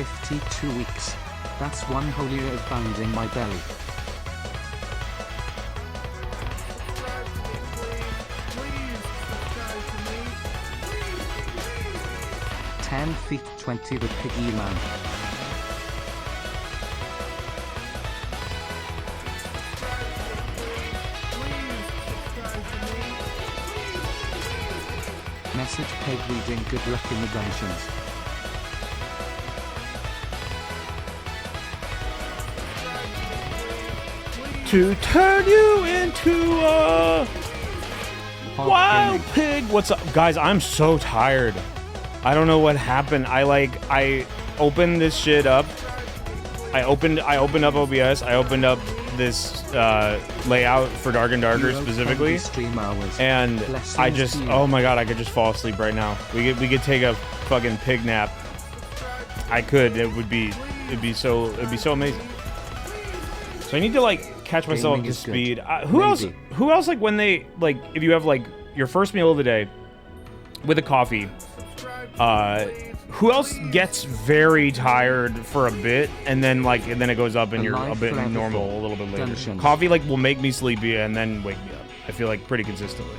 52 weeks. That's one whole year of bounding my belly. 10 feet 20 with Piggy Man. Message Peg reading good luck in the dungeons. To turn you into a wild pig. What's up, guys? I'm so tired. I don't know what happened. I opened this shit up. I opened up OBS. I opened up this layout for Dark and Darker specifically, and I just, oh my god, I could just fall asleep right now. We could take a fucking pig nap. I could. It'd be so amazing. So I need to like catch myself up to speed. Who else like when they like if you have like your first meal of the day with a coffee, who else gets very tired for a bit and then it goes up and you're a bit normal a little bit later? Coffee like will make me sleepy and then wake me up. I feel like pretty consistently.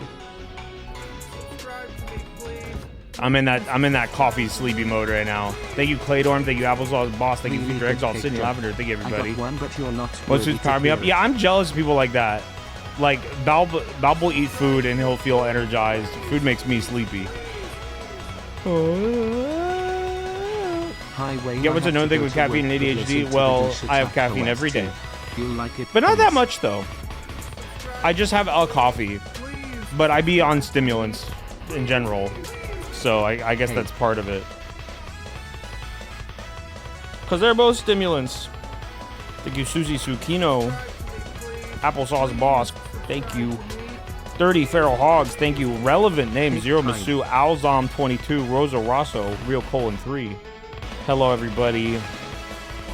I'm in that coffee sleepy mode right now. Thank you, Claydorm. Thank you, Applesauce Boss. Thank you, Future Exalt, Sydney Lavender. Thank you, everybody. What's who's power me up? Yeah, I'm jealous of people like that. Like Balb will eat food and he'll feel energized. Food makes me sleepy. Yeah, what's a known thing with caffeine and ADHD? Well, I have caffeine every day. But not that much though. I just have a coffee, but I be on stimulants in general. So I guess that's part of it. Because they're both stimulants. Thank you, Susie Sukino. Applesauce Boss. Thank you. 30 Feral Hogs. Thank you. Relevant name. Zero Masu. Alzom 22. Rosa Rosso. Real Colon 3. Hello, everybody.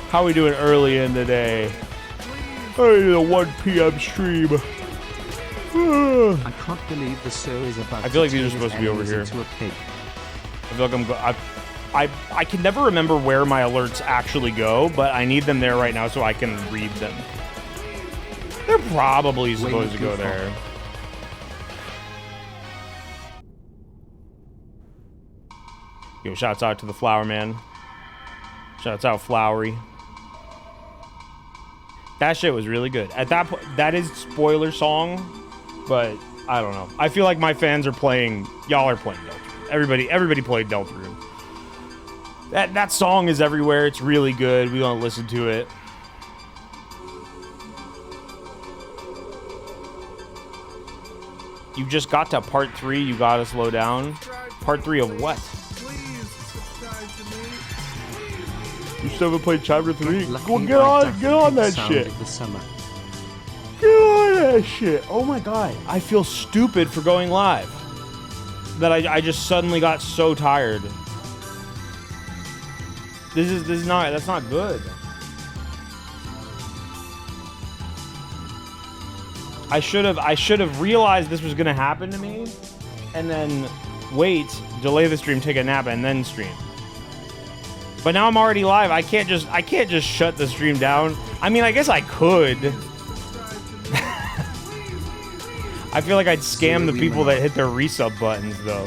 How we doing early in the day? Hey, the 1 p.m. stream. I can't believe the show is about. I feel like these are supposed to be over here. I feel like I can never remember where my alerts actually go, but I need them there right now so I can read them. They're probably supposed to go there. Yo, shouts out to the Flower Man. Shouts out Flowery. That shit was really good. At that point, that is spoiler song, but I don't know. I feel like my fans are playing. Y'all are playing Deltarune. Everybody played Deltarune. That song is everywhere. It's really good. We want to listen to it. You just got to part 3. You gotta slow down. Part 3 of what? You still haven't played chapter 3? Well, get on that shit. Get on that shit. Oh my god. I feel stupid for going live. That I just suddenly got so tired. That's not good. I should have realized this was gonna happen to me, and then wait, delay the stream, take a nap, and then stream. But now I'm already live. I can't just shut the stream down. I mean, I guess I could. I feel like I'd scam the people that hit their resub buttons, though.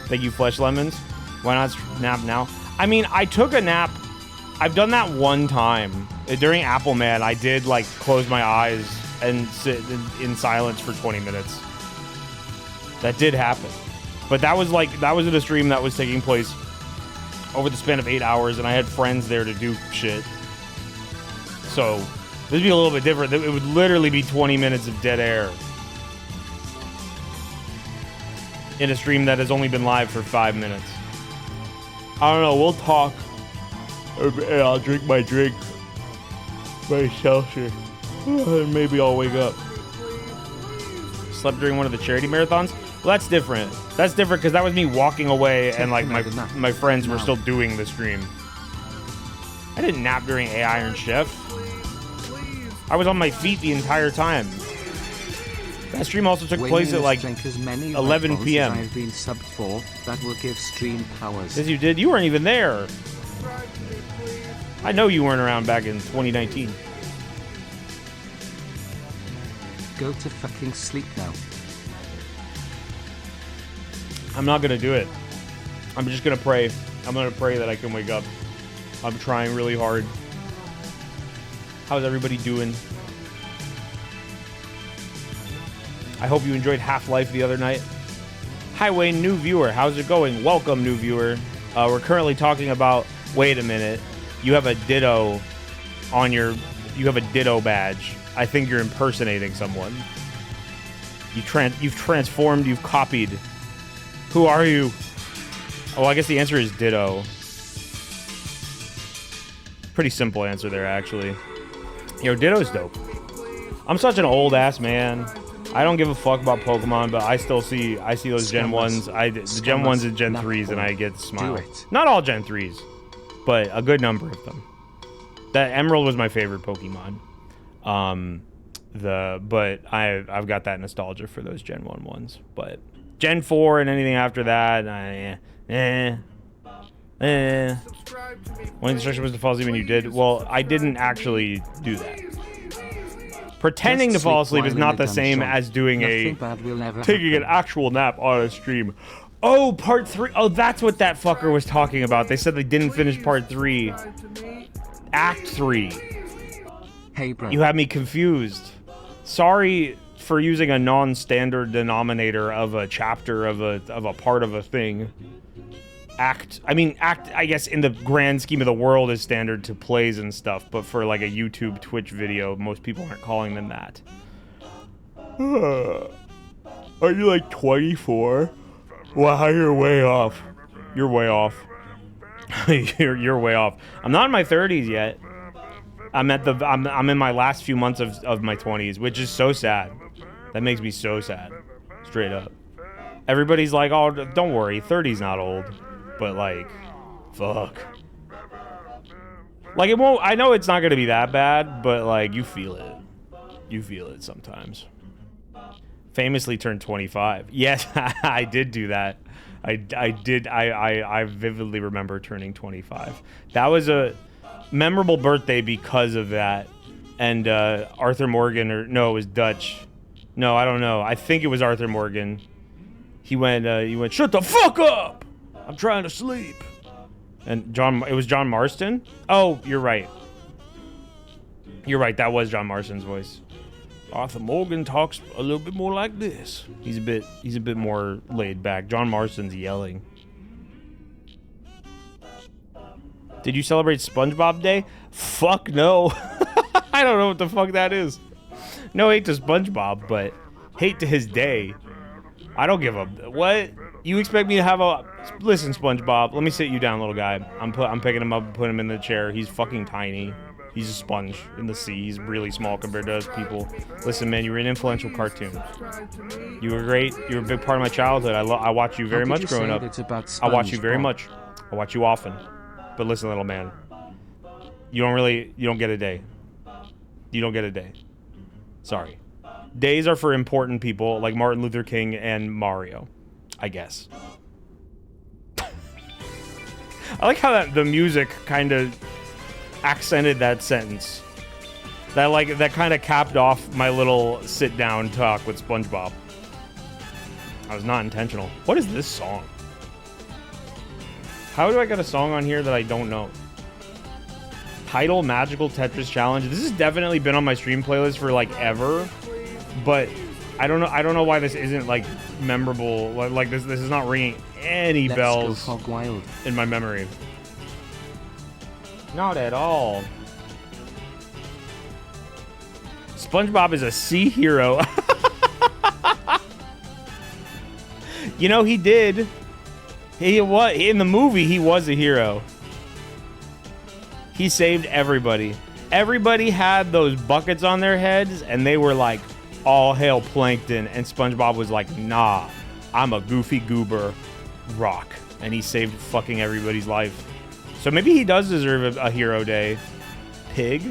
Thank you, Flesh Lemons. Why not nap now? I mean, I took a nap. I've done that one time. During Apple Man, I did, like, close my eyes and sit in silence for 20 minutes. That did happen. But that was in a stream that was taking place over the span of 8 hours, and I had friends there to do shit. So, this would be a little bit different. It would literally be 20 minutes of dead air. In a stream that has only been live for 5 minutes. I don't know, we'll talk. I'll drink my drink. Myself here. Maybe I'll wake up. Slept during one of the charity marathons? Well, that's different. That's different because that was me walking away and like my friends were still doing the stream. I didn't nap during A Iron Chef. I was on my feet the entire time. That stream also took place at like 11 p.m. I've been subbed for. That will give stream powers. Yes, you did. You weren't even there. I know you weren't around back in 2019. Go to fucking sleep now. I'm not gonna do it. I'm just gonna pray. I'm gonna pray that I can wake up. I'm trying really hard. How's everybody doing? I hope you enjoyed Half-Life the other night. Hi Wayne, new viewer. How's it going? Welcome, new viewer. We're currently talking about... Wait a minute. You have a Ditto on your... You have a Ditto badge. I think you're impersonating someone. You've transformed. You've copied. Who are you? Oh, I guess the answer is Ditto. Pretty simple answer there, actually. Yo, Ditto's dope. I'm such an old ass man. I don't give a fuck about Pokemon, but I still see those Gen 1s. The Gen 1s and Gen 3s, and I get a smile. Not all Gen 3s, but a good number of them. That Emerald was my favorite Pokemon. But I've got that nostalgia for those Gen 1 ones. But Gen 4 and anything after that, One instruction was to fall asleep when you did. Well, I didn't actually do that. Pretending to fall asleep is not the same as doing taking an actual nap on a stream. Oh, part 3. Oh, that's what that fucker was talking about. They said they didn't finish part 3. Act 3. Hey, bro. You had me confused. Sorry for using a non-standard denominator of a chapter of a part of a thing. Act, I guess in the grand scheme of the world is standard to plays and stuff, but for like a YouTube, Twitch video, most people aren't calling them that. Are you like 24? Wow, you're way off. You're way off. you're way off. I'm not in my 30s yet. I'm in my last few months of my 20s, which is so sad. That makes me so sad. Straight up. Everybody's like, oh, don't worry, 30's not old. But like, fuck. Like, it won't, I know it's not gonna be that bad, but like, you feel it. You feel it sometimes. Famously turned 25. Yes, I did do that. I vividly remember turning 25. That was a memorable birthday because of that. And Arthur Morgan, or no, it was Dutch. No, I don't know. I think it was Arthur Morgan. He went, shut the fuck up! I'm trying to sleep. And it was John Marston? Oh, you're right. You're right, that was John Marston's voice. Arthur Morgan talks a little bit more like this. He's a bit more laid back. John Marston's yelling. Did you celebrate SpongeBob Day? Fuck no. I don't know what the fuck that is. No hate to SpongeBob, but hate to his day. I don't give a... What? You expect me to have a... Listen, SpongeBob, let me sit you down, little guy. I'm picking him up and putting him in the chair. He's fucking tiny. He's a sponge in the sea. He's really small compared to us people. Listen, man, you were an influential cartoon. You were great. You were a big part of my childhood. I watched you very much growing up. I watch you very much. I watch you often. But listen, little man. You don't get a day. You don't get a day. Sorry. Days are for important people like Martin Luther King and Mario, I guess. I like how the music kind of accented that sentence. That kind of capped off my little sit-down talk with SpongeBob. I was not intentional. What is this song? How do I get a song on here that I don't know? Title Magical Tetris Challenge. This has definitely been on my stream playlist for like ever, but I don't know why this isn't like memorable. Like this is not ringing any bells hog wild in my memory. Not at all. SpongeBob is a sea hero. You know, he did. In the movie, he was a hero. He saved everybody. Everybody had those buckets on their heads, and they were like, all hail Plankton. And SpongeBob was like, nah, I'm a goofy goober rock. And he saved fucking everybody's life. So maybe he does deserve a hero day. Pig?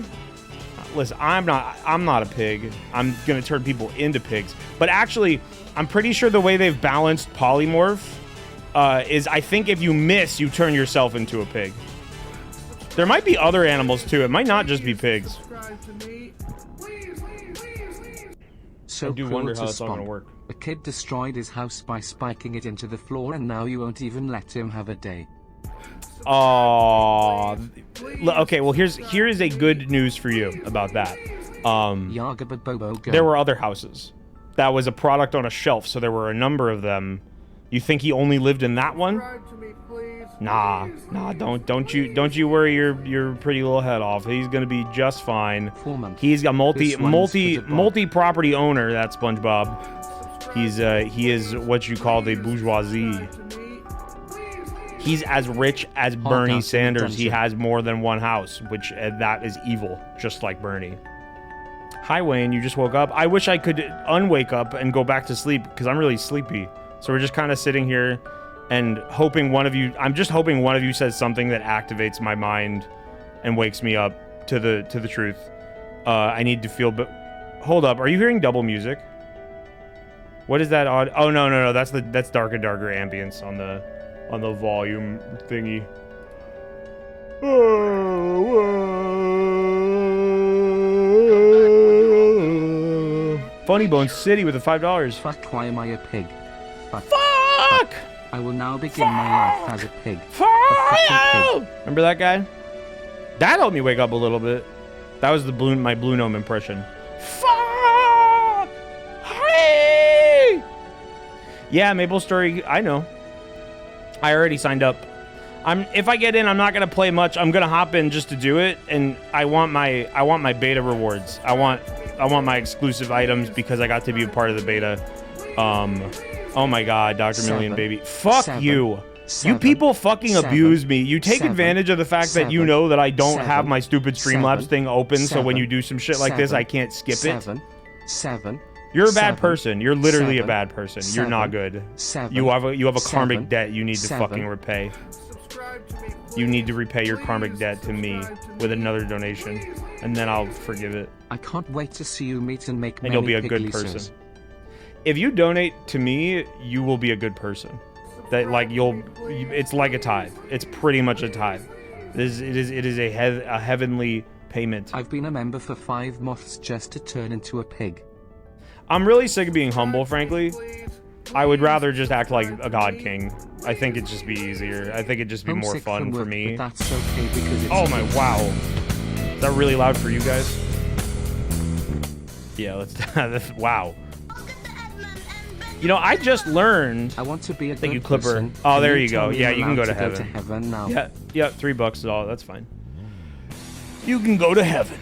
Listen, I'm not a pig. I'm gonna turn people into pigs. But actually, I'm pretty sure the way they've balanced polymorph is I think if you miss, you turn yourself into a pig. There might be other animals too. It might not just be pigs. So I do wonder how it's all gonna work. A kid destroyed his house by spiking it into the floor, and now you won't even let him have a day. Oh, okay. Well, here is a good news for you about that. There were other houses. That was a product on a shelf, so there were a number of them. You think he only lived in that one? Nah, don't you worry your pretty little head off. He's gonna be just fine. He's a multi-property owner. That SpongeBob. He is what you call the bourgeoisie. He's as rich as Bernie Sanders. He has more than one house, which that is evil, just like Bernie. Hi, Wayne. You just woke up. I wish I could unwake up and go back to sleep because I'm really sleepy. So we're just kind of sitting here and hoping one of you... I'm just hoping one of you says something that activates my mind and wakes me up to the truth. I need to feel... But hold up. Are you hearing double music? What is that odd? Oh, no. That's Dark and Darker ambience on the volume thingy. Funny Bone City with the $5. Fuck, why am I a pig? Fuck! I will now begin my life as a pig. Fuck! Remember that guy? That helped me wake up a little bit. That was my Blue Gnome impression. Fuck! Hey! Yeah, Maple Story, I know. I already signed up. If I get in, I'm not gonna play much. I'm gonna hop in just to do it, and I want my beta rewards. I want my exclusive items because I got to be a part of the beta. Oh my god, Dr. Million Baby. Fuck you. You people fucking abuse me. You take advantage of the fact that you know that I don't have my stupid Streamlabs thing open, so when you do some shit like this, I can't skip it. You're a bad person. You're literally a bad person. You're not good. You have a karmic debt you need to fucking repay. You need to repay your karmic debt to me with another donation, and then I'll forgive it. I can't wait to see you meet and make. And you'll be a good person. If you donate to me, you will be a good person. That it's like a tithe. It's pretty much a tithe. It is a heavenly payment. I've been a member for 5 months just to turn into a pig. I'm really sick of being humble, frankly. I would rather just act like a god king. I think it'd just be easier. I think it'd just be more fun for me. But that's okay because it's oh my wow. Is that really loud for you guys? Yeah, let's wow. You know, I just learned. I want to be a Thank you, good Clipper. person. Oh, there you go. Yeah, you can go to Go heaven. to heaven now. Yeah, $3 is all. That's fine. You can go to heaven.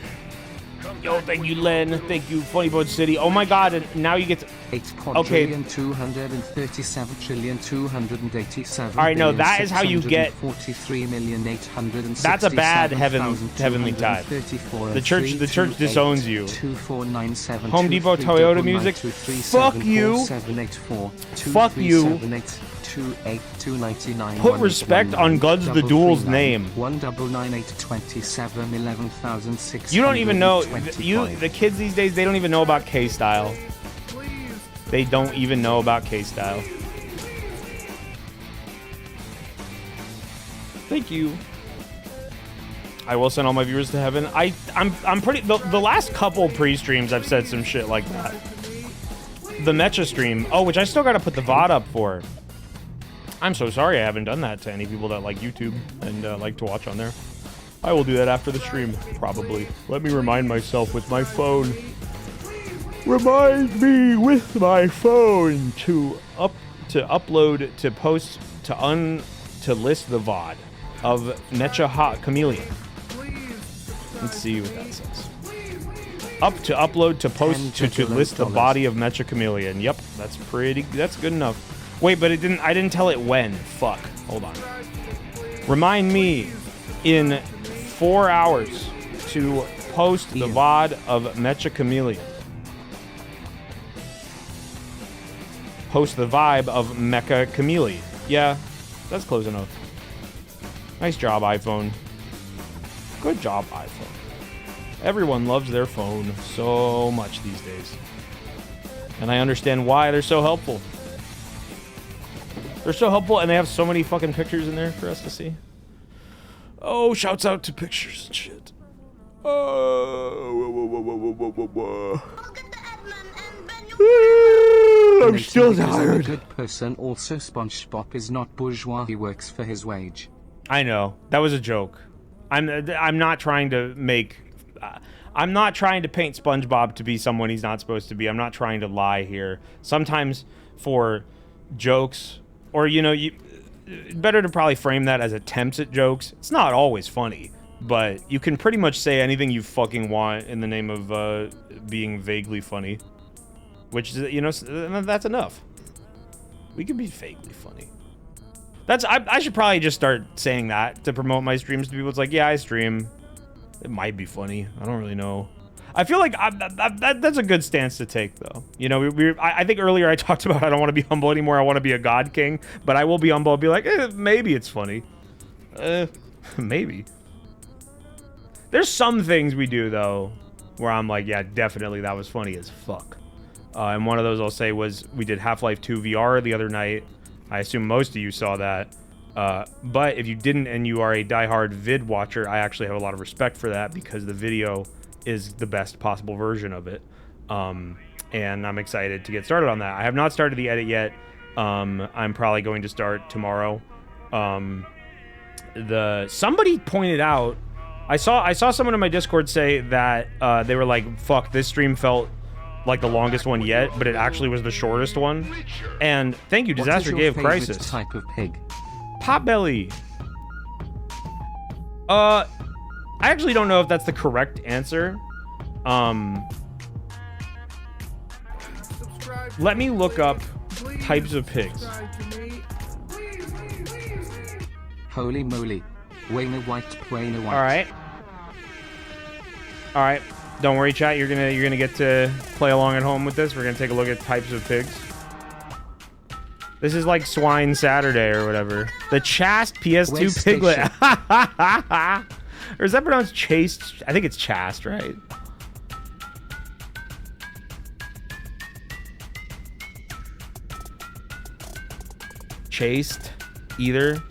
Yo, thank you, Len. Thank you, Funny Bone City. Oh my god, and now you get to... 8,237,287,287. Alright, no, that is how you get... 43,867,000. That's a bad heavenly tithe. The church disowns you. 2497. Home Depot Toyota music. Fuck you. Fuck you. Put respect on Guns the Duel's name. 199,827,11,600. You don't even know. The kids these days, they don't even know about K-Style. They don't even know about K-Style. Thank you. I will send all my viewers to heaven. I'm pretty. The last couple pre-streams, I've said some shit like that. The Mecha stream. Oh, which I still gotta put the VOD up for. I'm so sorry I haven't done that to any people that like YouTube and like to watch on there. I will do that after the stream, probably. Let me remind myself with my phone. Remind me with my phone to upload, to post, to list the VOD of Mecha Hot Chameleon. Let's see what that says. To upload, to post, to list the body of Mecha Chameleon. Yep, that's good enough. Wait, but I didn't tell it when. Fuck. Hold on. Remind me in 4 hours to post the VOD of Mecha Chameleon. Post the vibe of Mecha Chameleon. Yeah, that's close enough. Nice job, iPhone. Good job, iPhone. Everyone loves their phone so much these days. And I understand why they're so helpful. They're so helpful, and they have so many fucking pictures in there for us to see. Oh, shouts out to pictures and shit. I'm still tired. A good person. Also, SpongeBob is not bourgeois. He works for his wage. I know that was a joke. I'm not trying to make. I'm not trying to paint SpongeBob to be someone he's not supposed to be. I'm not trying to lie here. Sometimes for jokes, or better to probably frame that as attempts at jokes. It's not always funny, but you can pretty much say anything you fucking want in the name of being vaguely funny. Which is, that's enough. We can be vaguely funny. I should probably just start saying that to promote my streams to people. It's like, yeah, I stream. It might be funny. I don't really know. I feel like that's a good stance to take, though. I think earlier I talked about I don't want to be humble anymore. I want to be a god king, but I will be humble and be like, maybe it's funny. Maybe. There's some things we do, though, where I'm like, yeah, definitely that was funny as fuck. And one of those I'll say was we did Half-Life 2 VR the other night. I assume most of you saw that. But if you didn't and you are a diehard vid watcher, I actually have a lot of respect for that because the video is the best possible version of it. And I'm excited to get started on that. I have not started the edit yet. I'm probably going to start tomorrow. Somebody pointed out, I saw someone in my Discord say that they were like, fuck, this stream felt like the longest one yet, but it actually was the shortest one. And thank you, Disaster Gave Crisis. Type of pig? Potbelly. I actually don't know if that's the correct answer. Let me look up types of pigs. Holy moly. Wayner White. All right. Don't worry, chat. You're gonna get to play along at home with this. We're gonna take a look at types of pigs. This is like Swine Saturday or whatever. The Chast PS2 piglet. Or is that pronounced chaste? I think it's chast, right? Chaste. Either.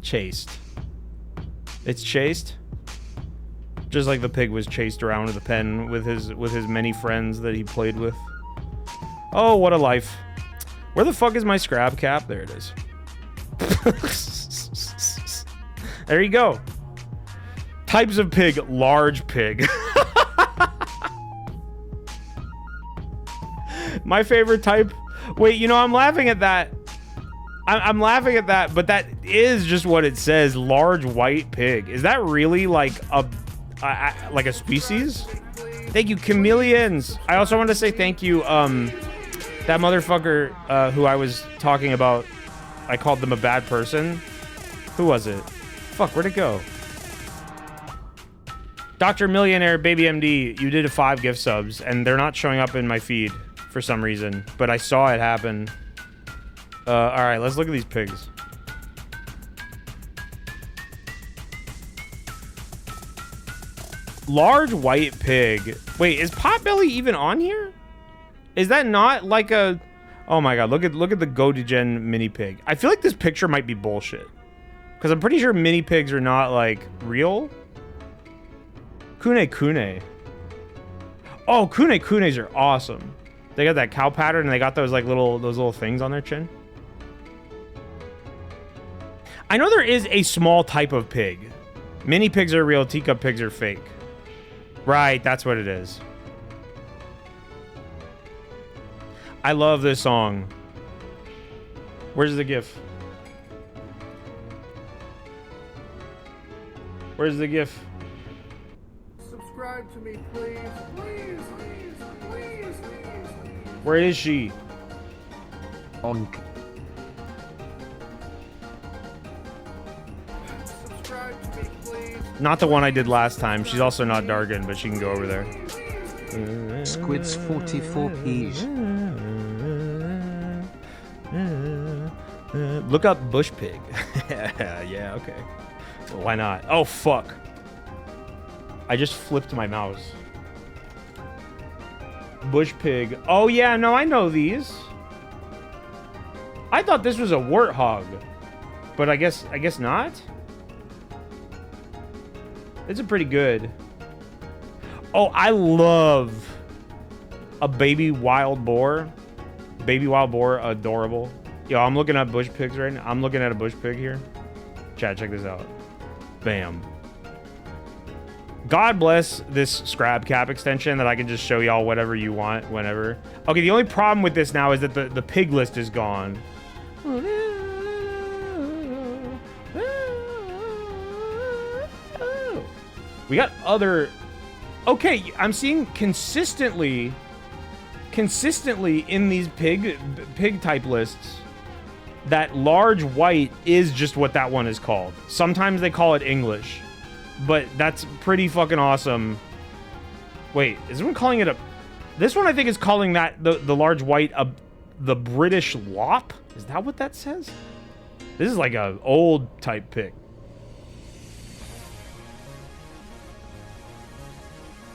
Chaste. It's chaste. Just like the pig was chased around with a pen with his many friends that he played with. Oh, what a life. Where the fuck is my scrab cap? There it is. There you go. Types of pig. Large pig. My favorite type. Wait, I'm laughing at that. I'm laughing at that, but that is just what it says. Large white pig. Is that really like a species? Thank you, chameleons. I also want to say thank you, that motherfucker who I was talking about. I called them a bad person. Who was it? Fuck, where'd it go? Dr. Millionaire Baby MD, you did 5 gift subs, and they're not showing up in my feed for some reason, but I saw it happen. Alright, let's look at these pigs. Large white pig. Wait, is Potbelly even on here? Is that not like a... Oh my god, look at the Go-to-Gen mini pig. I feel like this picture might be bullshit. Because I'm pretty sure mini pigs are not, like, real. Kune. Oh, Kunes are awesome. They got that cow pattern and they got those, like, those little things on their chin. I know there is a small type of pig. Mini pigs are real, teacup pigs are fake. Right, that's what it is. I love this song. Where's the GIF? Where's the GIF? Subscribe to me, please. Please. Where is she? Onk. Subscribe to me, please. Not the one I did last time. She's also not Dargan, but she can go over there. Squids 44 peas. Look up bush pig. Yeah, okay. Why not? Oh, fuck. I just flipped my mouse. Bush pig. Oh, yeah, no, I know these. I thought this was a warthog. But I guess not. It's a pretty good. Oh, I love a baby wild boar. Baby wild boar, adorable. Yo, I'm looking at bush pigs right now. I'm looking at a bush pig here. Chat, check this out. Bam. God bless this scrab cap extension that I can just show y'all whatever you want whenever. Okay, the only problem with this now is that the pig list is gone. We got other... Okay, I'm seeing consistently in these pig type lists that large white is just what that one is called. Sometimes they call it English, but that's pretty fucking awesome. Wait, is this one calling it a... This one I think is calling that the large white the British Lop? Is that what that says? This is like a old type pig.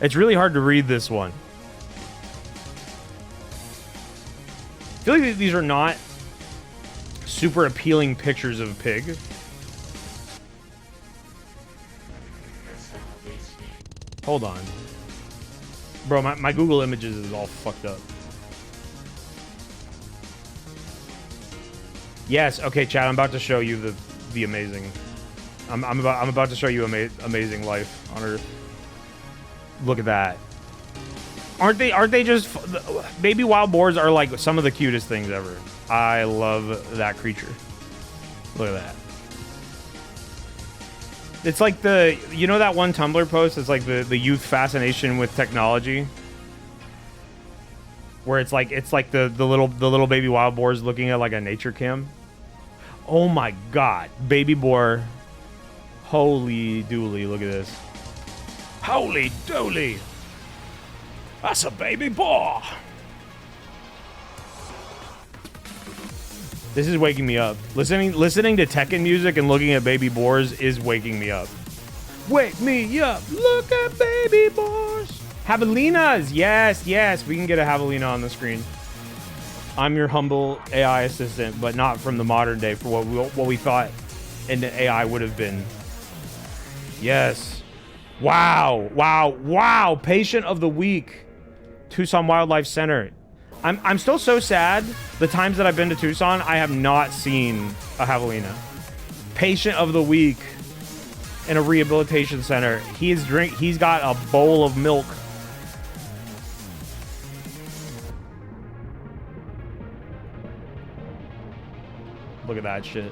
It's really hard to read this one. I feel like these are not super appealing pictures of a pig. Hold on. Bro, my Google Images is all fucked up. Yes, okay, Chad, I'm about to show you the amazing... I'm about to show you amazing life on Earth. Look at that. Aren't they just... Baby wild boars are like some of the cutest things ever. I love that creature. Look at that. It's like the... You know that one Tumblr post? It's like the youth fascination with technology? Where it's like the little baby wild boars looking at like a nature cam. Oh my god. Baby boar. Holy dooly. Look at this. Holy dooly. That's a baby boar. This is waking me up. Listening to Tekken music and looking at baby boars is waking me up. Wake me up. Look at baby boars. Javelinas. Yes. We can get a javelina on the screen. I'm your humble AI assistant, but not from the modern day for what we thought an AI would have been. Yes. Wow. Patient of the week. Tucson Wildlife Center. I'm still so sad. The times that I've been to Tucson, I have not seen a javelina. Patient of the week in a rehabilitation center. He's got a bowl of milk. Look at that shit.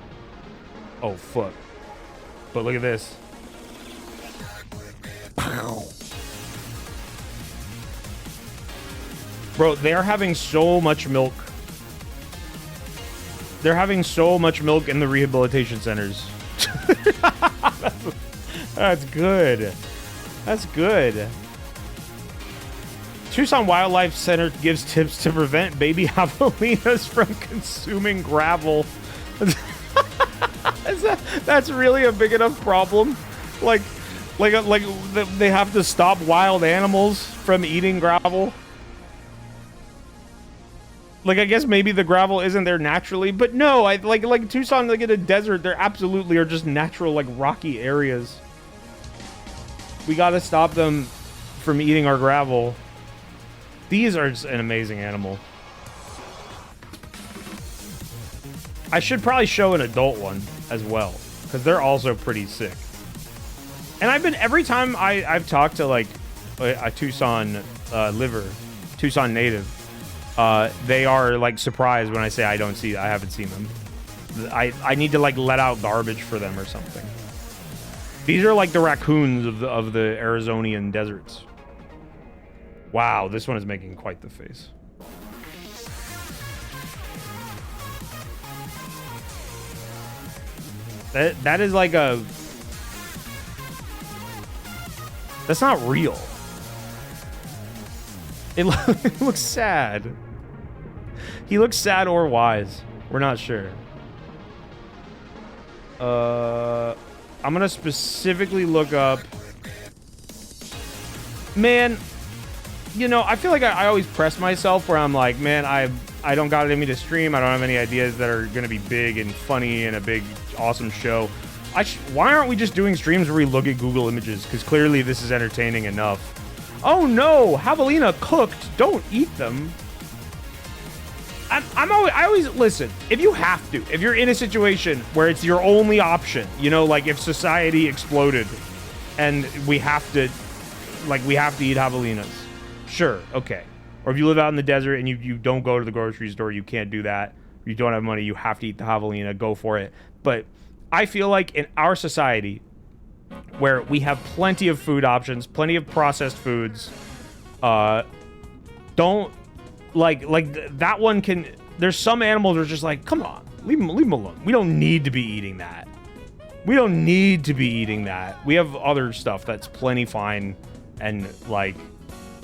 Oh fuck. But look at this. Bro, they are having so much milk. They're having so much milk in the rehabilitation centers. That's good. That's good. Tucson Wildlife Center gives tips to prevent baby javelinas from consuming gravel. That's really a big enough problem. Like they have to stop wild animals from eating gravel. Like, I guess maybe the gravel isn't there naturally, but no, like Tucson, like in a desert, there absolutely are just natural, like, rocky areas. We gotta stop them from eating our gravel. These are just an amazing animal. I should probably show an adult one as well, because they're also pretty sick. And every time I've talked to, like, a Tucson Tucson native, they are like surprised when I say I haven't seen them. I need to like let out garbage for them or something. These are like the raccoons of the Arizonian deserts. Wow, this one is making quite the face. That is like a... That's not real. It looks sad. He looks sad or wise. We're not sure. I'm gonna specifically look up... Man, you know, I feel like I always press myself where I'm like, man, I don't got it in me to stream. I don't have any ideas that are gonna be big and funny and a big, awesome show. Why aren't we just doing streams where we look at Google Images? Because clearly this is entertaining enough. Oh no, javelina cooked. Don't eat them. I always listen. If you have to, if you're in a situation where it's your only option, you know, like if society exploded, and we have to eat javelinas. Sure, okay. Or if you live out in the desert and you don't go to the grocery store, you can't do that. You don't have money, you have to eat the javelina. Go for it. But I feel like in our society, where we have plenty of food options, plenty of processed foods, don't that one can. There's some animals that are just like, come on, leave them alone. We don't need to be eating that. We don't need to be eating that. We have other stuff that's plenty fine and like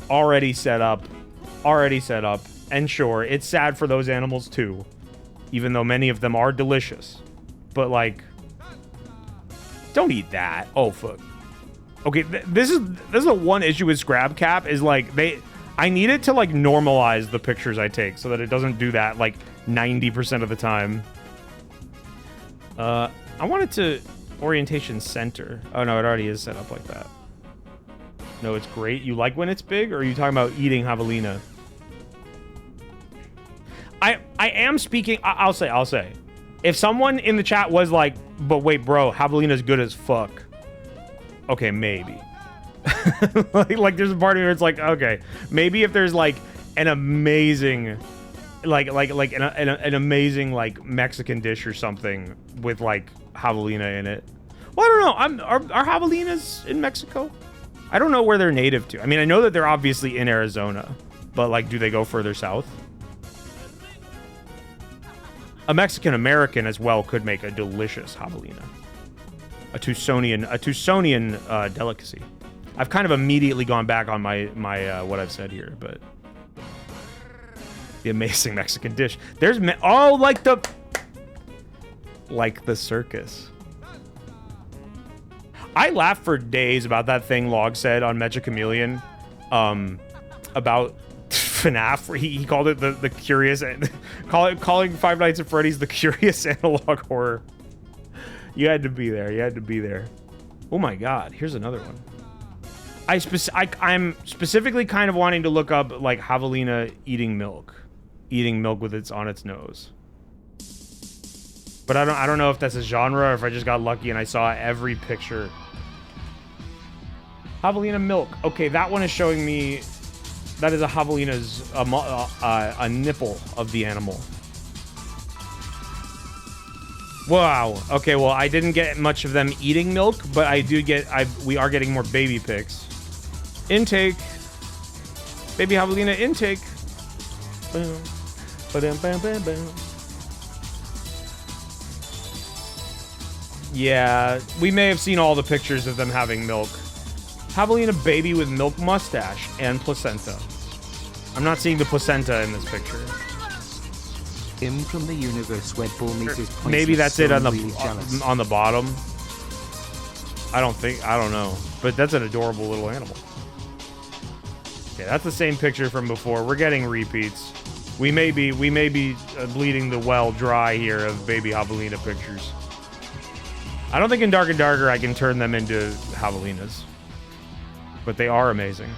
already set up. And sure, it's sad for those animals too, even though many of them are delicious. But like, don't eat that. Oh fuck. Okay, this is the one issue with Scrab Cap is like I need it to like normalize the pictures I take so that it doesn't do that like 90% of the time. I want it to orientation center. Oh no, it already is set up like that. No, it's great. You like when it's big, or are you talking about eating javelina? I am speaking. I'll say. If someone in the chat was like, but wait, bro, javelina's good as fuck. Okay, maybe. like there's a part of me where it's like, okay, maybe if there's like an amazing an amazing like Mexican dish or something with like javelina in it. Well, I don't know. Are javelinas in Mexico? I don't know where they're native to. I mean, I know that they're obviously in Arizona, but like, do they go further south? A Mexican American as well could make a delicious javelina. A Tucsonian delicacy. I've kind of immediately gone back on my what I've said here, but the amazing Mexican dish. There's like the circus. I laughed for days about that thing Log said on Mecha Chameleon, about FNAF, where he called it the curious, calling Five Nights at Freddy's the curious analog horror. You had to be there. You had to be there. Oh my God! Here's another one. I'm specifically kind of wanting to look up like javelina eating milk with its on its nose. But I don't know if that's a genre or if I just got lucky and I saw every picture. Javelina milk. Okay, that one is showing me that is a javelina's a nipple of the animal. Wow. Okay, well, I didn't get much of them eating milk, but I do get we are getting more baby pics. Intake. Baby javelina intake. Boom. Ba-dum, bam, bam, bam. Yeah, we may have seen all the pictures of them having milk. Javelina baby with milk mustache and placenta. I'm not seeing the placenta in this picture. Him from the universe where Bull meets his points. Maybe that's so it on really on the bottom. I don't know. But that's an adorable little animal. Okay, that's the same picture from before. We're getting repeats. We may be bleeding the well dry here of baby javelina pictures. I don't think in Dark and Darker I can turn them into javelinas. But they are amazing.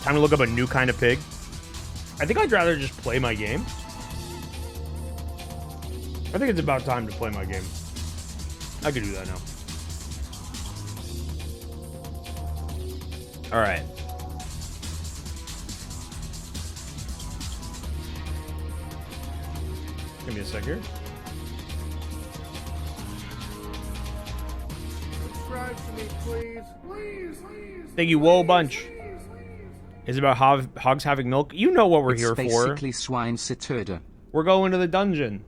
Time to look up a new kind of pig. I think I'd rather just play my game. I think it's about time to play my game. I could do that now. All right. Give me a sec here. Subscribe to me, please. Please. Thank you, Whoa Bunch. Is it about hogs having milk? You know what we're here for. It's basically Swine Saturday. We're going to the dungeon.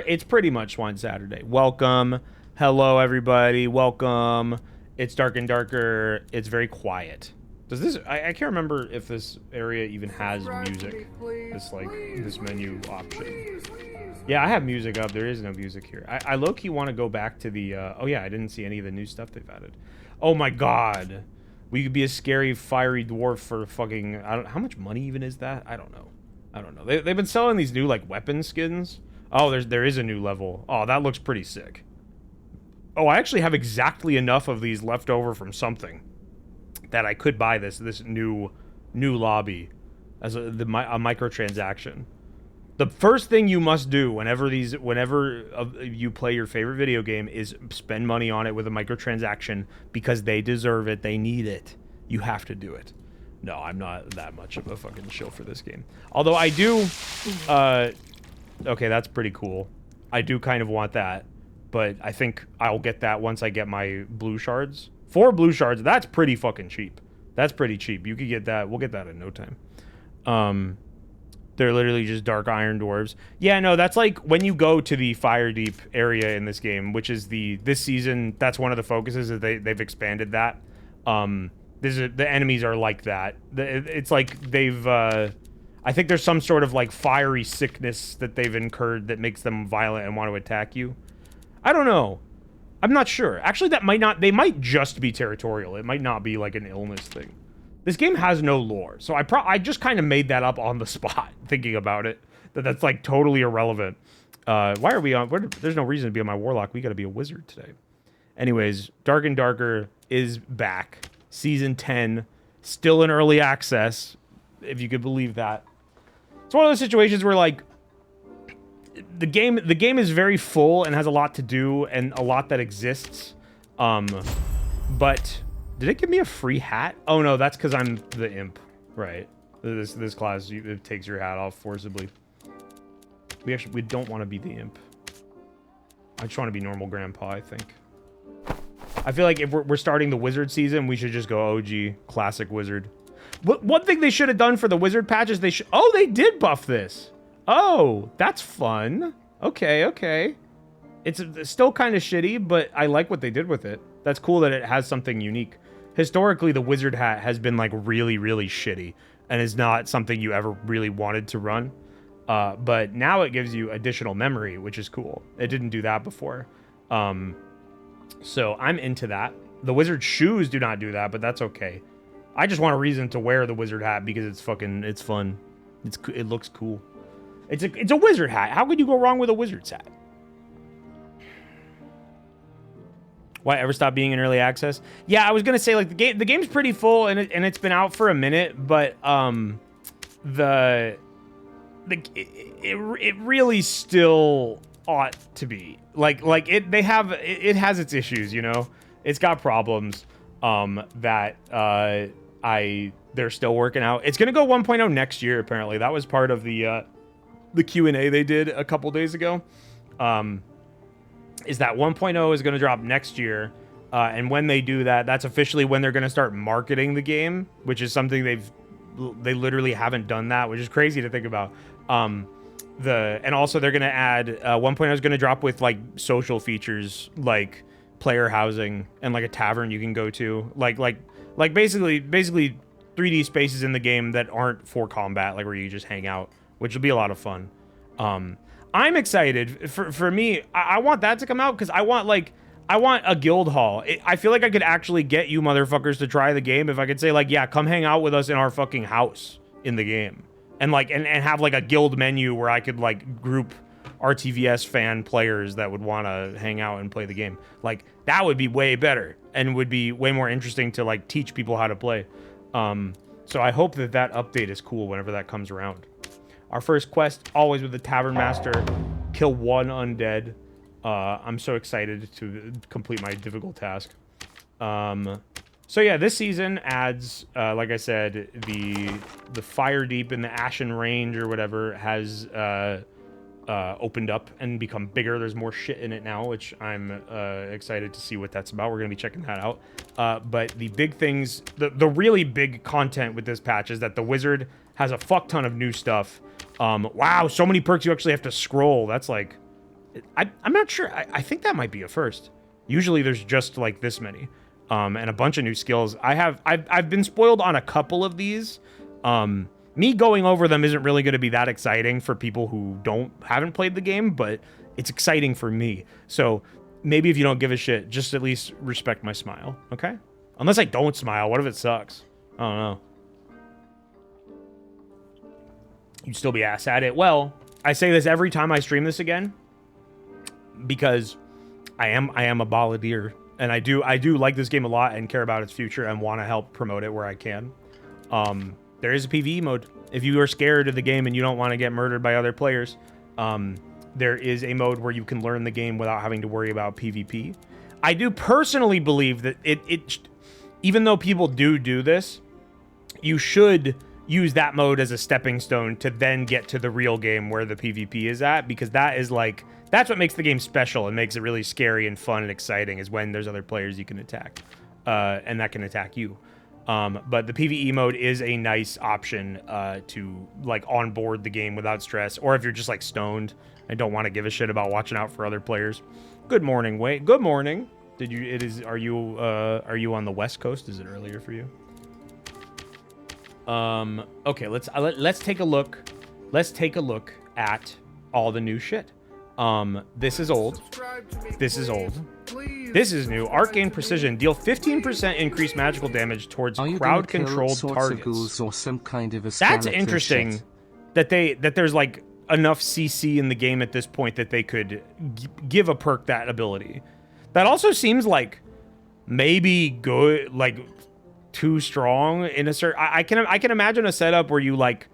It's pretty much Swine Saturday. Welcome. Hello, everybody. Welcome. It's Dark and Darker. It's very quiet. Does this... I can't remember if this area even has music. This menu option. Yeah, I have music up. There is no music here. I low-key want to go back to the... oh, yeah, I didn't see any of the new stuff they've added. Oh, my God. We could be a scary, fiery dwarf for fucking... how much money even is that? I don't know. I don't know. They've been selling these new, like, weapon skins. Oh, there is a new level. Oh, that looks pretty sick. Oh, I actually have exactly enough of these left over from something that I could buy this new lobby as a microtransaction. The first thing you must do whenever you play your favorite video game is spend money on it with a microtransaction, because they deserve it. They need it. You have to do it. No, I'm not that much of a fucking shill for this game. Although I do... okay, that's pretty cool. I do kind of want that. But I think I'll get that once I get my blue shards. 4 blue shards, that's pretty fucking cheap. That's pretty cheap. You could get that. We'll get that in no time. They're literally just dark iron dwarves. Yeah, no, that's like when you go to the Fire Deep area in this game, which is this season, that's one of the focuses, is they've expanded that. The enemies are like that. It's like they've... I think there's some sort of like fiery sickness that they've incurred that makes them violent and want to attack you. I don't know. I'm not sure. Actually, they might just be territorial. It might not be like an illness thing. This game has no lore, so I just kind of made that up on the spot, thinking about it. That's like totally irrelevant. Why are we on... There's no reason to be on my warlock. We gotta be a wizard today. Anyways, Dark and Darker is back. Season 10. Still in early access, if you could believe that. It's one of those situations where, like, the game is very full and has a lot to do and a lot that exists. But did it give me a free hat? Oh no, that's because I'm the imp, right? This class, it takes your hat off forcibly. We don't want to be the imp. I just want to be normal grandpa, I think. I feel like if we're starting the wizard season, we should just go OG classic wizard. One thing they should have done for the wizard patch is they did buff this. Oh, that's fun. Okay. It's still kind of shitty, but I like what they did with it. That's cool that it has something unique. Historically, the wizard hat has been like really, really shitty and is not something you ever really wanted to run. But now it gives you additional memory, which is cool. It didn't do that before. So I'm into that. The wizard shoes do not do that, but that's okay. I just want a reason to wear the wizard hat because it's fun. It looks cool. It's a wizard hat. How could you go wrong with a wizard's hat? Why ever stop being in early access? Yeah, I was gonna say, like, the game's pretty full and it's been out for a minute, but it really still ought to be it has its issues, you know. It's got problems that they're still working out. It's gonna go 1.0 next year, apparently. That was part of the Q&A they did a couple days ago. Is that 1.0 is gonna drop next year, and when they do that, that's officially when they're gonna start marketing the game, which is something they literally haven't done that, which is crazy to think about. And also they're gonna add 1.0 is gonna drop with like social features like player housing and like a tavern you can go to, like basically 3D spaces in the game that aren't for combat, like where you just hang out, which will be a lot of fun. I'm excited for me. I want that to come out because I want a guild hall. I feel like I could actually get you motherfuckers to try the game if I could say, like, yeah, come hang out with us in our fucking house in the game, and like and have like a guild menu where I could like group RTVS fan players that would want to hang out and play the game. Like, that would be way better and would be way more interesting to like teach people how to play. So I hope that update is cool whenever that comes around. Our first quest, always with the Tavern Master, kill 1 undead. I'm so excited to complete my difficult task. So yeah, this season adds, like I said, the Fire Deep in the Ashen Range or whatever has opened up and become bigger. There's more shit in it now, which I'm excited to see what that's about. We're gonna be checking that out. But the big things, the really big content with this patch is that the wizard has a fuck ton of new stuff. Wow, so many perks you actually have to scroll. That's like, I'm not sure. I think that might be a first. Usually there's just like this many, and a bunch of new skills. I've been spoiled on a couple of these. Me going over them isn't really going to be that exciting for people who haven't played the game, but it's exciting for me. So maybe if you don't give a shit, just at least respect my smile, okay? Unless I don't smile, what if it sucks? I don't know. you'd still be ass at it. Well, I say this every time I stream this again, because I am a balladeer, and I do like this game a lot and care about its future and want to help promote it where I can. There is a PvE mode. If you are scared of the game and you don't want to get murdered by other players, there is a mode where you can learn the game without having to worry about PvP. I do personally believe that even though people do this, you should use that mode as a stepping stone to then get to the real game where the PvP is at, because that's what makes the game special and makes it really scary and fun and exciting, is when there's other players you can attack, and that can attack you. But the PvE mode is a nice option to like onboard the game without stress, or if you're just like stoned and don't want to give a shit about watching out for other players. Good morning, Wade. Good morning. Are you on the West Coast? Is it earlier for you? Okay, let's take a look. Let's take a look at all the new shit. This is old. This is old. This is new. Arcane Precision. Deal 15% increased magical damage towards crowd-controlled targets. Or some kind of a That's interesting. That there's like enough CC in the game at this point that they could give a perk that ability. That also seems like maybe good, like too strong in a certain. I can imagine a setup where you like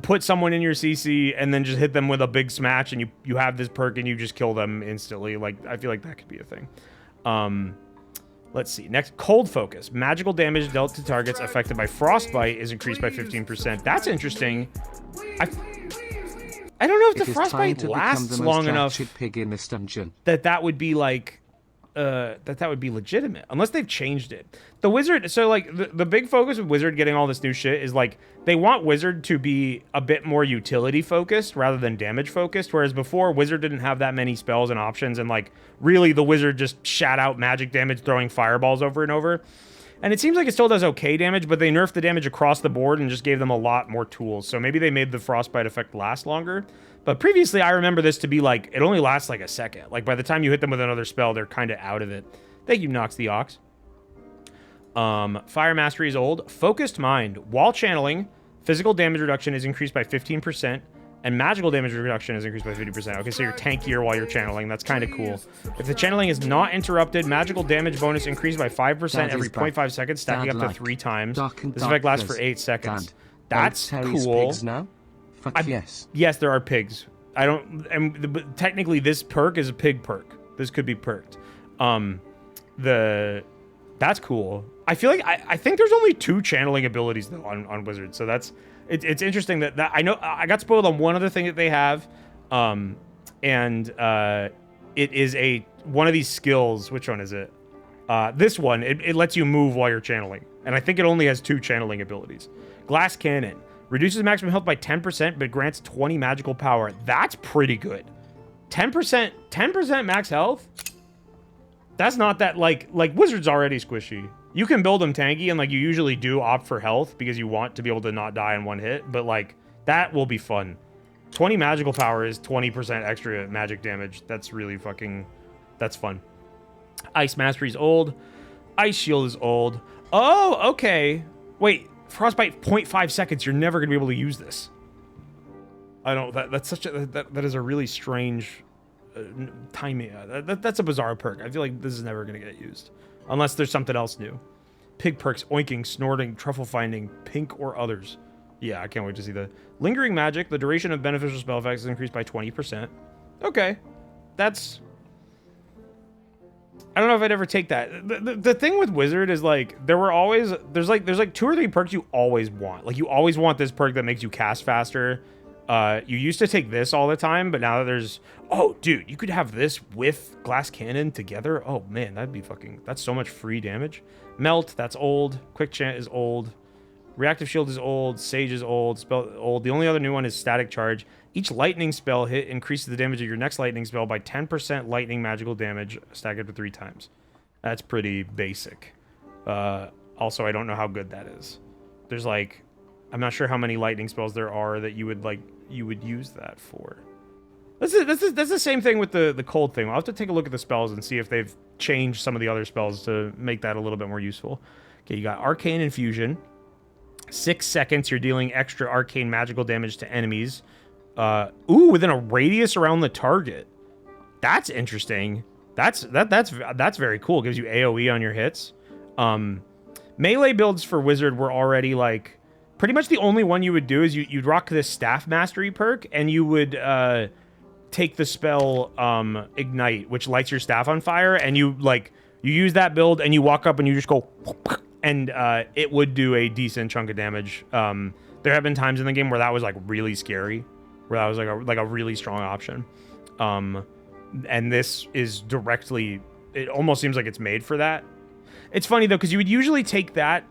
put someone in your CC and then just hit them with a big smash, and you have this perk and you just kill them instantly. Like, I feel like that could be a thing. Let's see. Next, Cold Focus. Magical damage dealt to targets affected by frostbite is increased by 15%. That's interesting. I don't know if the frostbite lasts long enough pig in this dungeon. that would be like that would be legitimate, unless they've changed it. The Wizard, so like the big focus of Wizard getting all this new shit is like they want Wizard to be a bit more utility focused rather than damage focused, whereas before Wizard didn't have that many spells and options, and like really the Wizard just shat out magic damage throwing fireballs over and over. And it seems like it still does okay damage, but they nerfed the damage across the board and just gave them a lot more tools. So maybe they made the frostbite effect last longer. But previously, I remember this to be like, it only lasts like a second. Like by the time you hit them with another spell, they're kind of out of it. Thank you, Nox the Ox. Fire Mastery is old. Focused Mind. While channeling, physical damage reduction is increased by 15%. And magical damage reduction is increased by 50%. Okay, so you're tankier while you're channeling. That's kind of cool. If the channeling is not interrupted, magical damage bonus increased by 5% every 0.5 seconds, stacking up to 3 times. This effect lasts for 8 seconds. That's cool. Now? Fuck yes. Yes, there are pigs. I don't... but technically, this perk is a pig perk. This could be perked. That's cool. I feel like... I think there's only 2 channeling abilities, though, on Wizard. So that's... It's interesting that I know I got spoiled on one other thing that they have, and it is one of these skills. Which one is it? This one. It lets you move while you're channeling, and I think it only has 2 channeling abilities. Glass Cannon reduces maximum health by 10%, but grants 20 magical power. That's pretty good. 10% max health. That's not that like Wizard's already squishy. You can build them tanky, and like you usually do opt for health because you want to be able to not die in one hit, but like that will be fun. 20 magical power is 20% extra magic damage. That's really that's fun. Ice Mastery is old. Ice Shield is old. Oh, okay. Wait, Frostbite 0.5 seconds. You're never gonna be able to use this. I don't. That's such a that is a really strange timing. That's a bizarre perk. I feel like this is never gonna get used. Unless there's something else new. Pig perks, oinking, snorting, truffle finding, pink, or others. Yeah, I can't wait to see the lingering magic. The duration of beneficial spell effects is increased by 20%. Okay. That's... I don't know if I'd ever take that. The thing with Wizard is like, there's like 2 or 3 perks you always want. Like you always want this perk that makes you cast faster. You used to take this all the time, but now that there's... Oh, dude, you could have this with Glass Cannon together. Oh, man, that'd be fucking... That's so much free damage. Melt, that's old. Quick Chant is old. Reactive Shield is old. Sage is old. Spell old. The only other new one is Static Charge. Each lightning spell hit increases the damage of your next lightning spell by 10% lightning magical damage, stacked up to 3 times. That's pretty basic. Also, I don't know how good that is. There's like... I'm not sure how many lightning spells there are that you would use that for. That's the same thing with the cold thing. I'll have to take a look at the spells and see if they've changed some of the other spells to make that a little bit more useful. Okay, you got Arcane Infusion. 6 seconds, you're dealing extra arcane magical damage to enemies. Ooh, within a radius around the target. That's interesting. That's very cool. It gives you AoE on your hits. Melee builds for Wizard were already like pretty much the only one you would do is you'd rock this Staff Mastery perk, and you would take the spell Ignite, which lights your staff on fire, and you use that build and you walk up and you just go, and it would do a decent chunk of damage. There have been times in the game where that was like really scary, where that was like a really strong option. And this is directly, it almost seems like it's made for that. It's funny though, because you would usually take that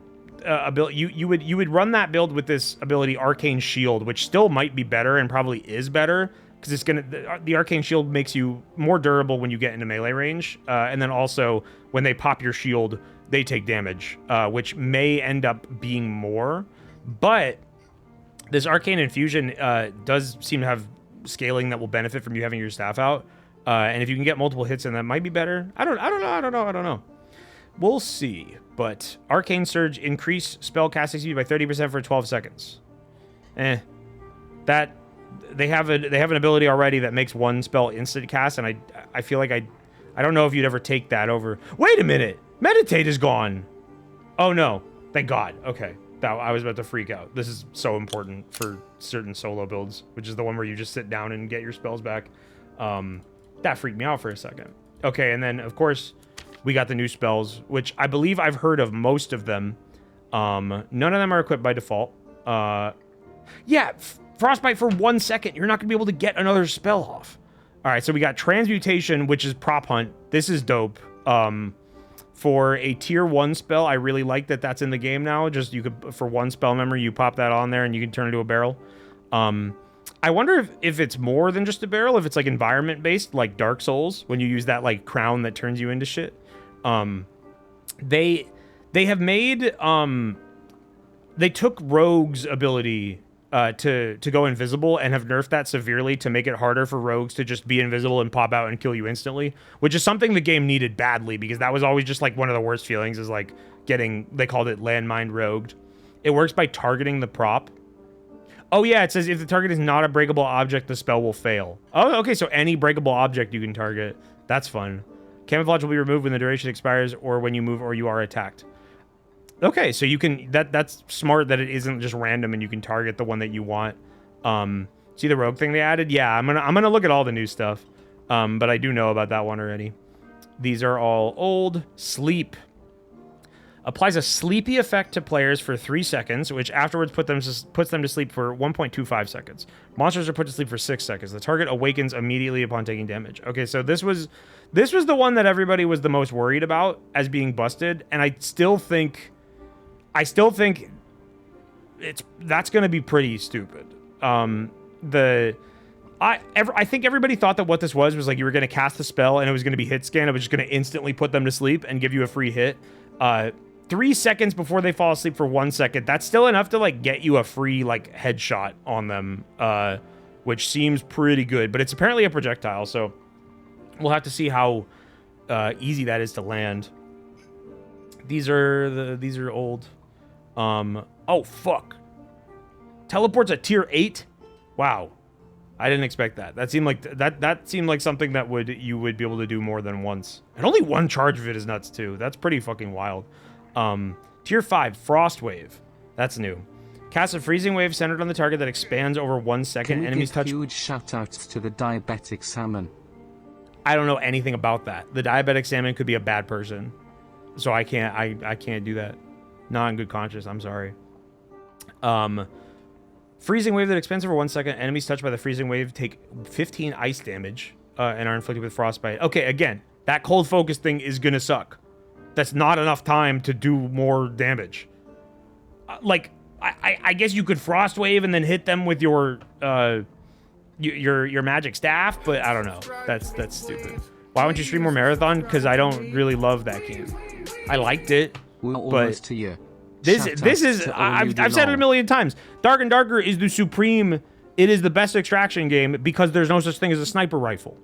ability, you would run that build with this ability Arcane Shield, which still might be better and probably is better, because it's the Arcane Shield makes you more durable when you get into melee range, and then also when they pop your shield, they take damage, which may end up being more. But this Arcane Infusion does seem to have scaling that will benefit from you having your staff out, and if you can get multiple hits, and that might be better. I don't know. We'll see. But Arcane Surge, increase spell casting speed by 30% for 12 seconds. That they have an ability already that makes one spell instant cast, and I feel like I don't know if you'd ever take that over. Wait a minute, Meditate is gone. Oh no, thank God. Okay, I was about to freak out. This is so important for certain solo builds, which is the one where you just sit down and get your spells back. That freaked me out for a second. Okay, and then of course we got the new spells, which I believe I've heard of most of them. None of them are equipped by default. Yeah, Frostbite for 1 second. You're not going to be able to get another spell off. All right, so we got Transmutation, which is Prop Hunt. This is dope. For a tier 1 spell, I really like that that's in the game now. Just you could, for one spell memory, you pop that on there and you can turn it into a barrel. I wonder if it's more than just a barrel, if it's like environment based, like Dark Souls, when you use that like crown that turns you into shit. They have made they took Rogue's ability to go invisible and have nerfed that severely to make it harder for rogues to just be invisible and pop out and kill you instantly, which is something the game needed badly, because that was always just like one of the worst feelings, is like getting, they called it landmine rogued. It works by targeting the prop. Oh yeah, it says if the target is not a breakable object, the spell will fail. Oh, okay, so any breakable object you can target. That's fun. Camouflage will be removed when the duration expires or when you move or you are attacked. Okay, so you can, that's smart that it isn't just random and you can target the one that you want. See the rogue thing they added? Yeah, I'm gonna look at all the new stuff. But I do know about that one already. These are all old. Sleep. Applies a sleepy effect to players for 3 seconds, which afterwards puts them to sleep for 1.25 seconds. Monsters are put to sleep for 6 seconds. The target awakens immediately upon taking damage. Okay, so this was the one that everybody was the most worried about as being busted, and I still think that's going to be pretty stupid. I think everybody thought that what this was like you were going to cast the spell and it was going to be hit scan. It was just going to instantly put them to sleep and give you a free hit. 3 seconds before they fall asleep for 1 second. That's still enough to like get you a free like headshot on them, which seems pretty good. But it's apparently a projectile, so we'll have to see how easy that is to land. These are old. Oh fuck. Teleports at tier 8. Wow. I didn't expect that. That seemed like something that you would be able to do more than once. And only one charge of it is nuts too. That's pretty fucking wild. Tier 5, Frost Wave. That's new. Cast a freezing wave centered on the target that expands over 1 second. Enemies touch. Huge shoutouts to the diabetic salmon. I don't know anything about that. The diabetic salmon could be a bad person, so I can't do that. Not in good conscience. I'm sorry. Freezing wave that expands over 1 second. Enemies touched by the freezing wave take 15 ice damage and are inflicted with frostbite. Okay, again, that cold focus thing is gonna suck. That's not enough time to do more damage. I guess you could frost wave and then hit them with your magic staff, but I don't know. That's stupid. Why won't you stream more Marathon? Because I don't really love that game. I liked it, but to you. This is I've said it a million times. Dark and Darker is the supreme. It is the best extraction game because there's no such thing as a sniper rifle.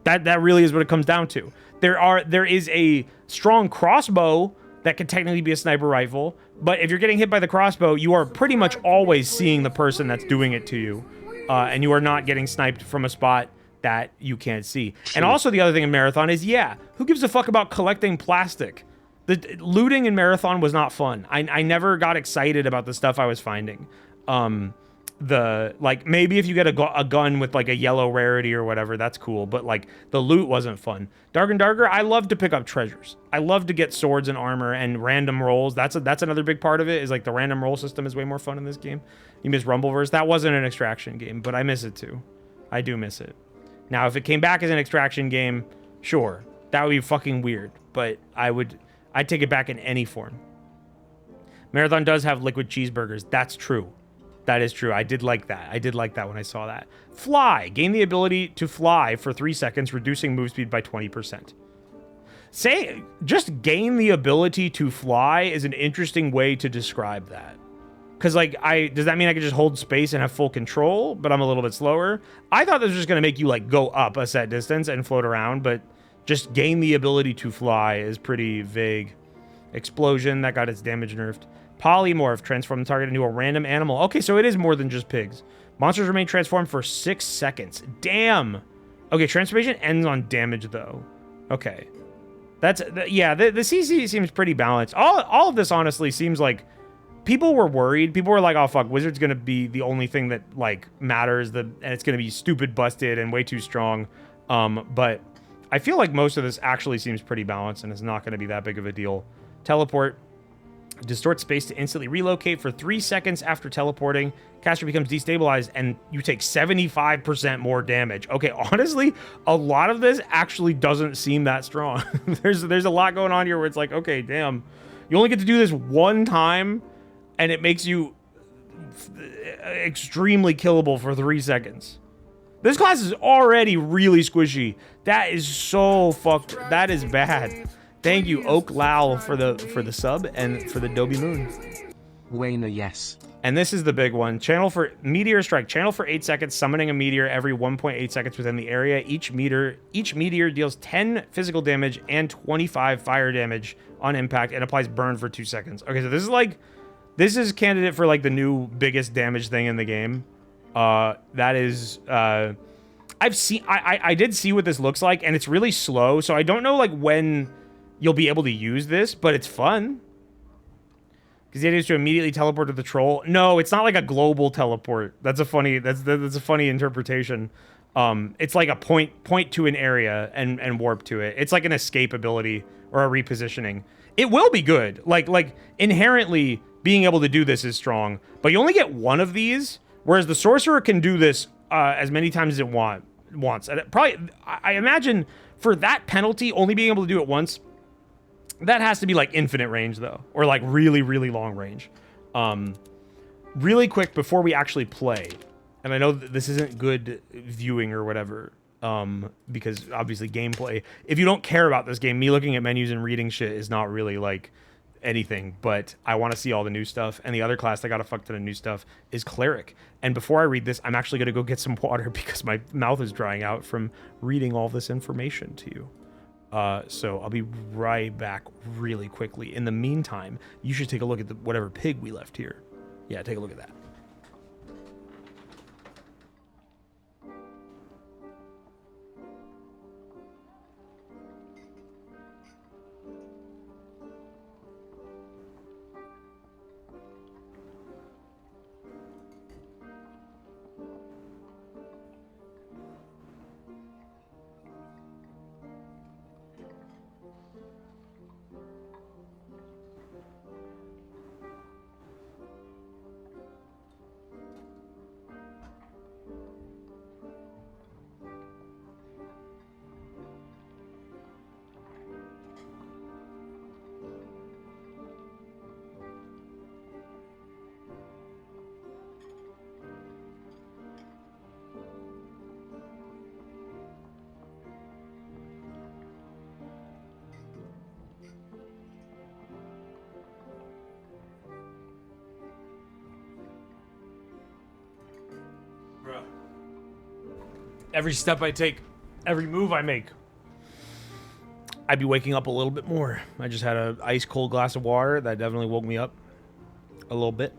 That really is what it comes down to. There is a strong crossbow that could technically be a sniper rifle. But if you're getting hit by the crossbow, you are pretty much always seeing the person that's doing it to you. And you are not getting sniped from a spot that you can't see. And also the other thing in Marathon is, yeah, who gives a fuck about collecting plastic? The looting in Marathon was not fun. I never got excited about the stuff I was finding. Like, maybe if you get a gun with like a yellow rarity or whatever, that's cool, but like the loot wasn't fun. Dark and Darker, I love to pick up treasures. I love to get swords and armor and random rolls. That's another big part of it, is like the random roll system is way more fun in this game. You miss Rumbleverse. That wasn't an extraction game, but I miss it too. I do miss it. Now, if it came back as an extraction game, sure, that would be fucking weird, but I'd take it back in any form. Marathon does have liquid cheeseburgers. That's true. That is true. I did like that. I did like that when I saw that. Fly. Gain the ability to fly for 3 seconds, reducing move speed by 20%. Just gain the ability to fly is an interesting way to describe that. Because, like, does that mean I could just hold space and have full control, but I'm a little bit slower? I thought this was just going to make you, like, go up a set distance and float around, but just gain the ability to fly is pretty vague. Explosion, that got its damage nerfed. Polymorph, transform the target into a random animal. Okay, so it is more than just pigs. Monsters remain transformed for 6 seconds. Damn! Okay, transformation ends on damage, though. Okay. Yeah, the CC seems pretty balanced. All of this, honestly, seems like... People were worried. People were like, oh, fuck, Wizard's going to be the only thing that, like, matters. And it's going to be stupid busted and way too strong. But I feel like most of this actually seems pretty balanced and is not going to be that big of a deal. Teleport. Distort space to instantly relocate for 3 seconds after teleporting. Caster becomes destabilized and you take 75% more damage. Okay, honestly, a lot of this actually doesn't seem that strong. There's a lot going on here where it's like, okay, damn. You only get to do this one time, and it makes you extremely killable for 3 seconds. This class is already really squishy. That is so fucked. That is bad. Thank you, Oak Lau, for the sub and for the Dobby Moon. Wayner, yes. And this is the big one. Channel for Meteor Strike. Channel for 8 seconds, summoning a meteor every 1.8 seconds within the area. Each meteor deals 10 physical damage and 25 fire damage on impact and applies burn for 2 seconds. Okay, so this is candidate for like the new biggest damage thing in the game. That is I did see what this looks like, and it's really slow, so I don't know like when you'll be able to use this, but it's fun. Because the idea is to immediately teleport to the troll. No, it's not like a global teleport. That's a funny interpretation. It's like a point to an area and warp to it. It's like an escape ability or a repositioning. It will be good. Like inherently being able to do this is strong, but you only get one of these, whereas the sorcerer can do this as many times as it wants. And I imagine for that penalty, only being able to do it once, that has to be like infinite range though, or like really, really long range. Really quick before we actually play, and I know that this isn't good viewing or whatever, because obviously gameplay, if you don't care about this game, me looking at menus and reading shit is not really like anything, but I want to see all the new stuff, and the other class that got a fuck ton of new stuff is Cleric. And before I read this, I'm actually going to go get some water because my mouth is drying out from reading all this information to you. So I'll be right back really quickly. In the meantime, you should take a look at whatever pig we left here. Yeah, take a look at that. Every step I take, every move I make, I'd be waking up a little bit more. I just had a ice cold glass of water that definitely woke me up a little bit.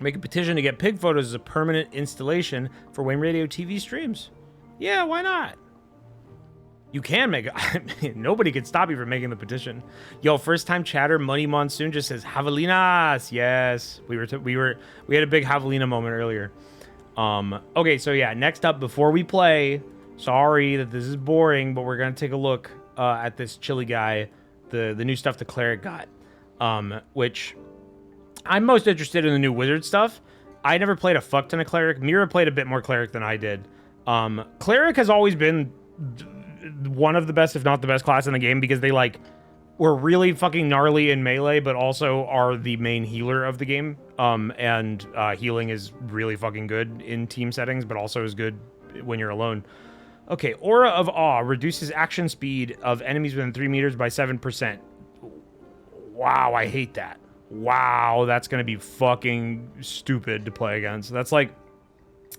Make a petition to get pig photos as a permanent installation for Wayne Radio TV streams. Yeah, why not? You can make it. Nobody can stop you from making the petition. Yo, first time chatter, Money Monsoon just says Javelinas. Yes, we had a big Javelina moment earlier. Okay, so yeah, next up before we play, sorry that this is boring, but we're gonna take a look at this chili guy, the new stuff the cleric got, which I'm most interested in the new wizard stuff. I never played a fuck ton of cleric. Mira played a bit more cleric than I did. Cleric has always been one of the best, if not the best class in the game, because they like were really fucking gnarly in melee, but also are the main healer of the game. And healing is really fucking good in team settings, but also is good when you're alone. Okay, Aura of Awe reduces action speed of enemies within 3 meters by 7%. Wow, I hate that. Wow, that's gonna be fucking stupid to play against. That's like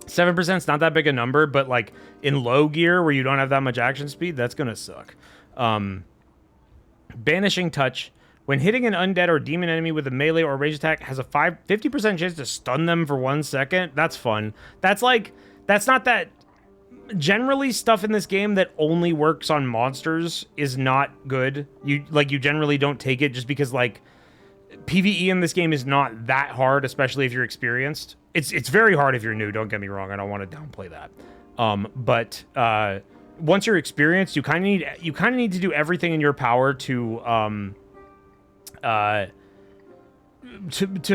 7% is not that big a number, but like in low gear where you don't have that much action speed, that's gonna suck. Banishing Touch. When hitting an undead or demon enemy with a melee or range attack, has a 50% chance to stun them for 1 second. That's fun. That's not that. Generally, stuff in this game that only works on monsters is not good. You generally don't take it just because like PvE in this game is not that hard, especially if you're experienced. It's very hard if you're new, don't get me wrong. I don't want to downplay that. But once you're experienced, you kind of need to do everything in your power to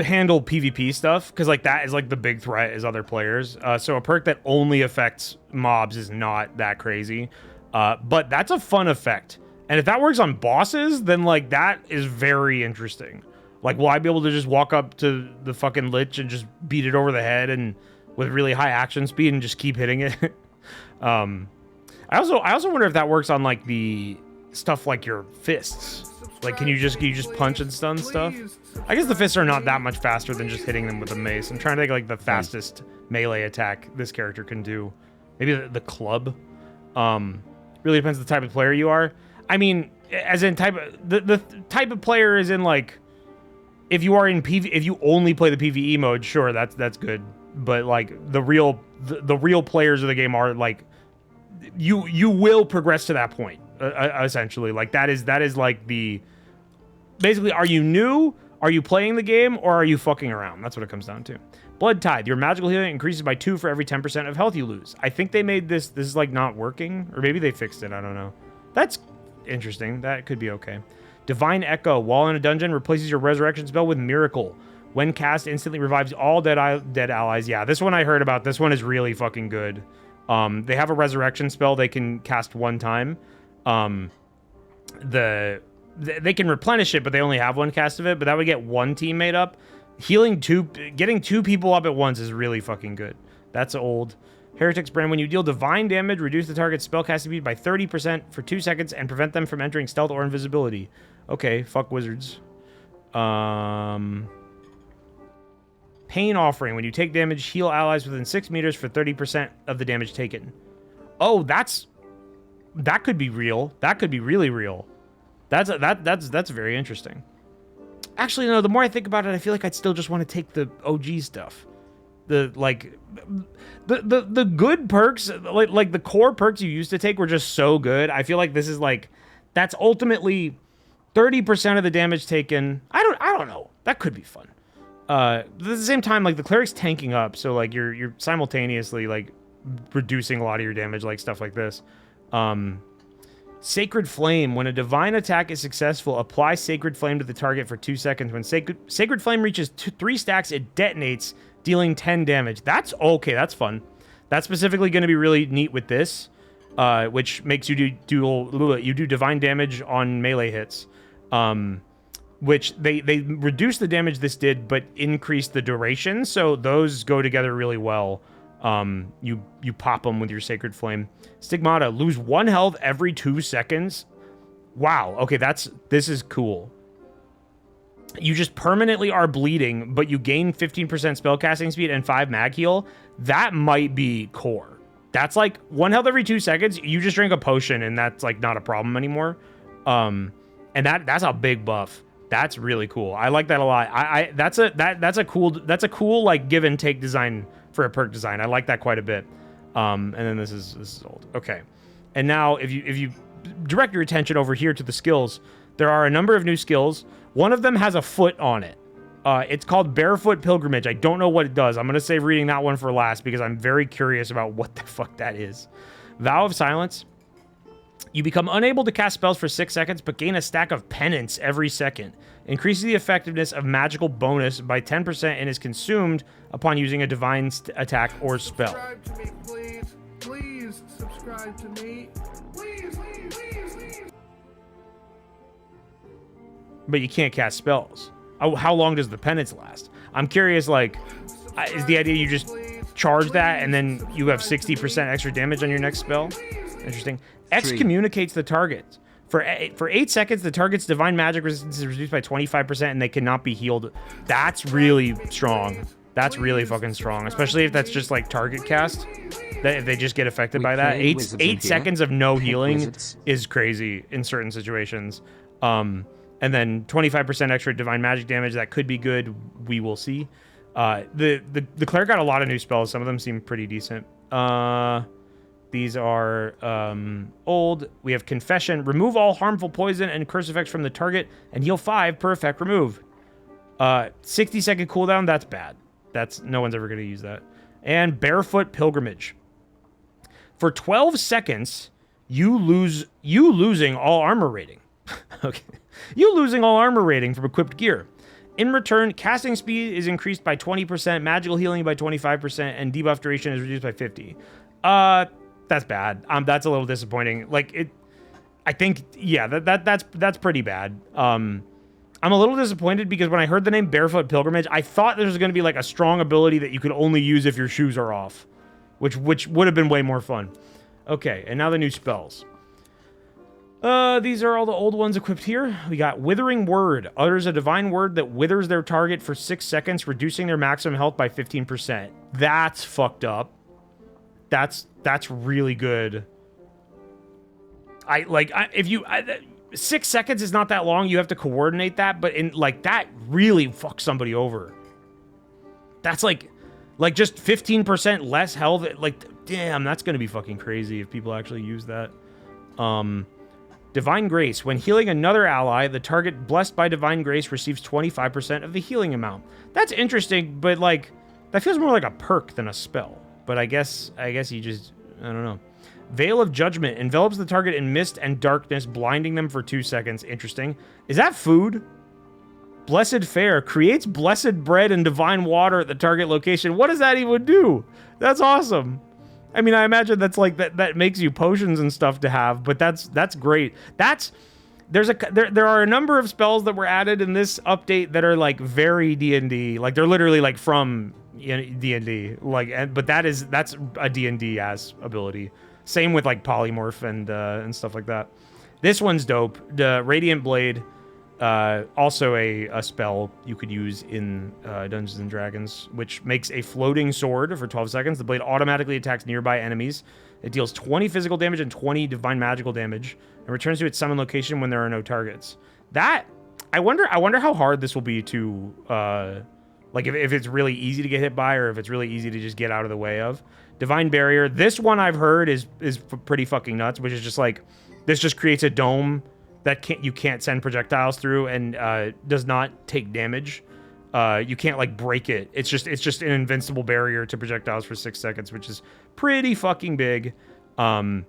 handle PvP stuff, because like that is like the big threat is other players. So a perk that only affects mobs is not that crazy. But that's a fun effect. And if that works on bosses, then like that is very interesting. Like, will I be able to just walk up to the fucking Lich and just beat it over the head and with really high action speed and just keep hitting it? I also wonder if that works on like the stuff like your fists. Like, can you just punch and stun stuff? I guess the fists are not that much faster than just hitting them with a mace. I'm trying to think like the fastest melee attack this character can do. Maybe the club. Really depends on the type of player you are. I mean, as in the type of player is in like, if you are in if you only play the PvE mode, sure, that's good. But like the real players of the game are like, you will progress to that point. Essentially, like that is like the basically, are you new, are you playing the game, or are you fucking around? That's what it comes down to. Blood Tithe, your magical healing increases by 2 for every 10% of health you lose. I think they made this is like not working, or maybe they fixed it, I don't know. That's interesting. That could be okay. Divine Echo, while in a dungeon, replaces your resurrection spell with Miracle. When cast, instantly revives all dead allies. Yeah, this one I heard about. This one is really fucking good. They have a resurrection spell they can cast one time. They can replenish it, but they only have one cast of it, but that would get one teammate up. Getting 2 people up at once is really fucking good. That's old. Heretic's Brand, when you deal divine damage, reduce the target's spellcasting speed by 30% for 2 seconds and prevent them from entering stealth or invisibility. Okay, fuck wizards. Pain Offering, when you take damage, heal allies within 6 meters for 30% of the damage taken. Oh, that could be real. That could be really real. That's very interesting. Actually, no, the more I think about it, I feel like I'd still just want to take the OG stuff. The good perks, like the core perks you used to take were just so good. I feel like this is like, that's ultimately 30% of the damage taken. I don't know. That could be fun. At the same time, like the cleric's tanking up, so like you're simultaneously like reducing a lot of your damage, like stuff like this. Sacred Flame. When a divine attack is successful, apply Sacred Flame to the target for 2 seconds. When Sacred Flame reaches 3 stacks, it detonates, dealing 10 damage. That's okay. That's fun. That's specifically going to be really neat with this, which makes you do divine damage on melee hits, which they reduce the damage this did, but increase the duration. So those go together really well. You pop them with your Sacred Flame. Stigmata, lose 1 health every 2 seconds. Wow. Okay, this is cool. You just permanently are bleeding, but you gain 15% spellcasting speed and 5 mag heal. That might be core. That's like 1 health every 2 seconds. You just drink a potion, and that's like not a problem anymore. And that's a big buff. That's really cool. I like that a lot. That's a cool like give and take design for a perk design. I like that quite a bit. And then this is old. Okay. And now if you direct your attention over here to the skills, there are a number of new skills. One of them has a foot on it. It's called Barefoot Pilgrimage. I don't know what it does. I'm going to save reading that one for last because I'm very curious about what the fuck that is. Vow of Silence. You become unable to cast spells for 6 seconds, but gain a stack of penance every second. Increases the effectiveness of magical bonus by 10% and is consumed upon using a divine attack or spell. Subscribe to me, please. Please subscribe to me. Please, please, please, please. But you can't cast spells. How long does the penance last? I'm curious, like, is the idea you just charge that and then you have 60% extra damage on your next spell? Interesting. Excommunicates the target. For 8 seconds, the target's divine magic resistance is reduced by 25% and they cannot be healed. That's really strong. That's really fucking strong, especially if that's just like target cast. That if they just get affected by that. 8 seconds of no healing is crazy in certain situations. And then 25% extra divine magic damage. That could be good. We will see. The cleric got a lot of new spells. Some of them seem pretty decent. These are old. We have Confession. Remove all harmful poison and curse effects from the target and heal 5 per effect removed. 60-second cooldown. That's bad. No one's ever going to use that. And Barefoot Pilgrimage. For 12 seconds, you losing all armor rating. Okay. You losing all armor rating from equipped gear. In return, casting speed is increased by 20%, magical healing by 25%, and debuff duration is reduced by 50. That's bad. That's a little disappointing. Like it, I think, yeah, that's pretty bad. I'm a little disappointed because when I heard the name Barefoot Pilgrimage, I thought there was going to be like a strong ability that you could only use if your shoes are off, which would have been way more fun. Okay, and now the new spells. These are all the old ones equipped here. We got Withering Word. Utters a divine word that withers their target for 6 seconds, reducing their maximum health by 15%. That's fucked up. That's really good. 6 seconds is not that long. You have to coordinate that, but that really fucks somebody over. That's like just 15% less health. Like, damn, that's gonna be fucking crazy if people actually use that. Divine Grace. When healing another ally, the target blessed by Divine Grace receives 25% of the healing amount. That's interesting, but like that feels more like a perk than a spell. But I guess you just, I don't know. Veil of Judgment envelops the target in mist and darkness, blinding them for 2 seconds. Interesting. Is that food? Blessed Fare creates blessed bread and divine water at the target location. What does that even do? That's awesome. I mean, I imagine that's like that makes you potions and stuff to have, but that's great. There are a number of spells that were added in this update that are like very D&D. Like they're literally like from D&D. Like, but that's a D&D as ability. Same with like polymorph and stuff like that. This one's dope. The Radiant Blade, also a spell you could use in Dungeons and Dragons, which makes a floating sword for 12 seconds. The blade automatically attacks nearby enemies. It deals 20 physical damage and 20 divine magical damage, and returns to its summon location when there are no targets. That I wonder how hard this will be to like if it's really easy to get hit by, or if it's really easy to just get out of the way of. Divine Barrier. This one I've heard is pretty fucking nuts, which is just like this just creates a dome that you can't send projectiles through and does not take damage. You can't like break it. It's just an invincible barrier to projectiles for 6 seconds, which is pretty fucking big. In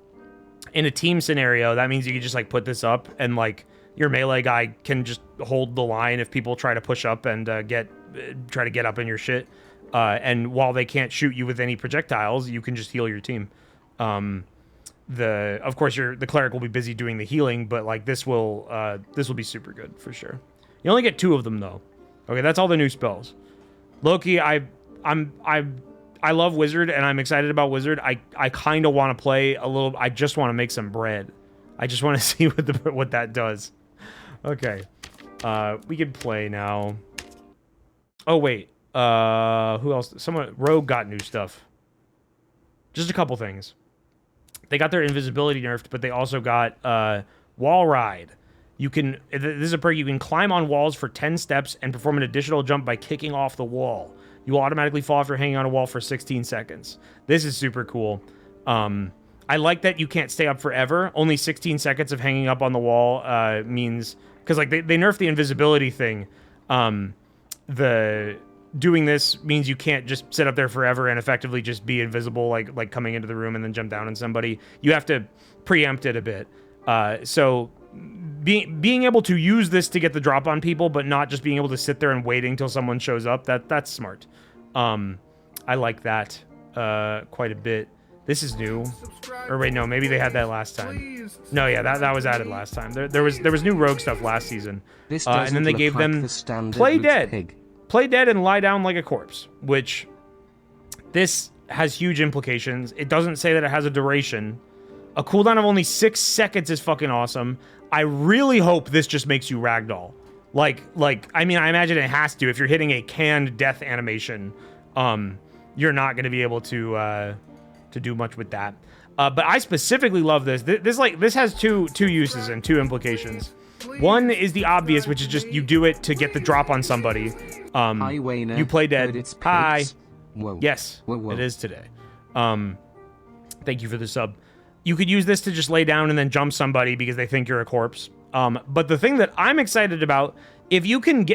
a team scenario, that means you can just like put this up and like your melee guy can just hold the line if people try to push up and try to get up in your shit. And while they can't shoot you with any projectiles, you can just heal your team. Of course the cleric will be busy doing the healing, but like this will be super good for sure. You only get 2 of them though. Okay, that's all the new spells. Loki, I love Wizard and I'm excited about Wizard. I kind of want to play a little. I just want to make some bread. I just want to see what that does. Okay, we can play now. Oh wait, who else? Rogue got new stuff. Just a couple things. They got their invisibility nerfed, but they also got Wall Ride. This is a perk. You can climb on walls for 10 steps and perform an additional jump by kicking off the wall. You will automatically fall after hanging on a wall for 16 seconds. This is super cool. I like that you can't stay up forever. Only 16 seconds of hanging up on the wall means... Because like they nerfed the invisibility thing. Doing this means you can't just sit up there forever and effectively just be invisible, like coming into the room and then jump down on somebody. You have to preempt it a bit. So being able to use this to get the drop on people, but not just being able to sit there and waiting till someone shows up, that's smart. I like that quite a bit. This is new. Or wait, no, maybe they had that last time. No, yeah, that was added last time. There was new rogue stuff last season. This and then they gave them play dead. Play dead and lie down like a corpse, which this has huge implications. It doesn't say that it has a duration. A cooldown of only 6 seconds is fucking awesome. I really hope this just makes you ragdoll. Like, I mean, I imagine it has to. If you're hitting a canned death animation, you're not going to be able to do much with that. But I specifically love this. This has two uses and 2 implications. One is the obvious, which is just you do it to get the drop on somebody. Hi, Wayner. You play dead. Hi. Whoa. Yes, Whoa. It is today. Thank you for the sub. You could use this to just lay down and then jump somebody because they think you're a corpse. But the thing that I'm excited about, if you can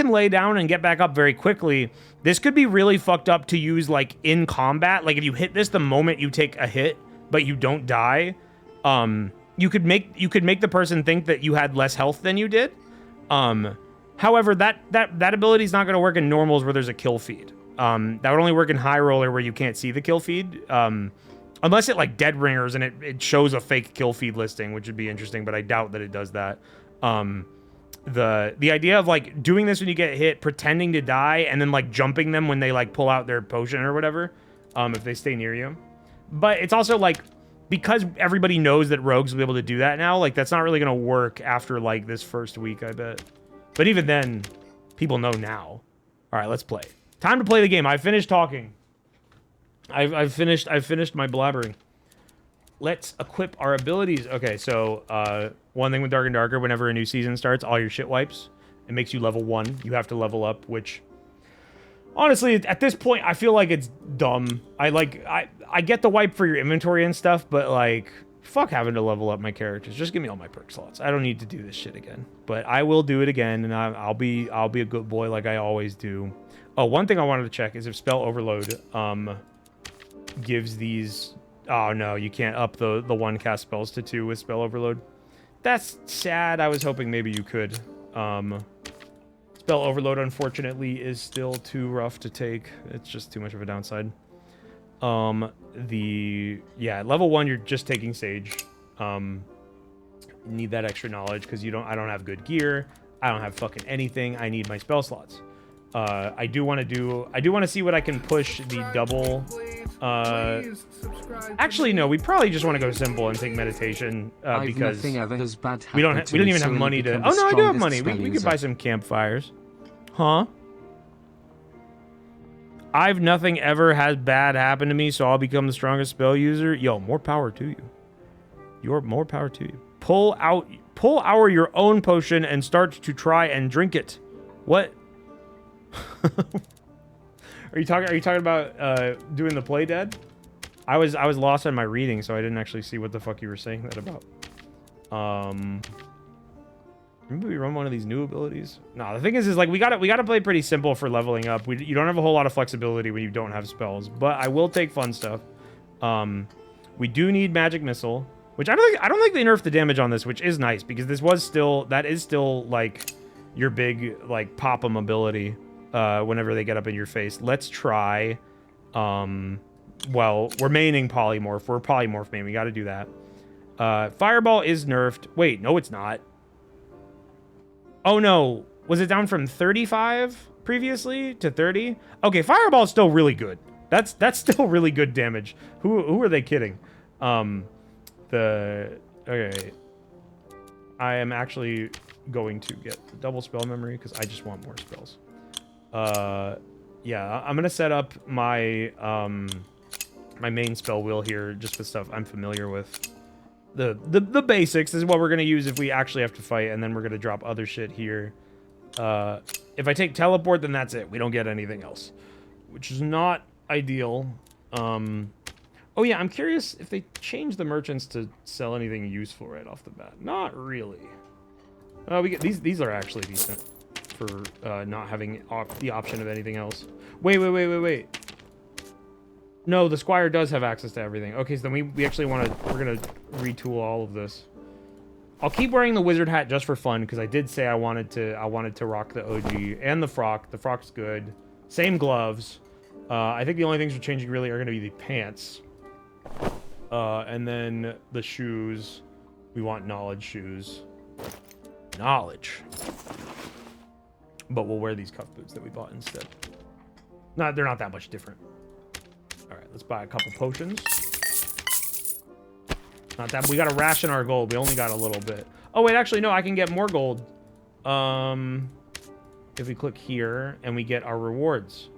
lay down and get back up very quickly, this could be really fucked up to use like in combat. Like if you hit this the moment you take a hit, but you don't die, you could make the person think that you had less health than you did. However, that ability is not going to work in normals where there's a kill feed. That would only work in high roller where you can't see the kill feed. Unless it like dead ringers and it shows a fake kill feed listing, which would be interesting, but I doubt that it does that. The idea of like doing this when you get hit, pretending to die, and then like jumping them when they like pull out their potion or whatever, if they stay near you. But it's also like, because everybody knows that rogues will be able to do that now, like that's not really gonna work after like this first week, I bet. But even then, people know now. All right, let's play. Time to play the game. I finished talking. I've finished my blabbering. Let's equip our abilities. Okay, so one thing with Dark and Darker, whenever a new season starts, all your shit wipes. It makes you level 1. You have to level up, which honestly, at this point, I feel like it's dumb. I get the wipe for your inventory and stuff, but like, fuck having to level up my characters. Just give me all my perk slots. I don't need to do this shit again. But I will do it again, and I'll be a good boy like I always do. Oh, one thing I wanted to check is if spell overload gives these... Oh no, you can't up the 1 cast spells to 2 with spell overload. That's sad. I was hoping maybe you could. Spell overload, unfortunately, is still too rough to take. It's just too much of a downside. Level 1, you're just taking Sage. Need that extra knowledge because I don't have good gear. I don't have fucking anything. I need my spell slots. I do want to see what I can push the double. Actually, no, we probably just want to go simple and take meditation because we don't even have money to. Oh no, I do have money. We could buy some campfires, huh? I've nothing ever had bad happen to me, so I'll become the strongest spell user. Yo, more power to you. More power to you. Pull out your own potion and start to try and drink it. What? Are you talking about doing the play dead? I was lost on my reading, so I didn't actually see what the fuck you were saying that about. Maybe we run one of these new abilities. No, the thing is like we gotta play pretty simple for leveling up. You don't have a whole lot of flexibility when you don't have spells, but I will take fun stuff. We do need magic missile, which I don't think they nerfed the damage on this, which is nice because that is still like your big like pop 'em ability. Whenever they get up in your face. Let's try, well, we're maining polymorph. We're polymorph main. We got to do that. Fireball is nerfed. Wait, no, it's not. Oh, no. Was it down from 35 previously to 30? Okay, Fireball is still really good. That's still really good damage. Who are they kidding? Okay. I am actually going to get the double spell memory because I just want more spells. Yeah, I'm gonna set up my my main spell wheel here just with stuff I'm familiar with. the basics. This is what we're gonna use if we actually have to fight, and then we're gonna drop other shit here. If I take teleport, then that's it. We don't get anything else, which is not ideal. Oh yeah, I'm curious if they change the merchants to sell anything useful right off the bat. Not really. We get these are actually decent for not having the option of anything else. Wait. No, the Squire does have access to everything. Okay, so then we actually we're gonna retool all of this. I'll keep wearing the wizard hat just for fun because I did say I wanted to rock the OG and the frock. The frock's good. Same gloves. I think the only things we're changing really are gonna be the pants. And then the shoes. We want knowledge shoes. Knowledge. But we'll wear these cuff boots that we bought instead. They're not that much different. Alright, let's buy a couple potions. Not that we gotta ration our gold. We only got a little bit. Oh wait, actually no, I can get more gold. If we click here and we get our rewards.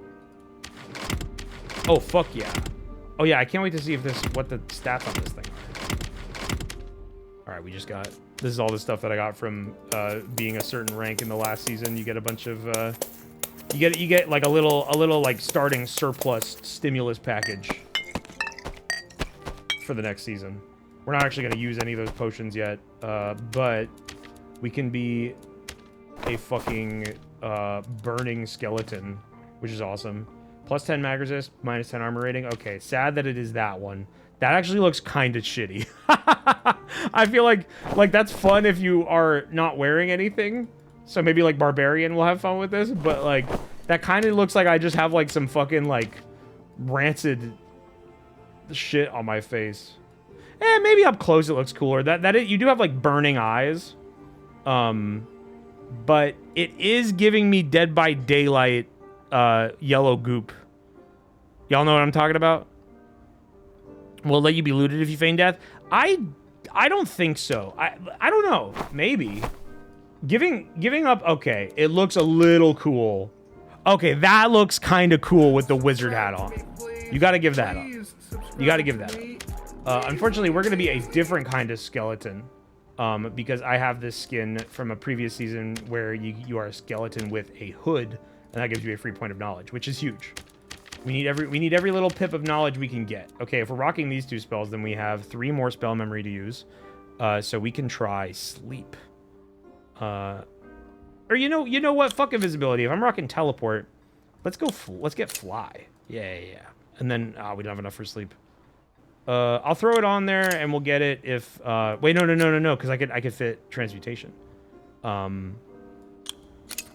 Oh fuck yeah. Oh yeah, I can't wait to see what the stats on this thing are. Alright, we just got... This is all the stuff that I got from being a certain rank in the last season. You get a bunch of... You get like a little like starting surplus stimulus package for the next season. We're not actually going to use any of those potions yet, but we can be a fucking burning skeleton, which is awesome. Plus 10 mag resist, minus 10 armor rating. Okay, sad that it is that one. That actually looks kind of shitty. I feel like that's fun if you are not wearing anything. So maybe like Barbarian will have fun with this, but like that kind of looks like I just have like some fucking like rancid shit on my face. Maybe up close it looks cooler. You do have like burning eyes. But it is giving me Dead by Daylight yellow goop. Y'all know what I'm talking about? Will it let you be looted if you feign death? I don't think so. I don't know. Maybe. Giving up, okay, it looks a little cool. Okay, that looks kind of cool with the wizard hat on. You gotta give that up. You gotta give that up. Unfortunately, we're gonna be a different kind of skeleton. Because I have this skin from a previous season where you are a skeleton with a hood, and that gives you a free point of knowledge, which is huge. We need every little pip of knowledge we can get. Okay, if we're rocking these two spells, then we have 3 more spell memory to use. So we can try sleep. Or you know what? Fuck invisibility. If I'm rocking teleport, let's get fly. Yeah. And then we don't have enough for sleep. I'll throw it on there and we'll get it if wait, no, because I could fit transmutation. I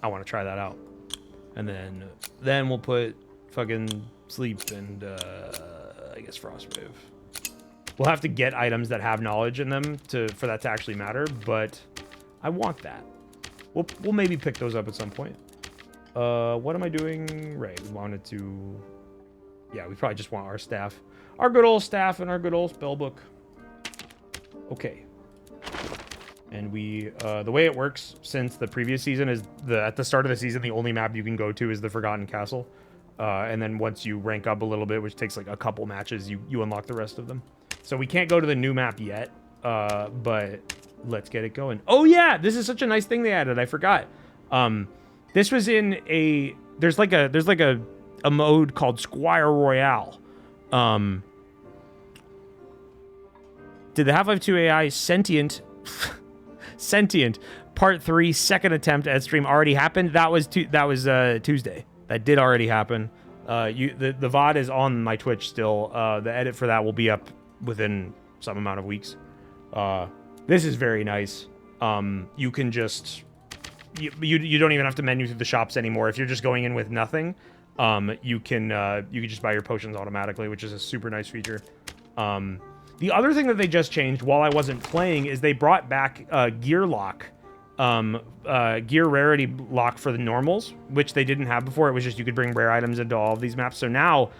want to try that out. And then we'll put fucking sleep and I guess frostwave. We'll have to get items that have knowledge in them for that to actually matter, but I want that. We'll maybe pick those up at some point. What am I doing? Right, we wanted to... Yeah, we probably just want our staff. Our good old staff and our good old spellbook. Okay. And we... the way it works since the previous season is at the start of the season, the only map you can go to is the Forgotten Castle. And then once you rank up a little bit, which takes like a couple matches, you unlock the rest of them. So we can't go to the new map yet, but let's get it going. Oh yeah, this is such a nice thing they added. I forgot. This was in a... There's like a mode called Squire Royale. Did the Half-Life 2 AI Sentient Part 3 second attempt at stream already happened? That was Tuesday. That did already happen. The VOD is on my Twitch still. The edit for that will be up within some amount of weeks. This is very nice. You can just... You don't even have to menu through the shops anymore. If you're just going in with nothing, you can just buy your potions automatically, which is a super nice feature. The other thing that they just changed while I wasn't playing is they brought back gear lock, gear rarity lock for the normals, which they didn't have before. It was just you could bring rare items into all of these maps. So now,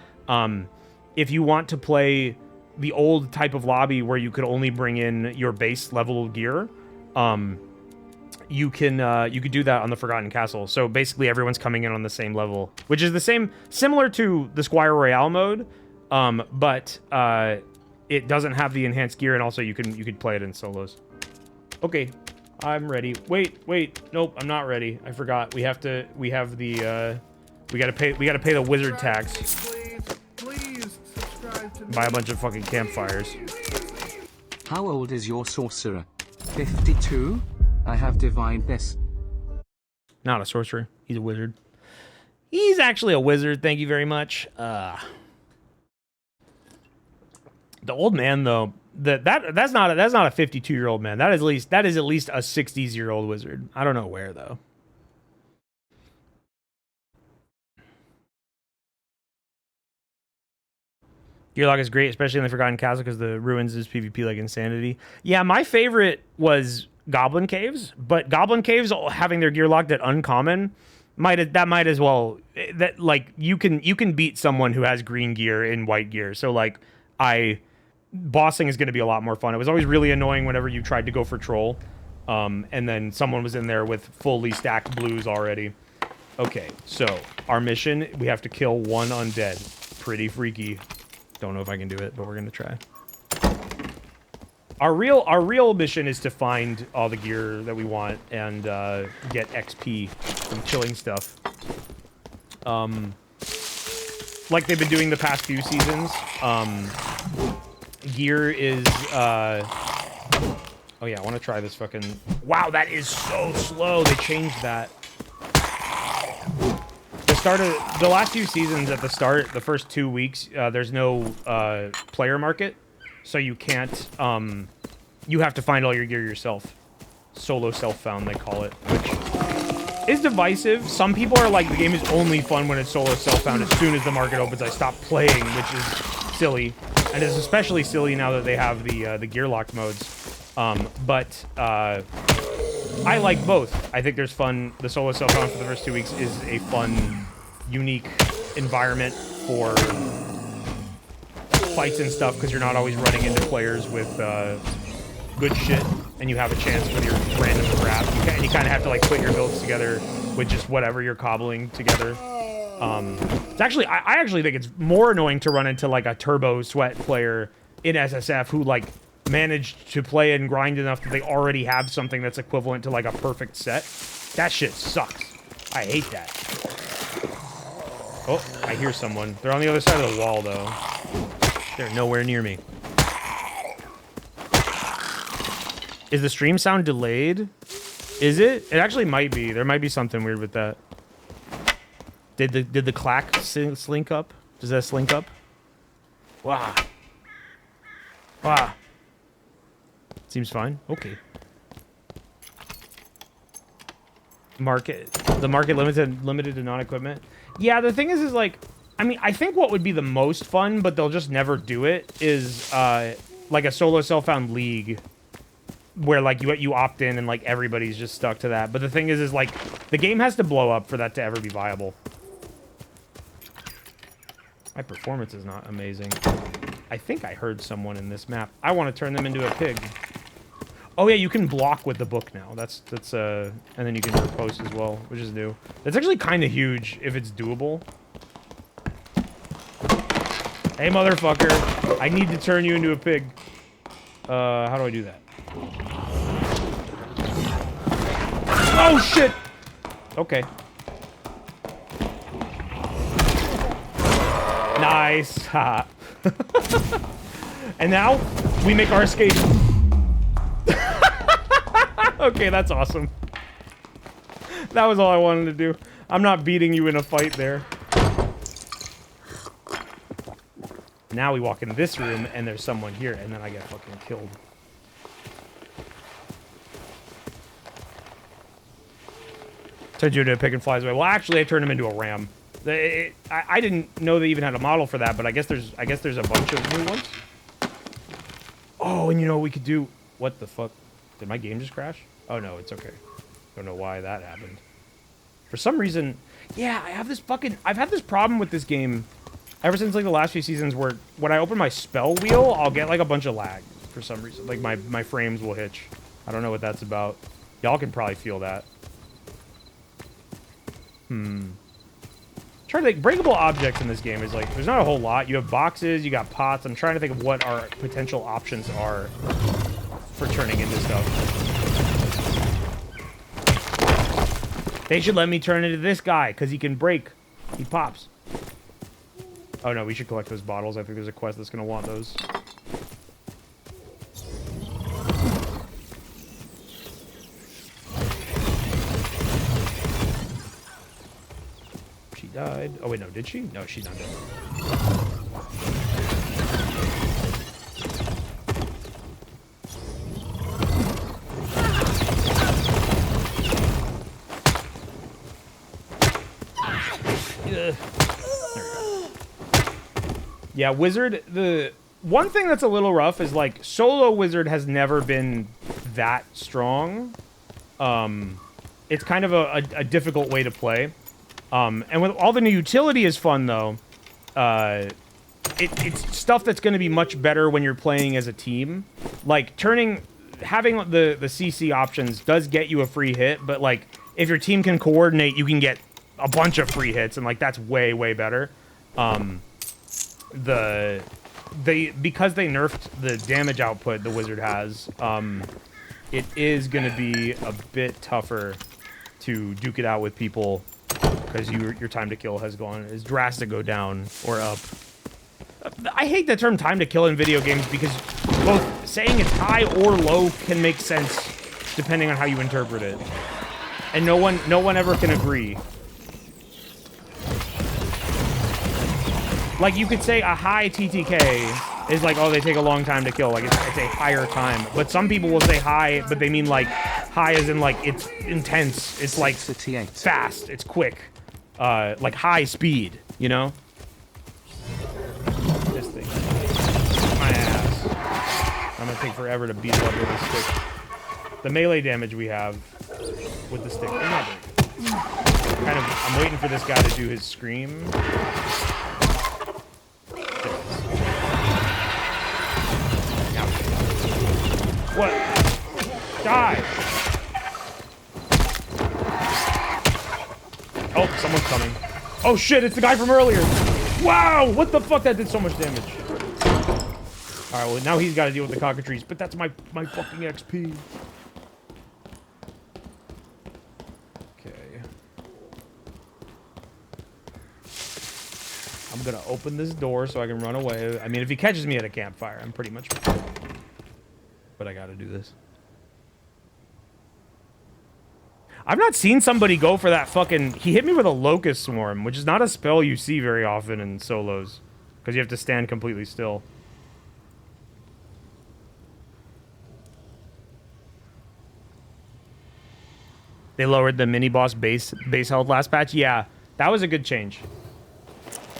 if you want to play the old type of lobby where you could only bring in your base level gear, you could do that on the Forgotten Castle. So basically everyone's coming in on the same level, which is similar to the Squire Royale mode, but it doesn't have the enhanced gear, and also you could play it in solos. Okay, I'm ready. Wait, nope, I'm not ready. I forgot. We have the we gotta pay the wizard tax. Please subscribe to me. Buy a bunch of fucking campfires. How old is your sorcerer? 52? I have divined this. Not a sorcerer. He's a wizard. He's actually a wizard. Thank you very much. The old man though, that's not a 52-year-old man. That is at least a 60s-year-old wizard. I don't know where though. Gearlock is great, especially in the Forgotten Castle, because the ruins is PvP like insanity. Yeah, my favorite was Goblin Caves, but Goblin Caves having their gear locked at uncommon might as well, that like you can beat someone who has green gear in white gear. So like bossing is going to be a lot more fun. It was always really annoying whenever you tried to go for troll, and then someone was in there with fully stacked blues already. Okay, so our mission, we have to kill one undead. Pretty freaky. Don't know if I can do it, but we're gonna try. Our real mission is to find all the gear that we want and get XP from killing stuff. Like they've been doing the past few seasons. Gear is oh yeah, I want to try this fucking. Wow, that is so slow. They changed that. The last few seasons, at the start, the first 2 weeks, there's no player market, so you can't. You have to find all your gear yourself. Solo self-found, they call it, which is divisive. Some people are like, the game is only fun when it's solo self-found. As soon as the market opens, I stop playing, which is silly, and it's especially silly now that they have the gear locked modes. But I like both. I think there's fun. The solo self-found for the first 2 weeks is a fun, unique environment for fights and stuff, because you're not always running into players with good shit, and you have a chance with your random crap. You kind of have to like put your builds together with just whatever you're cobbling together. It's actually, I actually think it's more annoying to run into like a turbo sweat player in SSF who like managed to play and grind enough that they already have something that's equivalent to like a perfect set. That shit sucks. I hate that. Oh, I hear someone. They're on the other side of the wall though. They're nowhere near me. Is the stream sound delayed? Is it? It actually might be. There might be something weird with that. Did the clack slink up? Does that slink up? Wow. Wow. Seems fine. Okay. The market limited to non-equipment. Yeah, the thing is like, I mean, I think what would be the most fun, but they'll just never do it, is like a solo self-found league where like you opt in and like everybody's just stuck to that. But the thing is like the game has to blow up for that to ever be viable. My performance is not amazing. I think I heard someone in this map. I want to turn them into a pig. Oh yeah, you can block with the book now. That's and then you can repost as well, which is new. That's actually kind of huge if it's doable. Hey motherfucker, I need to turn you into a pig. How do I do that? Oh shit! Okay. Nice. Ha. And now we make our escape. Okay, that's awesome. That was all I wanted to do. I'm not beating you in a fight there. Now we walk in this room and there's someone here, and then I get fucking killed. Turned you into a pig and flies away. Well, actually, I turned him into a ram. I didn't know they even had a model for that, but I guess there's a bunch of new ones. Oh, and you know what we could do? What the fuck? Did my game just crash? Oh no, it's okay. Don't know why that happened. For some reason, yeah, I've had this problem with this game ever since like the last few seasons, where when I open my spell wheel, I'll get like a bunch of lag for some reason. Like my frames will hitch. I don't know what that's about. Y'all can probably feel that. trying to think, breakable objects in this game is like, there's not a whole lot. You have boxes, you got pots. I'm trying to think of what our potential options are for turning into stuff. They should let me turn into this guy, because he can break. He pops. Oh no, we should collect those bottles. I think there's a quest that's going to want those. She died. Oh wait, no, did she? No, she's not dead. Yeah, Wizard, the one thing that's a little rough is, like, solo Wizard has never been that strong. It's kind of a difficult way to play. And with all the new utility is fun, though. It's stuff that's going to be much better when you're playing as a team. Like, having the CC options does get you a free hit, but, like, if your team can coordinate, you can get a bunch of free hits, and, like, that's way, way better. Because they nerfed the damage output the Wizard has, it is going to be a bit tougher to duke it out with people, because your time to kill is drastic go down or up. I hate the term time to kill in video games, because both saying it's high or low can make sense depending on how you interpret it, and no one ever can agree. Like, you could say a high TTK is like, oh, they take a long time to kill. Like, it's a higher time. But some people will say high, but they mean, like, high as in, like, it's intense. It's, like, fast. It's quick. Like, high speed, you know? This thing. My ass. I'm gonna take forever to beat it up with a stick. The melee damage we have with the stick. I'm waiting for this guy to do his scream. What? Die! Oh, someone's coming. Oh shit, it's the guy from earlier! Wow! What the fuck? That did so much damage. Alright, well now he's got to deal with the cockatrice, but that's my fucking XP. Okay. I'm gonna open this door so I can run away. I mean, if he catches me at a campfire, I'm pretty much... But I gotta do this. I've not seen somebody go for that fucking... He hit me with a locust swarm, which is not a spell you see very often in solos, because you have to stand completely still. They lowered the mini-boss base health last patch? Yeah, that was a good change.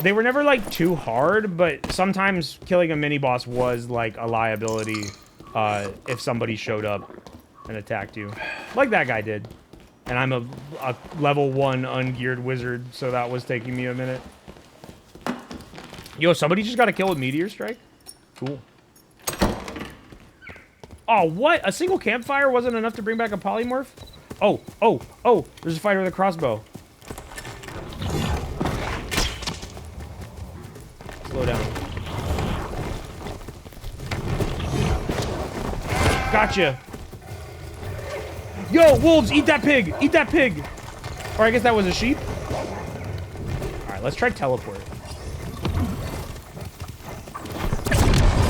They were never, like, too hard, but sometimes killing a mini-boss was, like, a liability... if somebody showed up and attacked you. Like that guy did. And I'm a level 1 ungeared wizard, so that was taking me a minute. Yo, somebody just got a kill with Meteor Strike? Cool. Oh, what? A single campfire wasn't enough to bring back a polymorph? Oh, oh, oh! There's a fighter with a crossbow. Slow down. Gotcha. Yo, wolves, eat that pig. Eat that pig. Or I guess that was a sheep. All right, let's try teleport.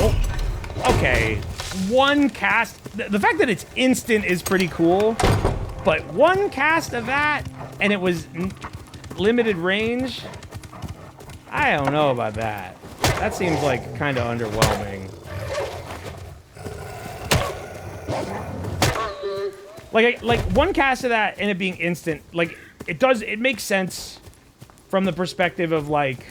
Oh, okay. One cast. The fact that it's instant is pretty cool, but one cast of that and it was limited range. I don't know about that. That seems like kind of underwhelming. Like one cast of that and it being instant, like it makes sense from the perspective of like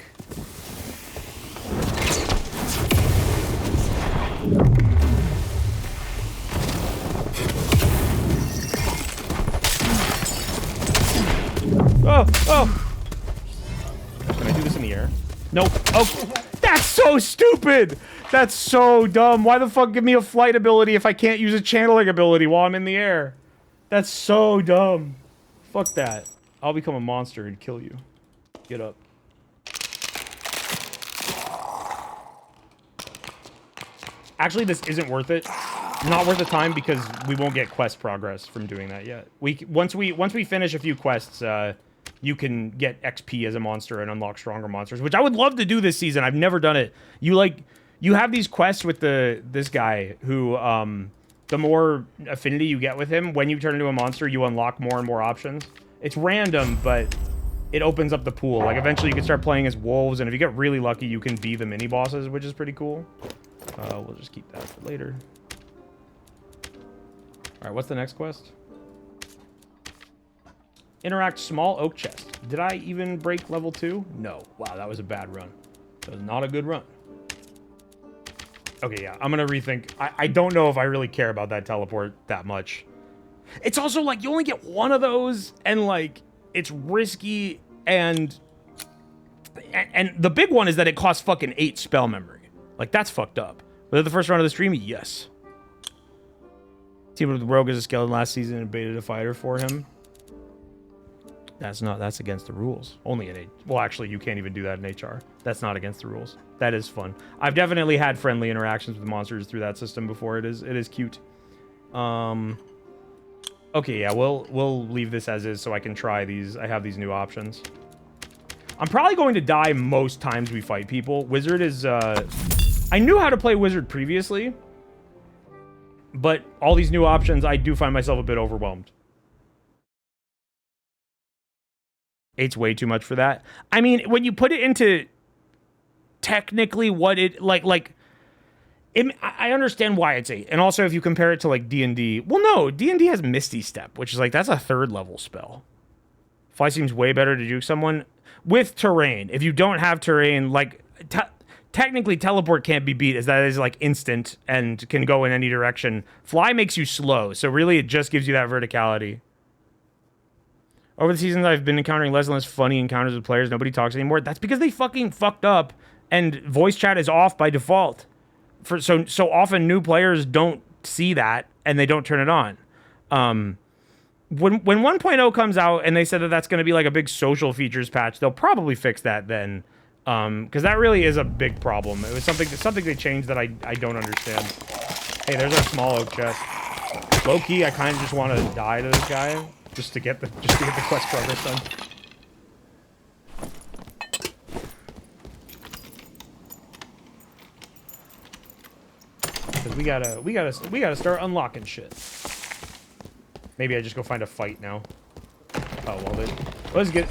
oh. Can I do this in the air? Nope. Oh, that's so stupid. That's so dumb. Why the fuck give me a flight ability if I can't use a channeling ability while I'm in the air? That's so dumb. Fuck that. I'll become a monster and kill you. Get up. Actually, this isn't worth it. Not worth the time because we won't get quest progress from doing that yet. Once we finish a few quests, you can get XP as a monster and unlock stronger monsters, which I would love to do this season. I've never done it. You have these quests with this guy who the more affinity you get with him, when you turn into a monster, you unlock more and more options. It's random, but it opens up the pool. Like eventually you can start playing as wolves, and if you get really lucky, you can be the mini bosses, which is pretty cool. We'll just keep that for later. All right, what's the next quest? Interact small oak chest. Did I even break level 2? No. Wow, that was a bad run. That was not a good run. Okay, yeah, I'm gonna rethink. I don't know if I really care about that teleport that much. It's also like you only get one of those, and like it's risky, and the big one is that it costs fucking 8 spell memory. Like that's fucked up. Was it the first round of the stream? Yes. Teamed with Rogue as a skeleton last season and baited a fighter for him. That's against the rules. Only in well, actually, you can't even do that in HR. That's not against the rules. That is fun. I've definitely had friendly interactions with monsters through that system before. It is cute. Okay, yeah, we'll leave this as is so I can try these. I have these new options. I'm probably going to die most times we fight people. Wizard is I knew how to play Wizard previously, but all these new options, I do find myself a bit overwhelmed. 8's way too much for that. I mean, when you put it into technically what it I understand why it's 8. And also if you compare it to like D&D, well, no, D&D has Misty Step, which is like, that's a 3rd level spell. Fly seems way better to juke someone with terrain. If you don't have terrain, like technically teleport can't be beat, as that is like instant and can go in any direction. Fly makes you slow, so really it just gives you that verticality. Over the seasons, I've been encountering less and less funny encounters with players. Nobody talks anymore. That's because they fucking fucked up, and voice chat is off by default. So often new players don't see that, and they don't turn it on. When 1.0 comes out, and they said that that's going to be like a big social features patch, they'll probably fix that then, because that really is a big problem. It was something they changed that I don't understand. Hey, there's our small oak chest. Low key, I kind of just want to die to this guy. Just to get the quest progress done. Because we gotta start unlocking shit. Maybe I just go find a fight now. Oh well,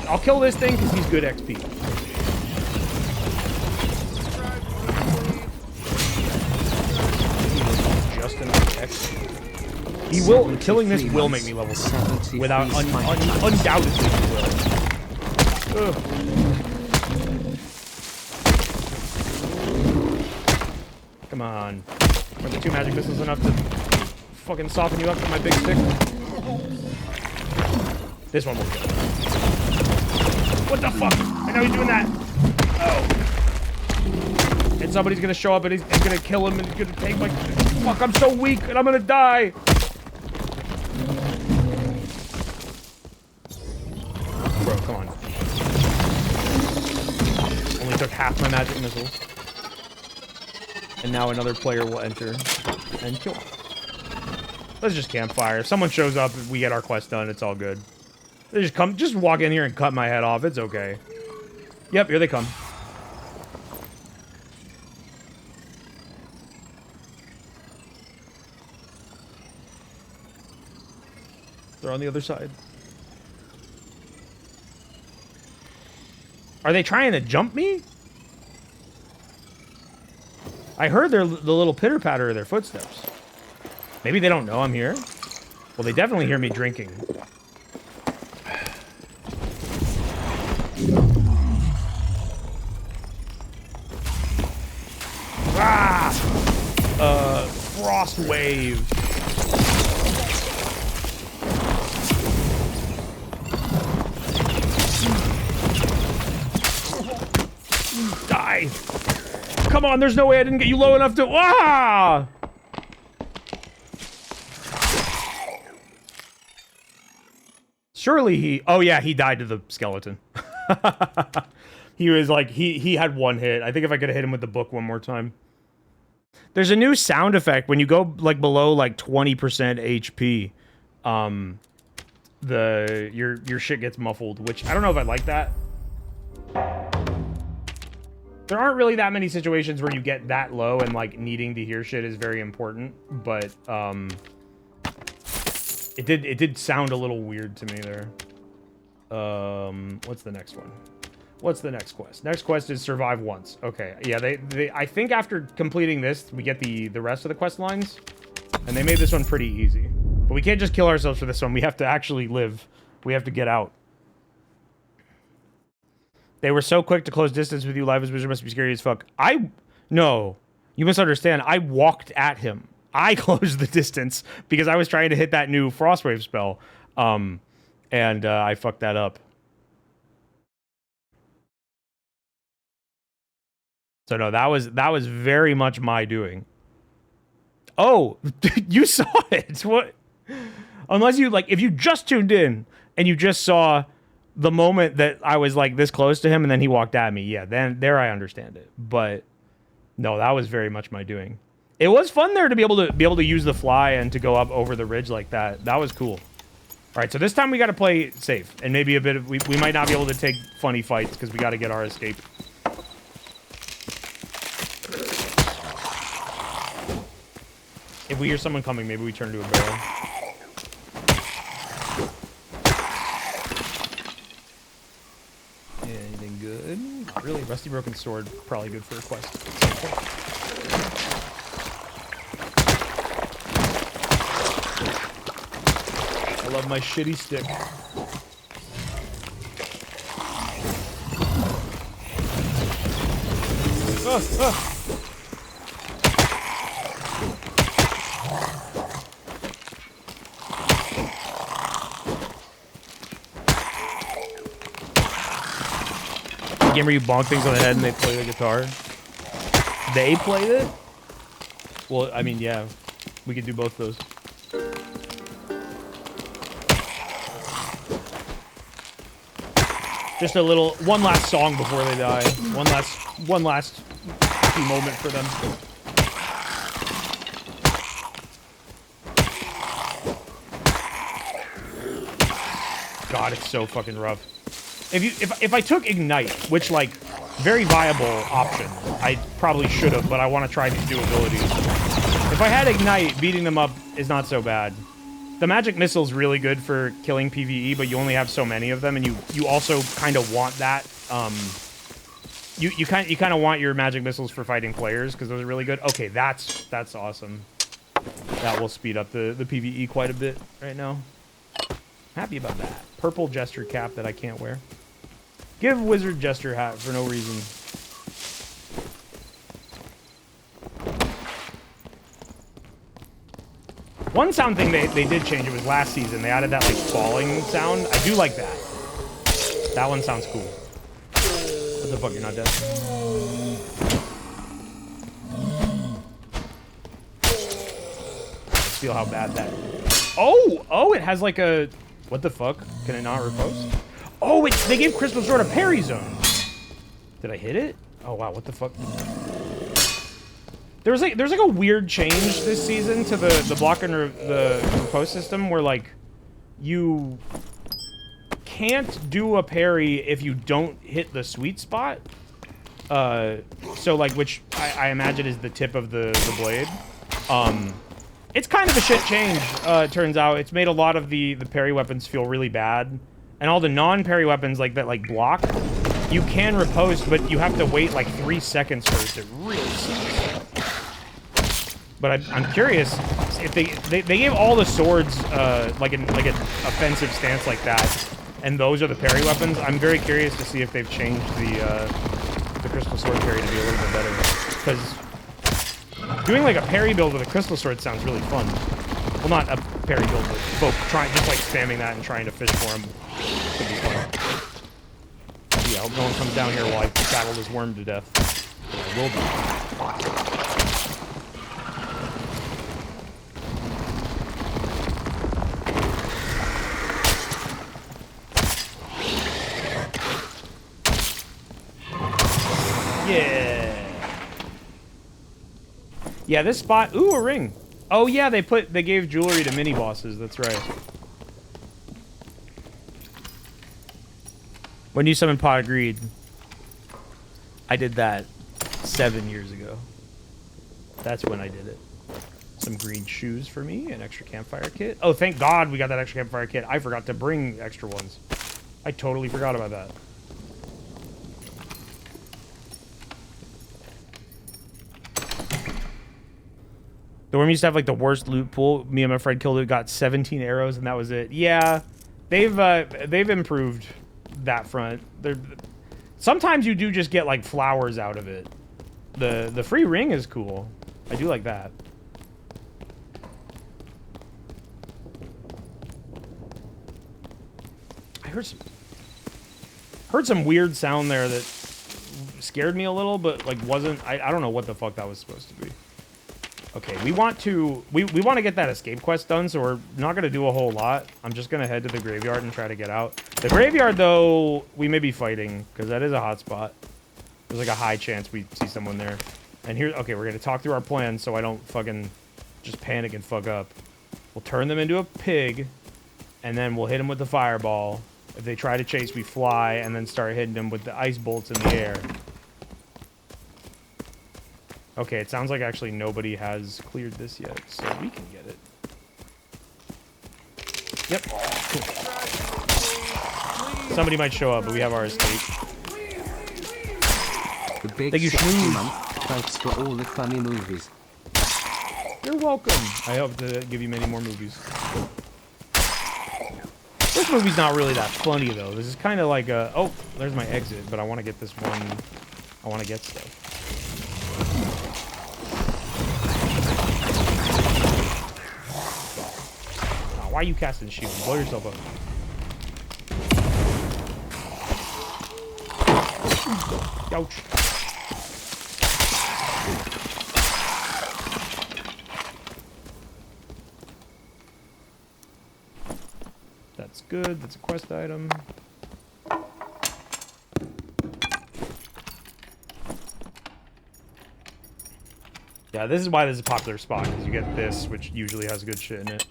I'll kill this thing because he's good XP. Just enough XP. He will. Killing this will make me level 7. Without undoubtedly he will. Ugh. Come on. Are the 2 magic missiles enough to fucking soften you up with my big stick? This one will kill. What the fuck? I know he's doing that. Oh. And somebody's gonna show up and he's gonna kill him and he's gonna take my... Fuck, I'm so weak and I'm gonna die. Bro, come on. Only took half my magic missiles. And now another player will enter and kill him. Let's just campfire. If someone shows up, we get our quest done, it's all good. They just walk in here and cut my head off, it's okay. Yep, here they come. They're on the other side. Are they trying to jump me? I heard the little pitter-patter of their footsteps. Maybe they don't know I'm here. Well, they definitely hear me drinking. Ah! Frost wave. Die! Come on, there's no way I didn't get you low enough to... Ah! Surely he... Oh yeah, he died to the skeleton. He was like... He had one hit. I think if I could have hit him with the book one more time. There's a new sound effect when you go like below like 20% HP. Your shit gets muffled, which I don't know if I like that. There aren't really that many situations where you get that low and like needing to hear shit is very important, but it did sound a little weird to me there. What's the next one? What's the next quest? Next quest is survive once. Okay, yeah, they I think after completing this, we get the rest of the quest lines, and they made this one pretty easy. But we can't just kill ourselves for this one. We have to actually live. We have to get out. They were so quick to close distance with you. Life as Wizard must be scary as fuck. No, you misunderstand. I walked at him. I closed the distance because I was trying to hit that new Frostwave spell, and I fucked that up. So no, that was very much my doing. Oh, you saw it. What? Unless you like, if you just tuned in and you just saw the moment that I was like this close to him and then he walked at me, yeah, then there I understand it. But no, that was very much my doing. It was fun there to be able to use the fly and to go up over the ridge like that. That was cool. All right, so this time we got to play safe and maybe a bit of we might not be able to take funny fights because we got to get our escape. If we hear someone coming, maybe we turn to a barrel. Anything good? Not really. Rusty Broken Sword, probably good for a quest. I love my shitty stick. Game where you bonk things on the head and they play the guitar. They played it? Well, I mean, yeah. We could do both those. Just a little, one last song before they die. One last happy moment for them. God, it's so fucking rough. If I took Ignite, which, like, very viable option, I probably should have, but I want to try these new abilities. If I had Ignite, beating them up is not so bad. The Magic Missile's really good for killing PvE, but you only have so many of them, and you also kind of want that. You kind of want your Magic Missiles for fighting players, because those are really good. Okay, that's awesome. That will speed up the PvE quite a bit right now. Happy about that. Purple Jester cap that I can't wear. Give Wizard Jester hat for no reason. One sound thing they did change, it was last season. They added that like falling sound. I do like that. That one sounds cool. What the fuck, you're not dead? Let's feel how bad that... Oh, it has like a... What the fuck? Can it not repost? Oh, they gave Crystal Sword a parry zone. Did I hit it? Oh wow, what the fuck? There's like a weird change this season to the block and the riposte system where like you can't do a parry if you don't hit the sweet spot. So like, which I imagine is the tip of the blade. It's kind of a shit change, it turns out. It's made a lot of the parry weapons feel really bad. And all the non-parry weapons like that, like block, you can riposte, but you have to wait like 3 seconds first. It really sucks. But I'm curious if they gave all the swords like an offensive stance like that, and those are the parry weapons. I'm very curious to see if they've changed the Crystal Sword parry to be a little bit better, because doing like a parry build with a Crystal Sword sounds really fun. Well, not a parry build, but both just like spamming that and trying to fish for him could be fun. Yeah, I hope no one comes down here while I battle this worm to death. I will be. Yeah. Yeah, this spot... Ooh, a ring. Oh, yeah, they gave jewelry to mini-bosses. That's right. When you summon Pot of Greed, I did that 7 years ago. That's when I did it. Some green shoes for me, an extra campfire kit. Oh, thank God we got that extra campfire kit. I forgot to bring extra ones. I totally forgot about that. The worm used to have like the worst loot pool. Me and my friend killed it, got 17 arrows, and that was it. Yeah, they've improved that front. Sometimes you do just get like flowers out of it. The free ring is cool. I do like that. I heard some weird sound there that scared me a little, but like wasn't. I don't know what the fuck that was supposed to be. Okay, we want to get that escape quest done, so we're not gonna do a whole lot. I'm just gonna head to the graveyard and try to get out. The graveyard, though, we may be fighting because that is a hot spot. There's like a high chance we see someone there. And here, okay, we're gonna talk through our plan so I don't fucking just panic and fuck up. We'll turn them into a pig, and then we'll hit them with the fireball. If they try to chase, we fly, and then start hitting them with the ice bolts in the air. Okay, it sounds like actually nobody has cleared this yet, so we can get it. Yep. Cool. Somebody might show up, but we have our escape. The big Thank you, 60 month. Thanks for all the funny movies. You're welcome. I hope to give you many more movies. This movie's not really that funny, though. This is kind of like a... Oh, there's my exit, but I want to get this one... I want to get stuff. Oh, why are you casting shield? Blow yourself up. Ouch. That's good. That's a quest item. Yeah, this is why this is a popular spot, because you get this, which usually has good shit in it.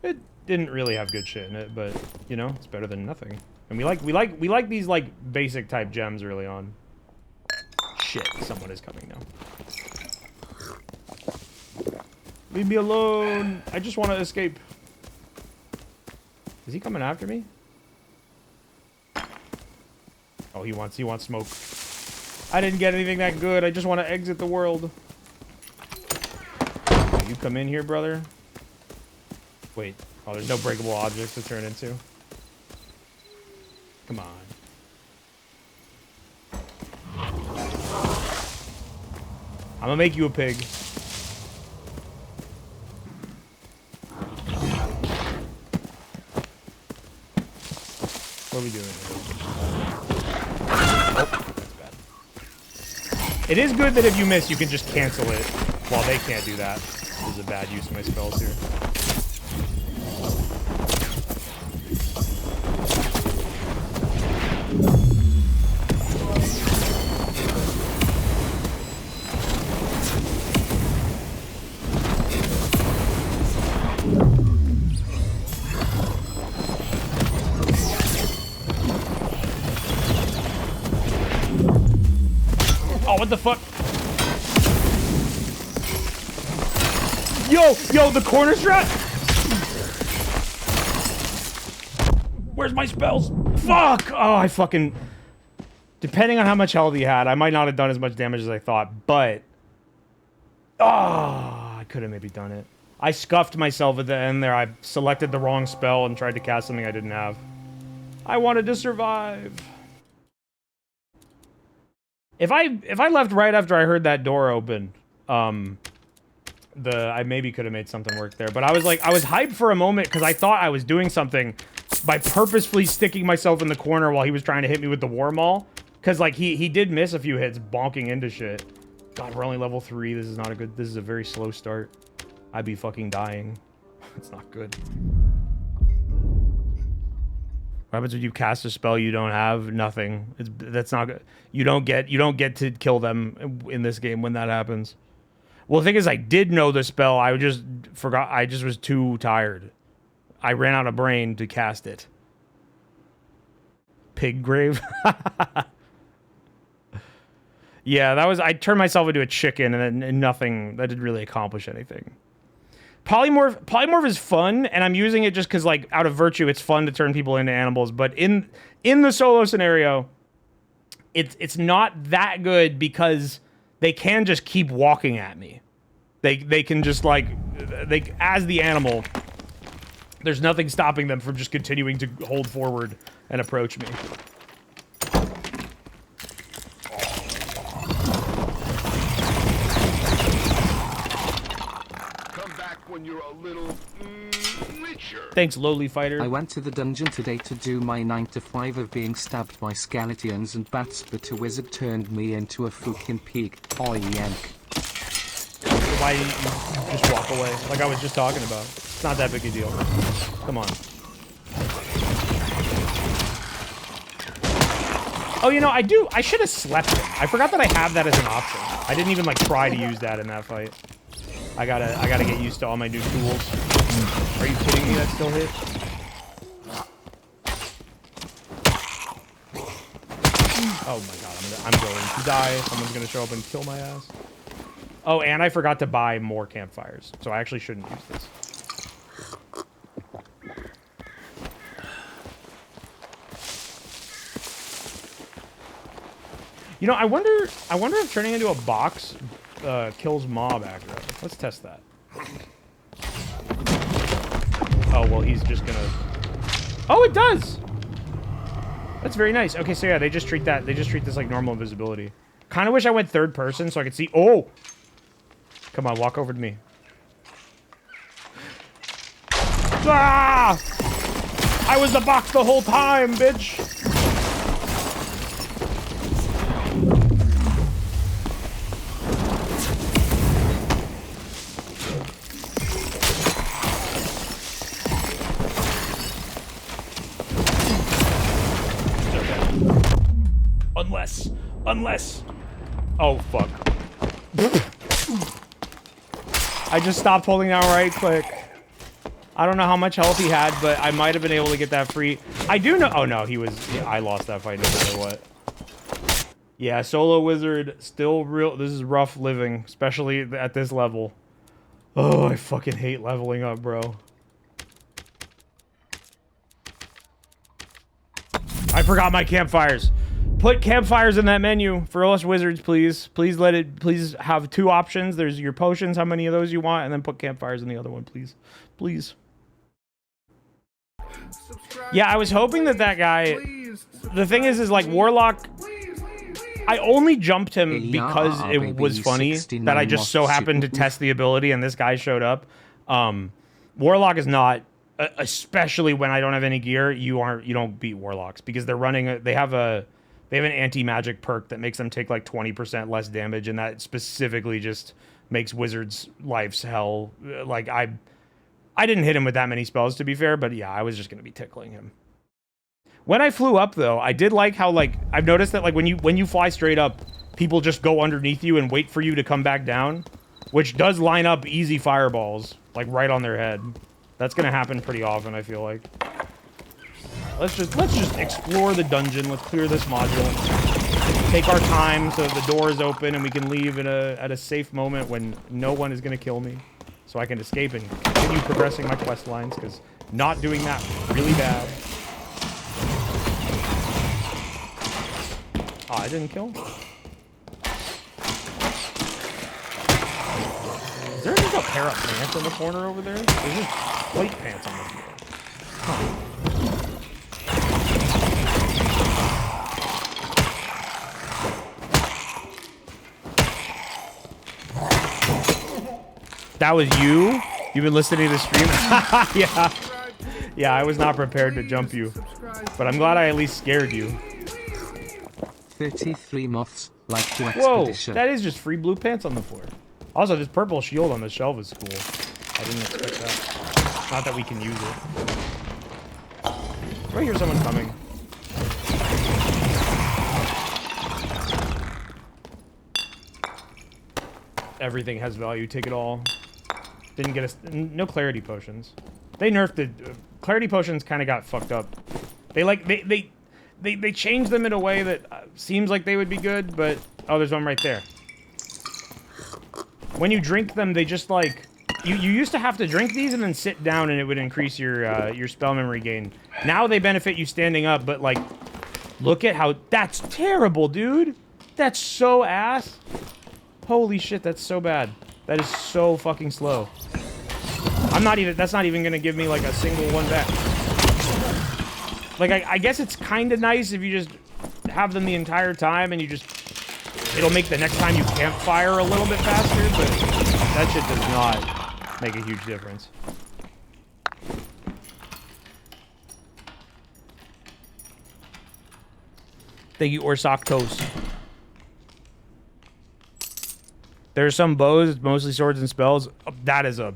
It didn't really have good shit in it, but you know, it's better than nothing. And we like these like basic type gems early on. Shit, someone is coming now. Leave me alone. I just want to escape. Is he coming after me? Oh, he wants smoke. I didn't get anything that good. I just want to exit the world. You come in here, brother. Wait. Oh, there's no breakable objects to turn into. Come on. I'm gonna make you a pig. What are we doing here? Oh, that's bad. It is good that if you miss, you can just cancel it while they can't do that. This is a bad use of my spells here. Oh, what the fuck? Yo, the corner strat? Where's my spells? Fuck! Oh, I fucking... Depending on how much health he had, I might not have done as much damage as I thought, but... Oh, I could have maybe done it. I scuffed myself at the end there. I selected the wrong spell and tried to cast something I didn't have. I wanted to survive. If I left right after I heard that door open, I maybe could have made something work there. But I was hyped for a moment because I thought I was doing something by purposefully sticking myself in the corner while he was trying to hit me with the war maul. Because like he did miss a few hits bonking into shit. God, we're only level 3. This is not a good. This is a very slow start. I'd be fucking dying. It's not good. What happens when you cast a spell you don't have? Nothing. That's not good. You don't get to kill them in this game when that happens. Well, the thing is, I did know the spell. I just forgot. I just was too tired. I ran out of brain to cast it. Pig grave. Yeah, that was. I turned myself into a chicken, and nothing. That didn't really accomplish anything. Polymorph is fun, and I'm using it just because, like, out of virtue, it's fun to turn people into animals. But in the solo scenario, it's not that good because they can just keep walking at me. They can just, like, as the animal, there's nothing stopping them from just continuing to hold forward and approach me. When you're a little richer. Thanks, lowly fighter. I went to the dungeon today to do my 9 to 5 of being stabbed by skeletons and bats, but a wizard turned me into a fucking pig. Oh, yank. Why you just walk away? Like I was just talking about. It's not that big a deal. Come on. Oh, you know, I should have slept it. I forgot that I have that as an option. I didn't even, like, try to use that in that fight. I gotta get used to all my new tools. Are you kidding me? That still hit? Oh my god, I'm going to die. Someone's gonna show up and kill my ass. Oh, and I forgot to buy more campfires, so I actually shouldn't use this. You know, I wonder if turning into a box kills mob aggro. Let's test that. Oh, well, he's just gonna... Oh, it does! That's very nice. Okay, so yeah, they just treat this like normal invisibility. Kind of wish I went third person so I could see... Oh! Come on, walk over to me. Ah! I was the box the whole time, bitch! Unless... Oh, fuck. I just stopped holding down right click. I don't know how much health he had, but I might have been able to get that free. I do know... Oh, no, he was... Yeah, I lost that fight no matter what. Yeah, solo wizard, still real... This is rough living, especially at this level. Oh, I fucking hate leveling up, bro. I forgot my campfires. Put campfires in that menu for us wizards, please. Please have 2 options. There's your potions, how many of those you want, and then put campfires in the other one, please. Please. Yeah, I was hoping that guy... The thing is like, Warlock... I only jumped him because it was funny that I just so happened to test the ability and this guy showed up. Warlock is not... Especially when I don't have any gear, you don't beat Warlocks because they're running... They have an anti-magic perk that makes them take like 20% less damage, and that specifically just makes wizards' lives hell. Like, I didn't hit him with that many spells, to be fair, but yeah, I was just going to be tickling him. When I flew up, though, I did like how, like, I've noticed that, like, when you fly straight up, people just go underneath you and wait for you to come back down, which does line up easy fireballs, like, right on their head. That's going to happen pretty often, I feel like. Let's just explore the dungeon. Let's clear this module. Take our time so the door is open and we can leave at a safe moment when no one is going to kill me. So I can escape and continue progressing my quest lines, because not doing that really bad. Oh, I didn't kill him. Is there just a pair of pants in the corner over there? There's just white pants on the floor. Huh. That was you? You've been listening to the stream? Yeah. Yeah, I was not prepared to jump you. But I'm glad I at least scared you. 33 moths, like to Whoa, expedition. that is just free blue pants on the floor. Also, this purple shield on the shelf is cool. I didn't expect that. Not that we can use it. I hear someone coming. everything has value. Take it all. Didn't get us no clarity potions. They nerfed it. Clarity potions kind of got fucked up. They changed them in a way that seems like they would be good, but oh, there's one right there. When you drink them, they just like you used to have to drink these and then sit down, and it would increase your spell memory gain. Now they benefit you standing up, but like, look at how that's terrible, dude. That's so ass. Holy shit, that's so bad. That is so fucking slow. That's not even gonna give me like a single one back. Like, I guess it's kind of nice if you just have them the entire time and it'll make the next time you campfire a little bit faster, but that shit does not make a huge difference. Thank you, Orsaktos. There are some bows, mostly swords and spells. That is a...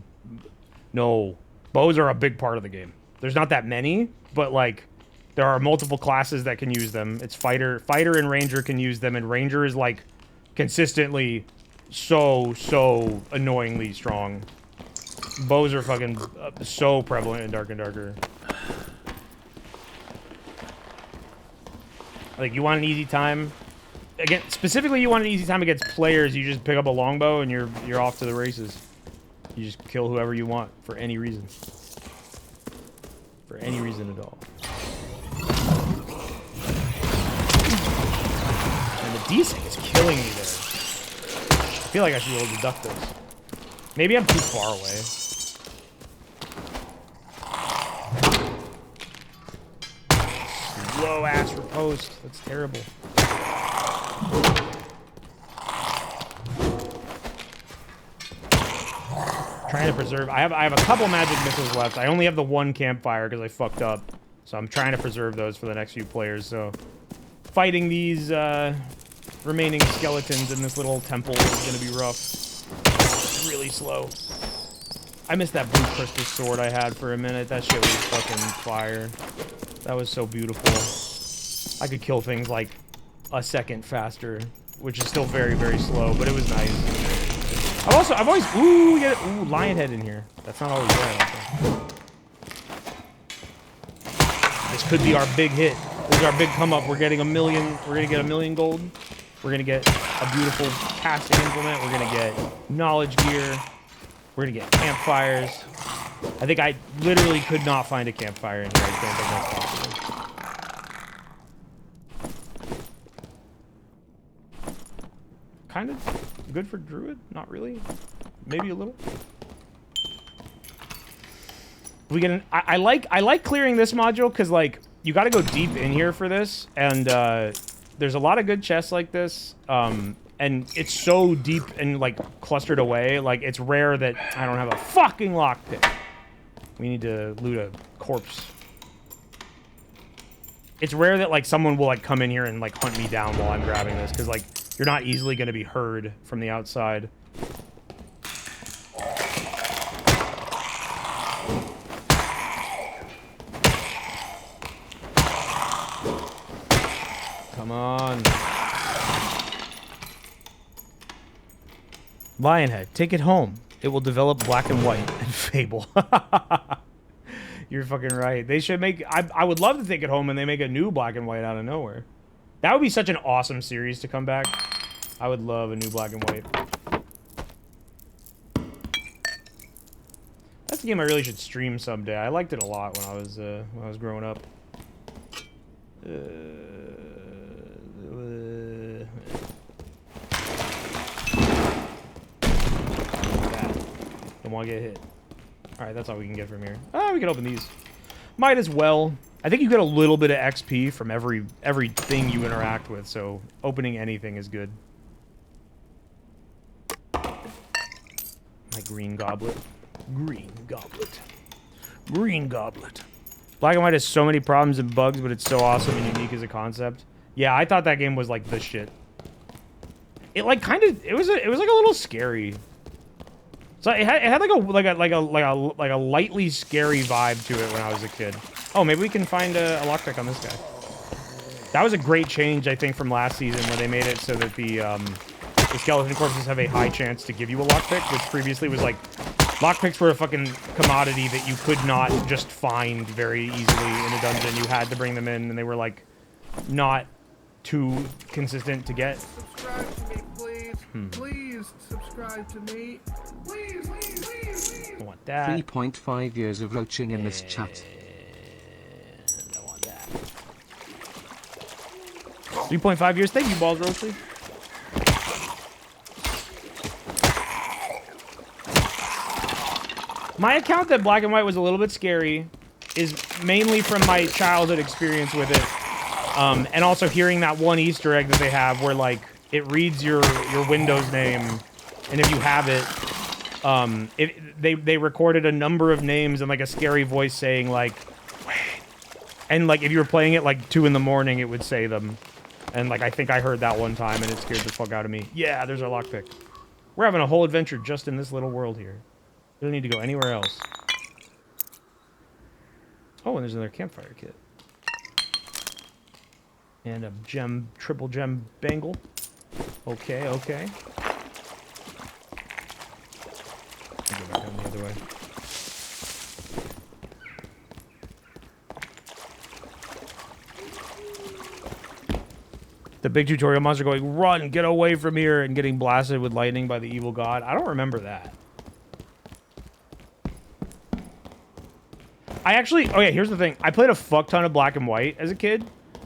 No. Bows are a big part of the game. There's not that many, but, like, there are multiple classes that can use them. It's fighter and ranger can use them, and ranger is, like, consistently so annoyingly strong. Bows are fucking so prevalent in Dark and Darker. Like, you want an easy time... Again, specifically, you want an easy time against players. You just pick up a longbow and you're off to the races. You just kill whoever you want for any reason. For any reason at all. And the desync is killing me there. I feel like I should be able to deduct those. Maybe I'm too far away. Slow ass riposte. That's terrible. Trying to preserve. I have a couple magic missiles left. I only have the one campfire because I fucked up. So I'm trying to preserve those for the next few players. So fighting these remaining skeletons in this little temple is gonna be rough. It's really slow. I missed that blue crystal sword I had for a minute. That shit was fucking fire. That was so beautiful. I could kill things like a second faster, which is still very, very slow, but it was nice. I've always, ooh, we get it, ooh, lion head in here. That's not always there, I don't think. This could be our big hit. This is our big come up. We're getting we're gonna get a million gold. We're gonna get a beautiful casting implement. We're gonna get knowledge gear. We're gonna get campfires. I think I literally could not find a campfire in here. I don't think that's possible. Kind of good for druid, not really. Maybe a little. We get I like clearing this module because like you got to go deep in here for this, and there's a lot of good chests like this, and it's so deep and like clustered away. Like it's rare that I don't have a fucking lockpick. We need to loot a corpse. It's rare that like someone will like come in here and like hunt me down while I'm grabbing this, because like you're not easily going to be heard from the outside. Come on. Lionhead, take it home. It will develop black and white and fable. You're fucking right. They should make... I would love to take it home and they make a new black and white out of nowhere. That would be such an awesome series to come back. I would love a new black and white. That's a game I really should stream someday. I liked it a lot when I was growing up. Don't want to get hit. Alright, that's all we can get from here. Oh, we can open these. Might as well. I think you get a little bit of XP from everything you interact with, so opening anything is good. My green goblet. Green goblet. Green goblet. Black and White has so many problems and bugs, but it's so awesome and unique as a concept. Yeah, I thought that game was like the shit. It like kind of it was like a little scary. So it had like a lightly scary vibe to it when I was a kid. Oh, maybe we can find a lockpick on this guy. That was a great change, I think, from last season where they made it so that the the skeleton corpses have a high chance to give you a lockpick, which previously was like, lockpicks were a fucking commodity that you could not just find very easily in a dungeon. You had to bring them in, and they were like not too consistent to get. Subscribe to me, please. Please subscribe to me. Please, please, please, please. I want that. 3.5 years of roaching in this chat. And I want that. 3.5 years. Thank you, Balls Roasty. My account that Black and White was a little bit scary is mainly from my childhood experience with it. And also hearing that one Easter egg that they have where, like, it reads your Windows name, and if you have it, they recorded a number of names and, like, a scary voice saying, like, wait. And, like, if you were playing it, like, 2 in the morning, it would say them. And, like, I think I heard that one time, and it scared the fuck out of me. Yeah, there's our lockpick. We're having a whole adventure just in this little world here. We don't need to go anywhere else. Oh, and there's another campfire kit. And a gem, triple gem bangle. Okay, okay. I'll go back down the other way. The big tutorial monster going, run, get away from here, and getting blasted with lightning by the evil god. I don't remember that. I actually, oh yeah, here's the thing. I played a fuck ton of Black and White as a kid.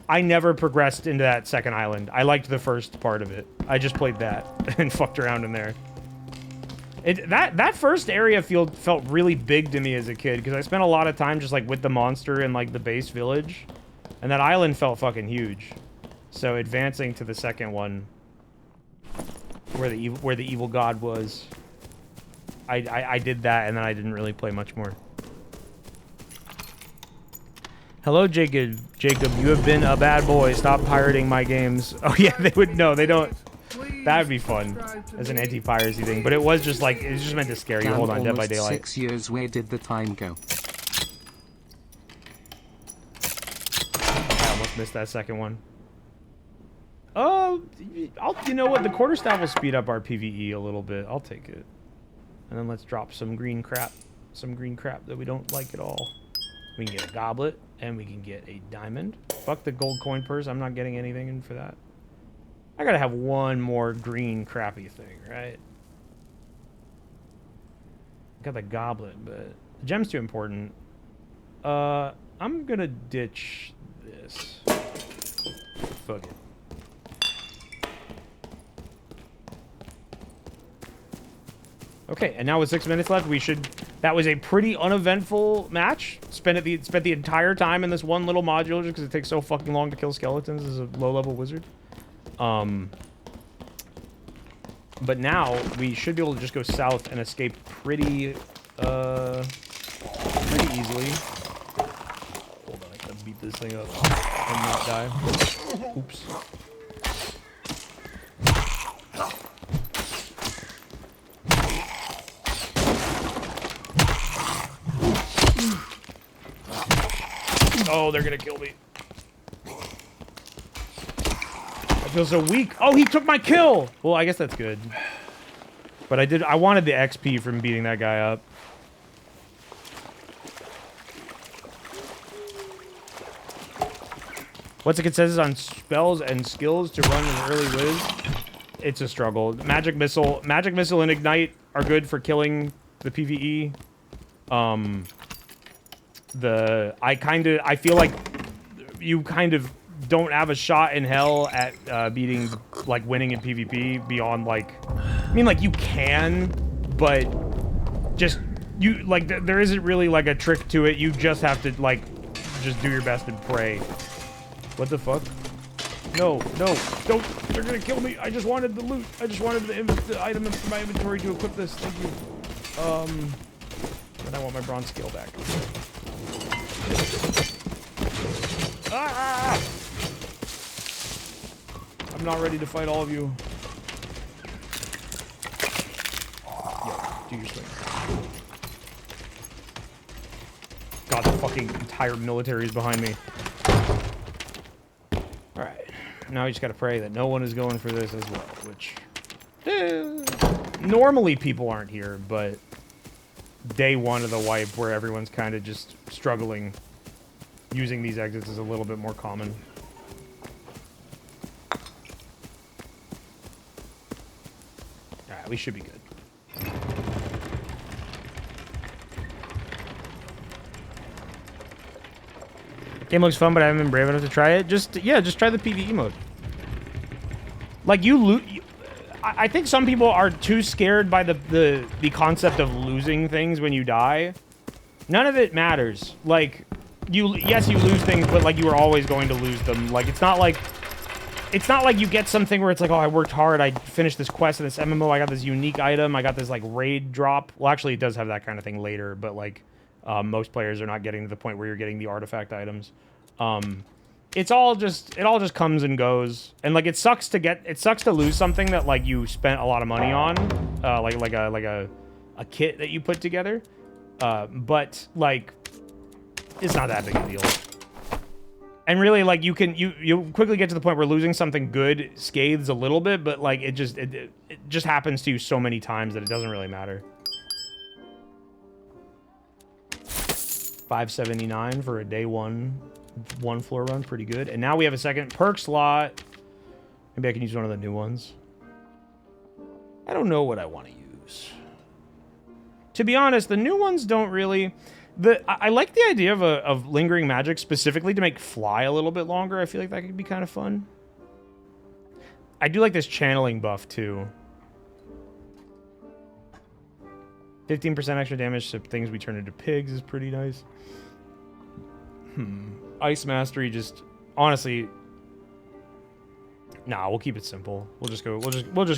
I never progressed into that second island. I liked the first part of it. I just played that and fucked around in there. That first area felt really big to me as a kid because I spent a lot of time just like with the monster and like the base village, and that island felt fucking huge. So advancing to the second one, where the evil god was, I did that, and then I didn't really play much more. Hello, Jacob. Jacob, you have been a bad boy. Stop pirating my games. Oh yeah, they would. No, they don't. That would be fun as an anti-piracy thing, but it was just like, it was just meant to scare you. Hold on, Dead by Daylight. 6 years, where did the time go? I almost missed that second one. You know what? The quarterstaff will speed up our PvE a little bit. I'll take it. And then let's drop some green crap. Some green crap that we don't like at all. We can get a goblet, and we can get a diamond. Fuck the gold coin purse. I'm not getting anything in for that. I gotta have one more green crappy thing, right? Got the goblet, but the gem's too important. I'm gonna ditch this. Fuck it. Okay, and now with 6 minutes left, we should... That was a pretty uneventful match. Spent the entire time in this one little module just because it takes so fucking long to kill skeletons as a low-level wizard. But now we should be able to just go south and escape pretty easily. Hold on, I gotta beat this thing up and not die. Oops. Oh, they're gonna kill me. I feel so weak. Oh, he took my kill! Well, I guess that's good. But I wanted the XP from beating that guy up. What's the consensus on spells and skills to run an early Wiz? It's a struggle. Magic Missile and Ignite are good for killing the PvE. I feel like you kind of don't have a shot in hell at beating, like, winning in PvP beyond, like, I mean, like, you can, but just, there isn't really, like, a trick to it. You just have to, like, just do your best and pray. What the fuck? No, don't, they're gonna kill me. I just wanted the loot. I just wanted the item in my inventory to equip this. Thank you. And I want my bronze scale back. Ah! I'm not ready to fight all of you. Yeah, do your swing. God, the fucking entire military is behind me. Alright. Now we just gotta pray that no one is going for this as well, which Normally people aren't here, but day one of the wipe where everyone's kind of just struggling using these exits is a little bit more common. Alright, we should be good. Game looks fun, but I haven't been brave enough to try it. Just try the PvE mode. Like, I think some people are too scared by the concept of losing things when you die. None of it matters. Like, yes, you lose things, but like you were always going to lose them. Like, it's not like you get something where it's like, oh, I worked hard, I finished this quest in this MMO, I got this unique item, I got this like raid drop. Well, actually, it does have that kind of thing later, but like most players are not getting to the point where you're getting the artifact items. It all just comes and goes, and like it sucks to lose something that like you spent a lot of money on, like a kit that you put together, but like it's not that big a deal. And really, like you quickly get to the point where losing something good scathes a little bit, but like it just happens to you so many times that it doesn't really matter. 579 for a day one floor run, pretty good. And now we have a second perk slot. Maybe I can use one of the new ones. I don't know what I want to use. To be honest, the new ones don't really... I like the idea of lingering magic specifically to make fly a little bit longer. I feel like that could be kind of fun. I do like this channeling buff too. 15% extra damage to things we turn into pigs is pretty nice. Ice Mastery just honestly, nah, we'll keep it simple. We'll just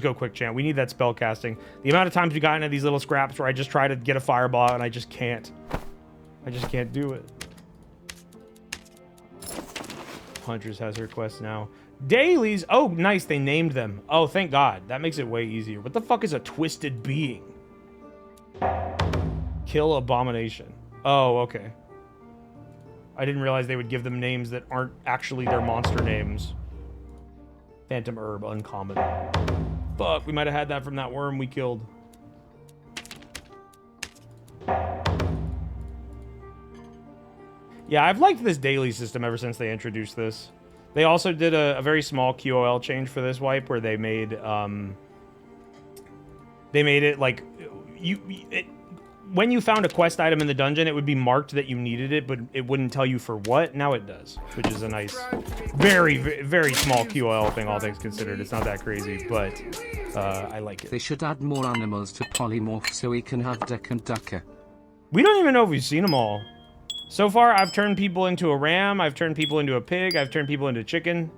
go quick chant. We need that spell casting. The amount of times we got into these little scraps where I just try to get a fireball and I just can't do it. Huntress has her quest now. Dailies. Oh, nice. They named them. Oh, thank God. That makes it way easier. What the fuck is a twisted being? Kill Abomination. Oh, okay. I didn't realize they would give them names that aren't actually their monster names. Phantom Herb, uncommon. Fuck, we might have had that from that worm we killed. Yeah, I've liked this daily system ever since they introduced this. They also did a very small QOL change for this wipe where they made it like when you found a quest item in the dungeon, it would be marked that you needed it, but it wouldn't tell you for what. Now it does, which is a nice, very, very small QOL thing, all things considered. It's not that crazy, but I like it. They should add more animals to polymorph so we can have Dark and Darker. We don't even know if we've seen them all. So far, I've turned people into a ram, I've turned people into a pig, I've turned people into chicken.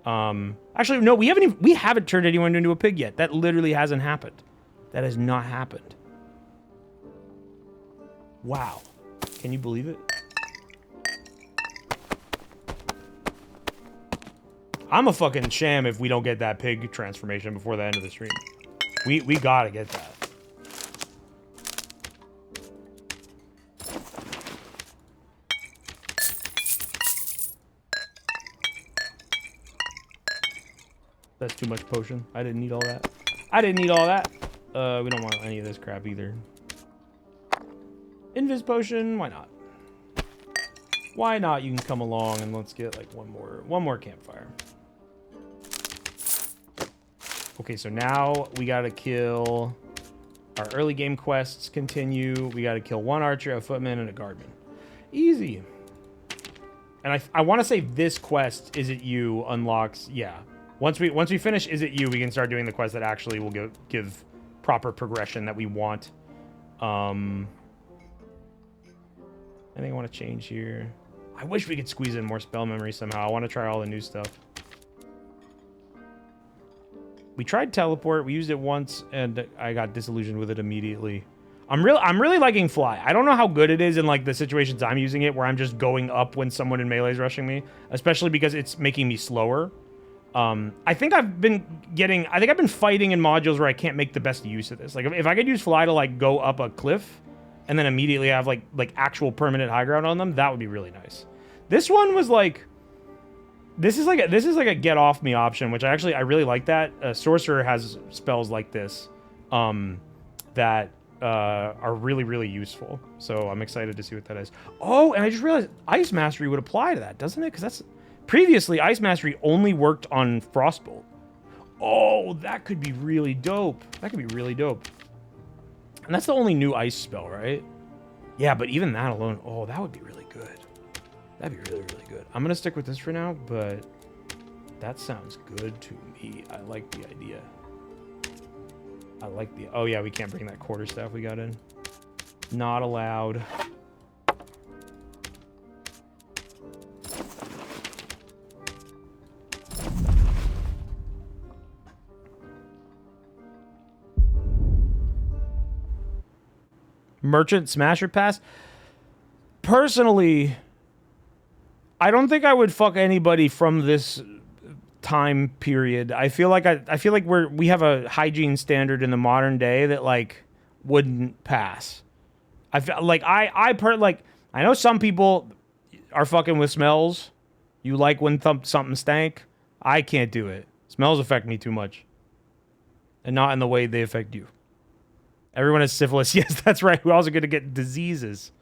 Actually, no, we haven't turned anyone into a pig yet. That literally hasn't happened. That has not happened. Wow. Can you believe it? I'm a fucking sham if we don't get that pig transformation before the end of the stream. We gotta get that. That's too much potion. I didn't need all that. I didn't need all that. We don't want any of this crap either. Invis potion, why not? Why not? You can come along and let's get like one more campfire. Okay, so now we gotta kill our early game quests continue. We gotta kill one archer, a footman, and a guardman. Easy. And I want to say this quest, Is It You, unlocks, yeah. Once we finish Is It You, we can start doing the quest that actually will give proper progression that we want. Anything I want to change here? I wish we could squeeze in more spell memory somehow. I want to try all the new stuff. We tried teleport. We used it once, and I got disillusioned with it immediately. I'm really liking fly. I don't know how good it is in like the situations I'm using it, where I'm just going up when someone in melee is rushing me, especially because it's making me slower. I think I've been fighting in modules where I can't make the best use of this. Like if I could use fly to like go up a cliff and then immediately have like actual permanent high ground on them, that would be really nice. This one was like This is like a get off me option, which I really like that. Sorcerer has spells like this, that are really, really useful. So I'm excited to see what that is. Oh, and I just realized Ice Mastery would apply to that, doesn't it? Because that's previously Ice Mastery only worked on Frostbolt. Oh, that could be really dope. That could be really dope. And that's the only new ice spell, right? Yeah, but even that alone, oh, that would be really good. That'd be really, really good. I'm gonna stick with this for now, but that sounds good to me. I like the idea. I like the... Oh, yeah, we can't bring that quarterstaff we got in. Not allowed. Merchant Smasher Pass? Personally, I don't think I would fuck anybody from this time period. I feel like we have a hygiene standard in the modern day that like wouldn't pass. I feel like I know some people are fucking with smells. You like when something stank. I can't do it. Smells affect me too much, and not in the way they affect you. Everyone has syphilis. Yes, that's right. We're also going to get diseases.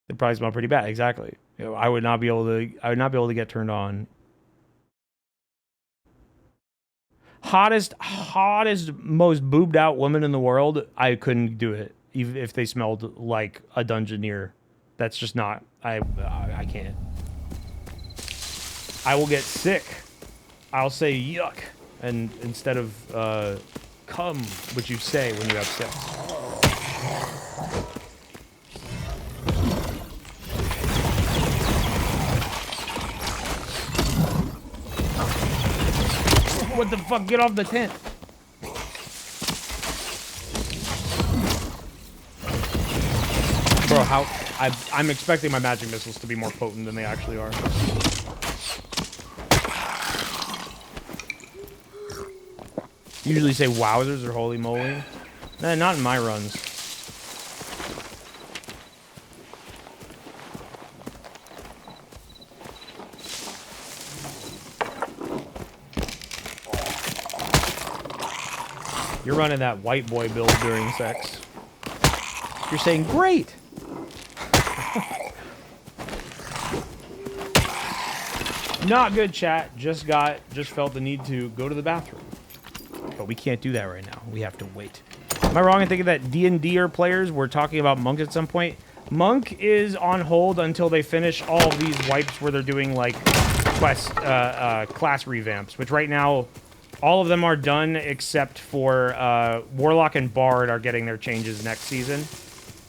They probably smell pretty bad. Exactly. You know, I would not be able to get turned on. Hottest, most boobed out woman in the world. I couldn't do it, even if they smelled like a dungeoneer. That's just not. I can't. I will get sick. I'll say yuck, and instead of come, which you say when you have sex. What the fuck? Get off the tent. Bro, I'm expecting my magic missiles to be more potent than they actually are. Usually say wowzers or holy moly. Nah, not in my runs. You're running that white boy build during sex. You're saying great. Not good, chat. Just felt the need to go to the bathroom. But we can't do that right now. We have to wait. Am I wrong in thinking that D&D players were talking about Monk at some point? Monk is on hold until they finish all of these wipes where they're doing like class revamps, which right now all of them are done except for Warlock and Bard are getting their changes next season.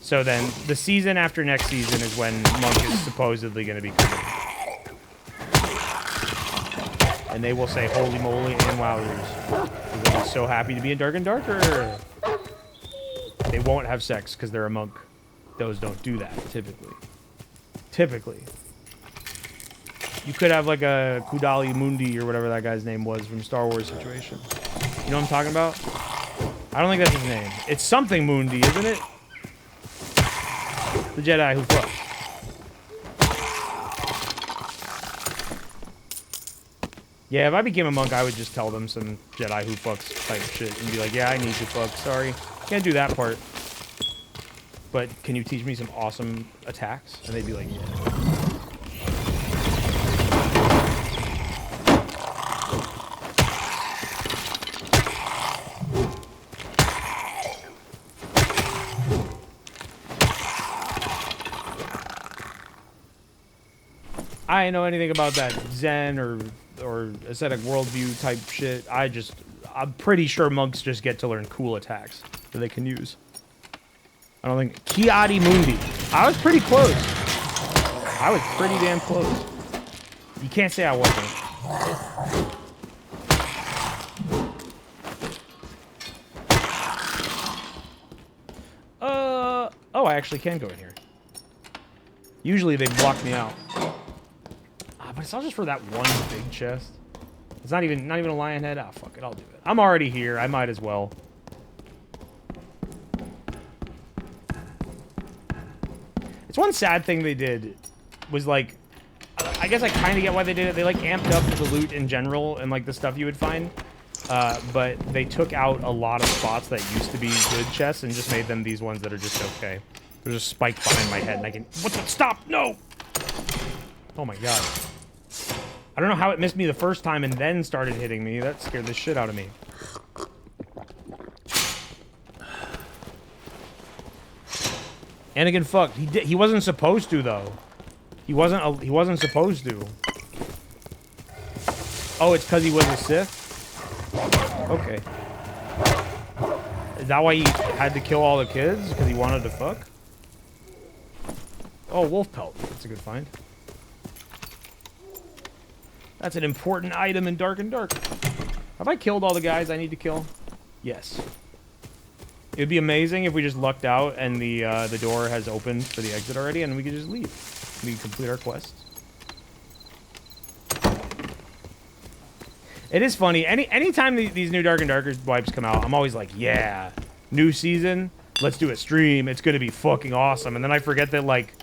So then the season after next season is when Monk is supposedly going to be coming. And they will say holy moly and wowzers. They're so happy to be in Dark and Darker. They won't have sex because they're a monk. Those don't do that, typically. Typically. You could have like a Kudali Mundi or whatever that guy's name was from Star Wars situation. You know what I'm talking about? I don't think that's his name. It's something Mundi, isn't it? The Jedi who fucked. Yeah, if I became a monk, I would just tell them some Jedi who fucks type shit and be like, yeah, I need to fuck. Sorry. Can't do that part. But can you teach me some awesome attacks? And they'd be like, yeah. I didn't know anything about that Zen or aesthetic worldview type shit. I'm pretty sure monks just get to learn cool attacks that they can use. I don't think... Kiadi Mundi. I was pretty close. I was pretty damn close. You can't say I wasn't. Oh, I actually can go in here. Usually they block me out. But it's all just for that one big chest. It's not even a lion head. Ah, fuck it, I'll do it. I'm already here. I might as well. It's one sad thing they did was like, I guess I kind of get why they did it. They like amped up the loot in general and like the stuff you would find. But they took out a lot of spots that used to be good chests and just made them these ones that are just okay. There's a spike behind my head and I can... What the... Stop! No! Oh my god. I don't know how it missed me the first time and then started hitting me. That scared the shit out of me. Anakin fucked. He wasn't supposed to though. He wasn't supposed to. Oh, it's because he was a Sith? Okay. Is that why he had to kill all the kids? Because he wanted to fuck? Oh, wolf pelt. That's a good find. That's an important item in Dark and Darker. Have I killed all the guys I need to kill? Yes. It'd be amazing if we just lucked out and the door has opened for the exit already and we could just leave. We can complete our quests. It is funny. Anytime these new Dark and Darker wipes come out, I'm always like, yeah, new season, let's do a stream. It's gonna be fucking awesome. And then I forget that like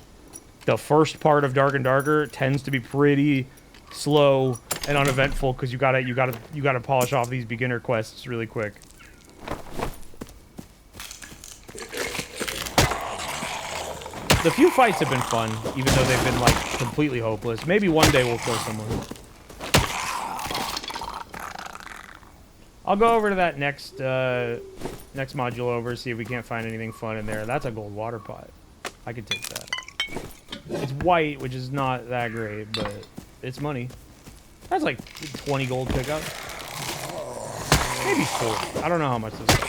the first part of Dark and Darker tends to be pretty slow and uneventful because you gotta polish off these beginner quests really quick. The few fights have been fun, even though they've been like completely hopeless. Maybe one day we'll kill someone. I'll go over to that next module over, see if we can't find anything fun in there. That's a gold water pot. I could take that. It's white, which is not that great, but it's money. That's like 20 gold pickup. Maybe 40. I don't know how much this is.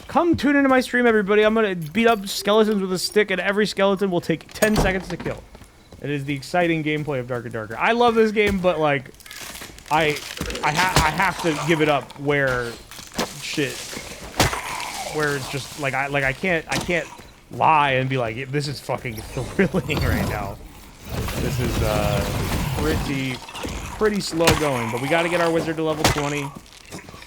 Come tune into my stream, everybody. I'm gonna beat up skeletons with a stick, and every skeleton will take 10 seconds to kill. It is the exciting gameplay of Dark and Darker. I love this game, but like, I have to give it up where it's just like I can't lie and be like this is fucking thrilling right now. This is pretty slow going, but we got to get our wizard to level 20.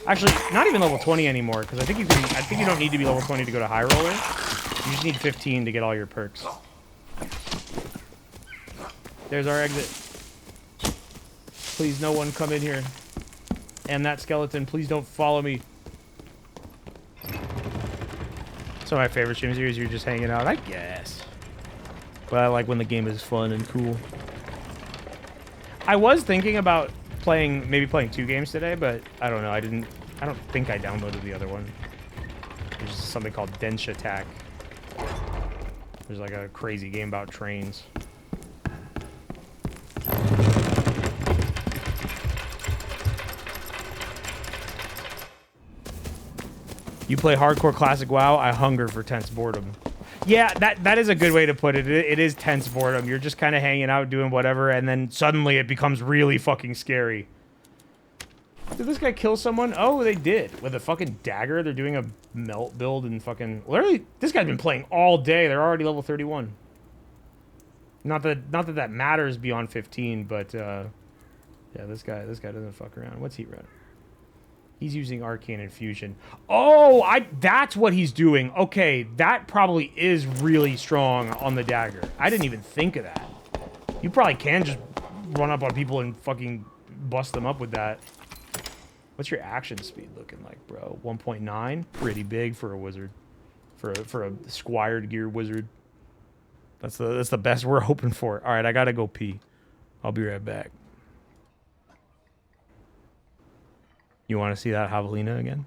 Actually, not even level 20 anymore, because I think you don't need to be level 20 to go to High Roller. You just need 15 to get all your perks. There's our exit. Please, no one come in here. And that skeleton, please don't follow me. Some of my favorite stream series, you're just hanging out, I guess. But I like when the game is fun and cool. I was thinking about maybe playing 2 games today, but I don't know. I don't think I downloaded the other one. There's something called Dench Attack. There's like a crazy game about trains. You play hardcore classic WoW, I hunger for tense boredom. Yeah, that is a good way to put it. It is tense boredom. You're just kind of hanging out, doing whatever, and then suddenly it becomes really fucking scary. Did this guy kill someone? Oh, they did. With a fucking dagger, they're doing a melt build and fucking... Literally, this guy's been playing all day. They're already level 31. Not that matters beyond 15, but, yeah, this guy doesn't fuck around. What's he run? He's using Arcane Infusion. Oh, that's what he's doing. Okay, that probably is really strong on the dagger. I didn't even think of that. You probably can just run up on people and fucking bust them up with that. What's your action speed looking like, bro? 1.9? Pretty big for a wizard. For a squired gear wizard. That's the best we're hoping for. All right, I gotta go pee. I'll be right back. You want to see that javelina again?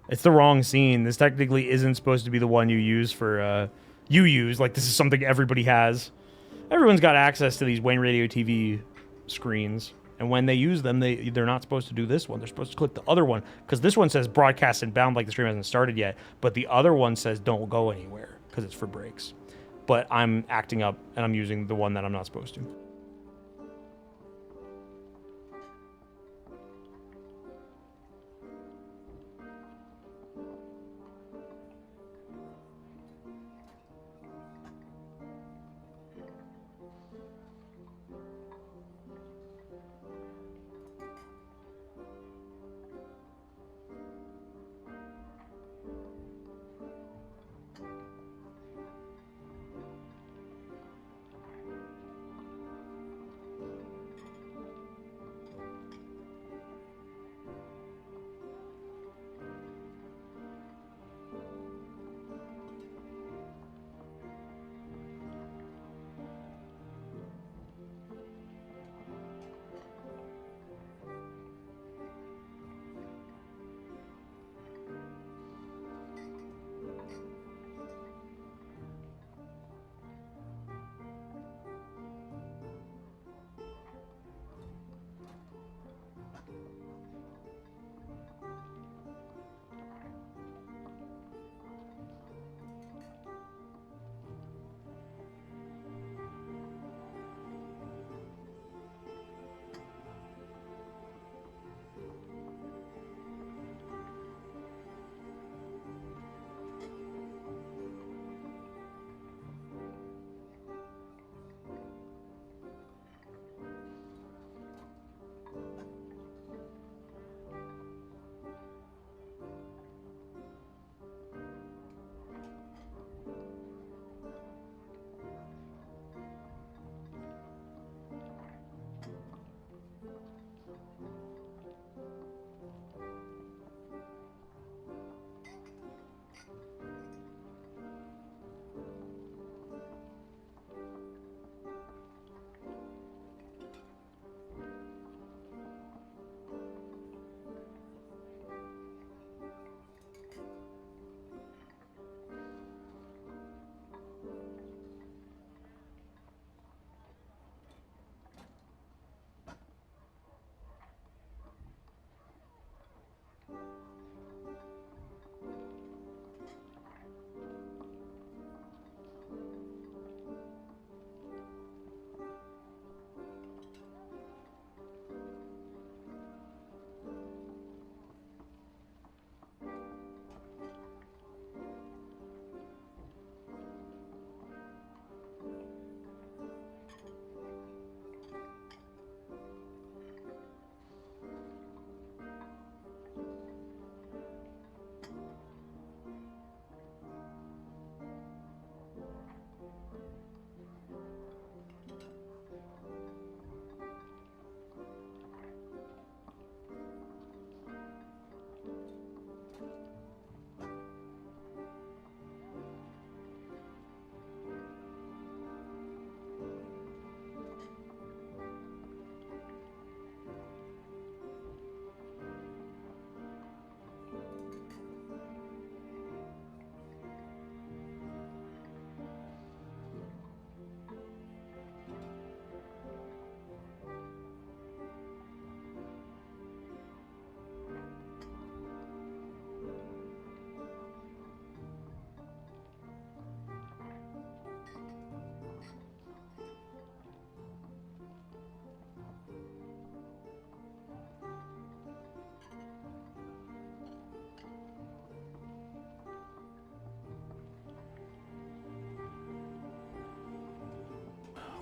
It's the wrong scene. This technically isn't supposed to be the one you use for, like this is something everybody has. Everyone's got access to these Wayne Radio TV screens. And when they use them, they're not supposed to do this one. They're supposed to click the other one. Because this one says broadcast and bound like the stream hasn't started yet. But the other one says don't go anywhere. Because it's for breaks. But I'm acting up and I'm using the one that I'm not supposed to.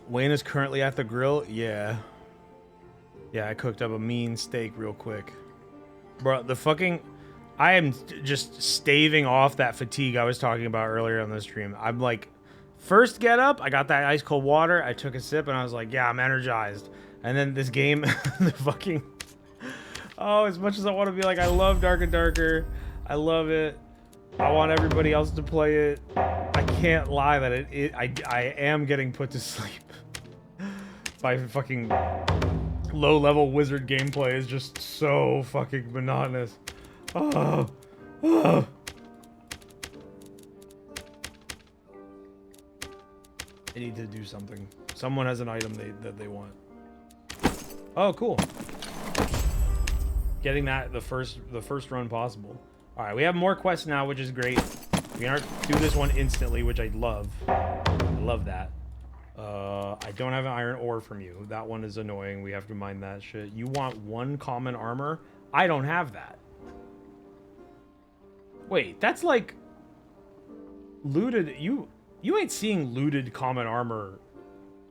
Wayne is currently at the grill. Yeah. Yeah, I cooked up a mean steak real quick. Bro, the fucking... I am just staving off that fatigue I was talking about earlier on the stream. I'm like... First get up, I got that ice cold water, I took a sip, and I was like, yeah, I'm energized. And then this game, the fucking... Oh, as much as I want to be like, I love Dark and Darker. I love it. I want everybody else to play it. I can't lie that I am getting put to sleep. By fucking low-level wizard gameplay is just so fucking monotonous. Oh. Oh. I need to do something. Someone has an item that they want. Oh, cool. Getting that the first run possible. All right, we have more quests now, which is great. We can do this one instantly, which I love. I love that. I don't have an iron ore from you. That one is annoying. We have to mine that shit. You want 1 common armor? I don't have that. Wait, that's like looted. You ain't seeing looted common armor.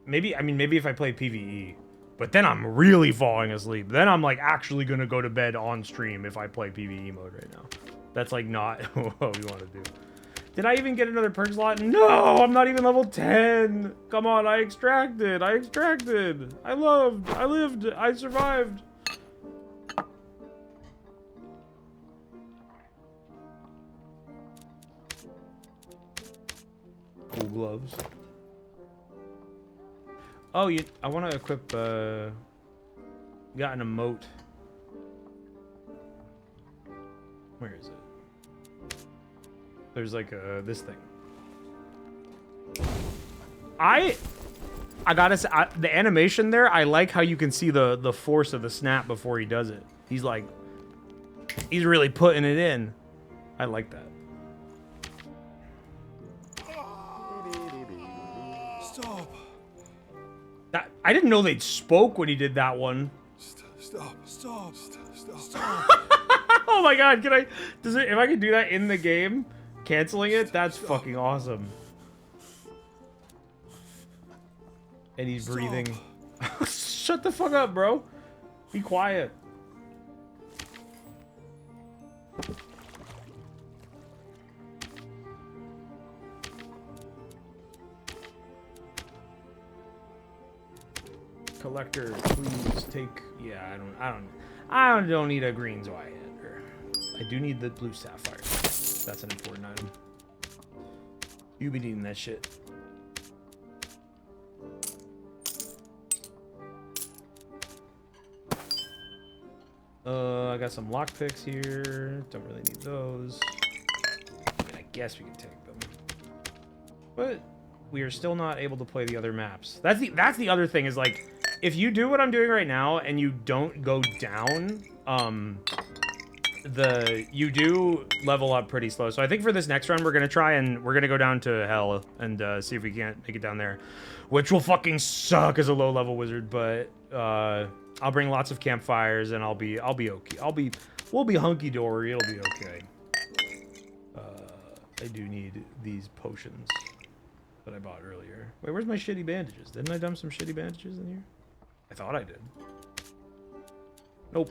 Maybe, I mean, maybe if I play PvE. But then I'm really falling asleep. Then I'm like actually gonna go to bed on stream if I play PvE mode right now. That's like not what we want to do. Did I even get another perk slot? No, I'm not even level 10. Come on, I extracted. I lived. I survived. Cool gloves. Oh, I want to equip, got an emote. Where is it? There's like this thing. I gotta say, the animation there, I like how you can see the force of the snap before he does it. He's like, he's really putting it in. I like that. Stop. I didn't know they spoke when he did that one. Stop. Oh my god, can I... if I can do that in the game, canceling it, that's fucking awesome. And he's breathing. Shut the fuck up, bro. Be quiet. Collector, please take... Yeah, I don't need a green Zweihander. I do need the blue sapphire. That's an important item. You be needing that shit. I got some lockpicks here. Don't really need those. I mean, I guess we can take them. But we are still not able to play the other maps. That's the other thing is like, if you do what I'm doing right now and you don't go down, you do level up pretty slow. So I think for this next run, we're gonna go down to hell and see if we can't make it down there, which will fucking suck as a low level wizard. But I'll bring lots of campfires and I'll be okay. We'll be hunky dory. It'll be okay. I do need these potions that I bought earlier. Wait, where's my shitty bandages? Didn't I dump some shitty bandages in here? I thought I did. Nope.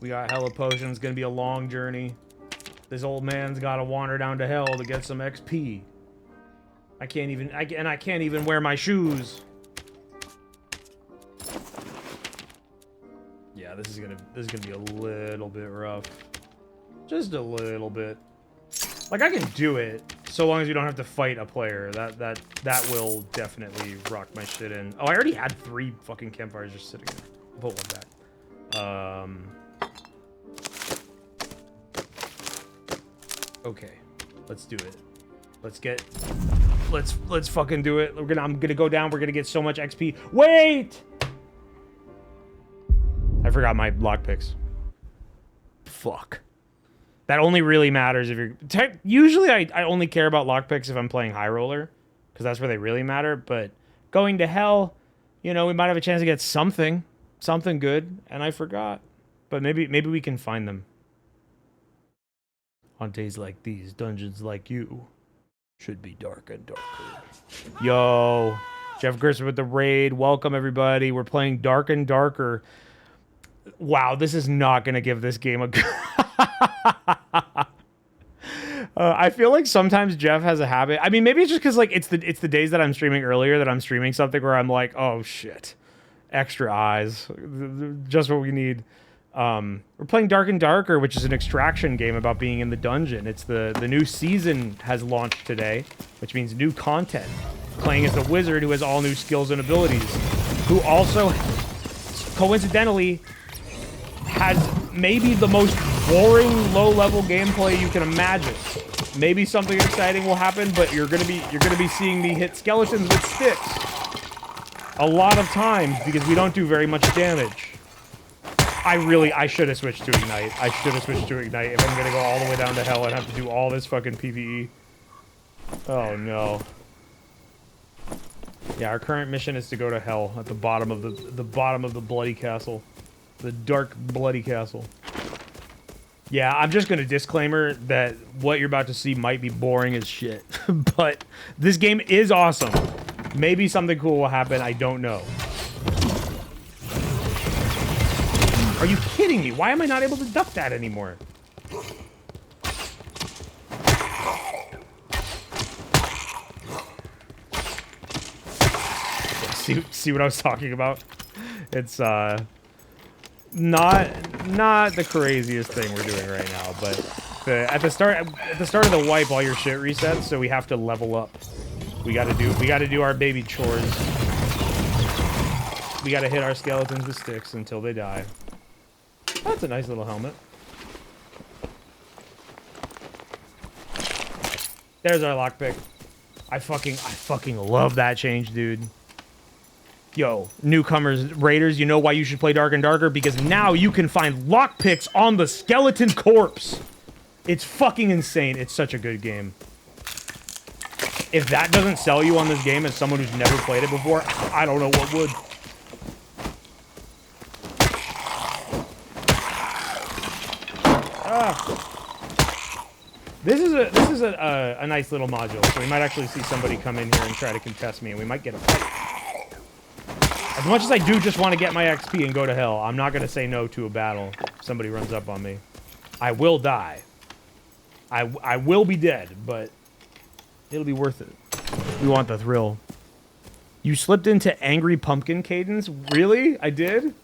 We got hella potions. Gonna be a long journey. This old man's gotta wander down to hell to get some XP. I can't even wear my shoes. Yeah, this is gonna be a little bit rough. Just a little bit. Like, I can do it so long as you don't have to fight a player. That will definitely rock my shit in. Oh, I already had 3 fucking campfires just sitting there. I'll put one back. Okay, let's do it. Let's fucking do it. I'm gonna go down. We're gonna get so much XP. Wait! I forgot my lockpicks. Fuck. That only really matters if you're... Usually I only care about lockpicks if I'm playing high roller, because that's where they really matter, but going to hell, you know, we might have a chance to get something. something good, and I forgot. But maybe we can find them. On days like these, dungeons like you should be dark and darker. Yo, Jeff Gerson with the raid. Welcome, everybody. We're playing Dark and Darker. Wow, this is not going to give this game a... I feel like sometimes Jeff has a habit. I mean, maybe it's just because like it's the days that I'm streaming earlier that I'm streaming something where I'm like, oh shit, extra eyes, just what we need. We're playing Dark and Darker, which is an extraction game about being in the dungeon. It's the new season has launched today, which means new content. Playing as the wizard who has all new skills and abilities, who also coincidentally has maybe the most boring low-level gameplay you can imagine. Maybe something exciting will happen, but you're gonna be seeing me hit skeletons with sticks a lot of times because we don't do very much damage. I should have switched to Ignite. I should have switched to Ignite if I'm gonna go all the way down to hell and have to do all this fucking PvE. Oh no. Yeah, our current mission is to go to hell at the bottom of the bottom of the bloody castle. The dark bloody castle. Yeah, I'm just gonna disclaimer that what you're about to see might be boring as shit. But this game is awesome. Maybe something cool will happen, I don't know. Are you kidding me? Why am I not able to duck that anymore? See what I was talking about? It's not the craziest thing we're doing right now, but at the start of the wipe, all your shit resets, so we have to level up. We gotta do our baby chores. We gotta hit our skeletons with sticks until they die. That's a nice little helmet. There's our lockpick. I fucking love that change, dude. Yo, newcomers, raiders, you know why you should play Dark and Darker? Because now you can find lockpicks on the skeleton corpse. It's fucking insane. It's such a good game. If that doesn't sell you on this game as someone who's never played it before, I don't know what would. This is a nice little module, so we might actually see somebody come in here and try to contest me, and we might get a fight. As much as I do just want to get my XP and go to hell, I'm not going to say no to a battle if somebody runs up on me. I will die. I will be dead, but it'll be worth it. We want the thrill. You slipped into Angry Pumpkin cadence? Really? I did?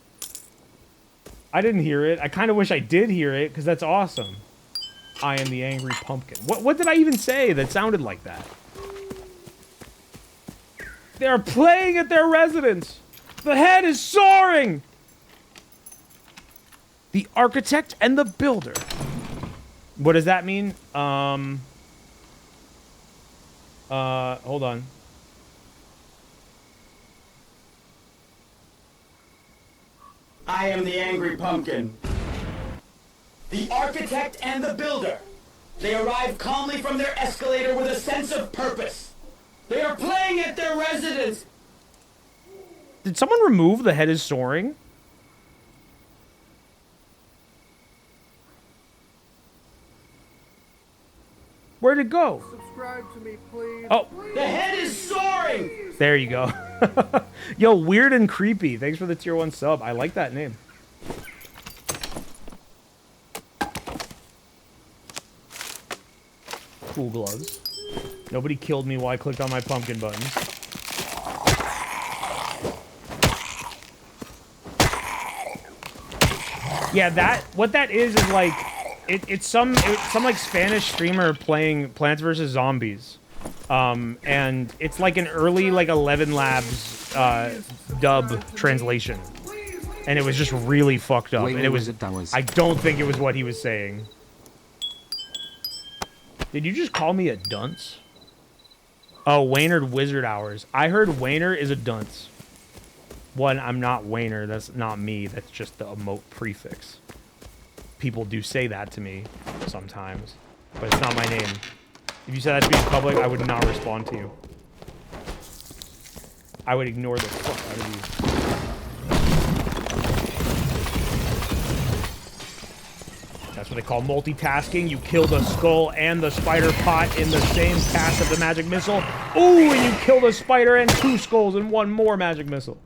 I didn't hear it. I kind of wish I did hear it, because that's awesome. I am the Angry Pumpkin. What did I even say that sounded like that? They're playing at their residence. The head is soaring. The architect and the builder. What does that mean? Hold on. I am the Angry Pumpkin. The architect and the builder. They arrive calmly from their escalator with a sense of purpose. They are playing at their residence. Did someone remove the head is soaring? Where'd it go? Subscribe to me, please. Oh. The head is soaring. There you go. Yo, Weird and Creepy. Thanks for the tier 1 sub. I like that name. Cool gloves. Nobody killed me while I clicked on my pumpkin buttons. Yeah, what that is like it's some like Spanish streamer playing Plants vs. Zombies. And it's like an early like 11 Labs dub translation. And it was just really fucked up. And it was I don't think it was what he was saying. Did you just call me a dunce? Oh, Waynard Wizard Hours. I heard Wayner is a dunce. One, I'm not Wayner. That's not me. That's just the emote prefix. People do say that to me sometimes, but it's not my name. If you said that to me in public, I would not respond to you. I would ignore the fuck out of you. That's what they call multitasking. You kill the skull and the spider pot in the same cast of the magic missile. Ooh, and you kill the spider and 2 skulls and 1 more magic missile.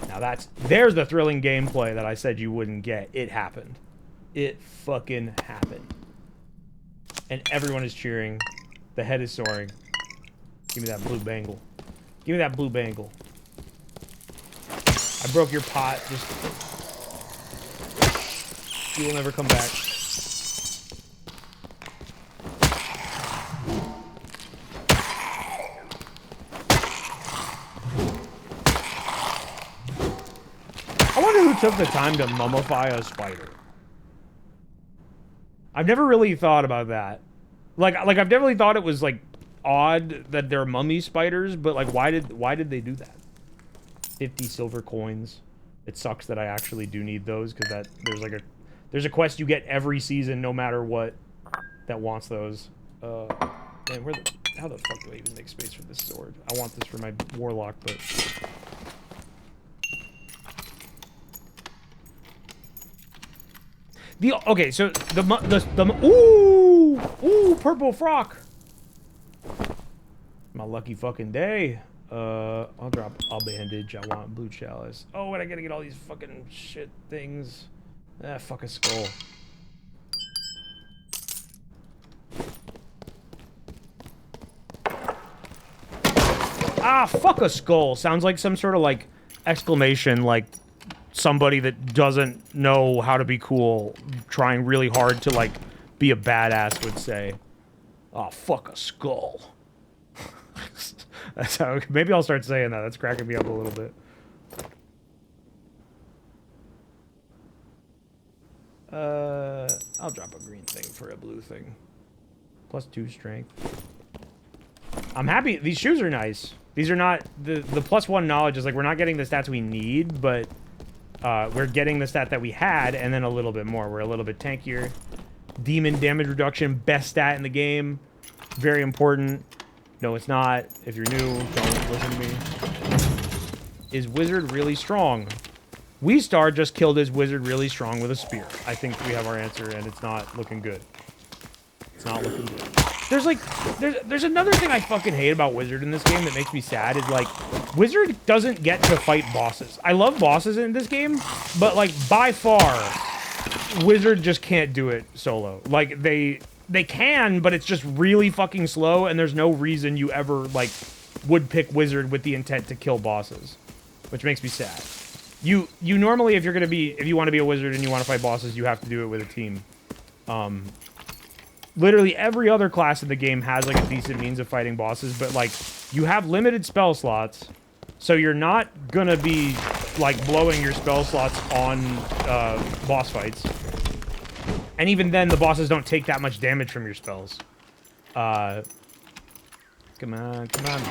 Now there's the thrilling gameplay that I said you wouldn't get. It happened. It fucking happened. And everyone is cheering. The head is soaring. Give me that blue bangle. Give me that blue bangle. I broke your pot. Just... You will never come back. I wonder who took the time to mummify a spider. I've never really thought about that. Like I've definitely thought it was like odd that they're mummy spiders, but like why did they do that? 50 silver coins. It sucks that I actually do need those because there's a quest you get every season no matter what that wants those. Man, how the fuck do I even make space for this sword? I want this for my warlock, but okay, so the ooh, purple frock. My lucky fucking day. I'll drop a bandage. I want blue chalice. Oh, and I gotta get all these fucking shit things. Ah, fuck a skull. Ah, fuck a skull. Sounds like some sort of like exclamation, like somebody that doesn't know how to be cool, trying really hard to like be a badass would say. Oh, fuck a skull. That's how, maybe I'll start saying that. That's cracking me up a little bit. I'll drop a green thing for a blue thing. +2 strength. I'm happy. These shoes are nice. These are not... The +1 knowledge is like, we're not getting the stats we need, but we're getting the stat that we had, and then a little bit more. We're a little bit tankier. Demon damage reduction, best stat in the game. Very important. No, it's not. If you're new, don't listen to me. Is Wizard really strong? Weestar just killed his Wizard really strong with a spear. I think we have our answer, and it's not looking good. It's not looking good. There's like... There's another thing I fucking hate about Wizard in this game that makes me sad, is like... Wizard doesn't get to fight bosses. I love bosses in this game, but like, by far, Wizard just can't do it solo. Like, they can, but it's just really fucking slow, and there's no reason you ever, like, would pick Wizard with the intent to kill bosses. Which makes me sad. You normally, if you want to be a Wizard and you want to fight bosses, you have to do it with a team. Literally every other class in the game has, like, a decent means of fighting bosses, but, like, you have limited spell slots, so you're not gonna be, like, blowing your spell slots on, boss fights. And even then, the bosses don't take that much damage from your spells. Come on, come on.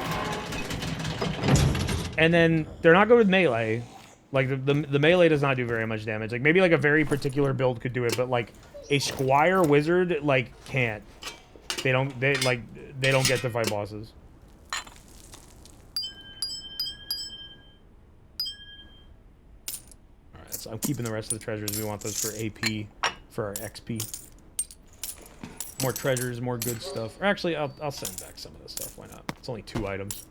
And then, they're not good with melee. Like, the melee does not do very much damage. Like, maybe, like, a very particular build could do it, but, like, a Squire Wizard, like, can't. They don't get to fight bosses. Alright, so I'm keeping the rest of the treasures. We want those for AP. For our XP. More treasures, more good stuff. Or actually, I'll send back some of this stuff. Why not? It's only 2 items.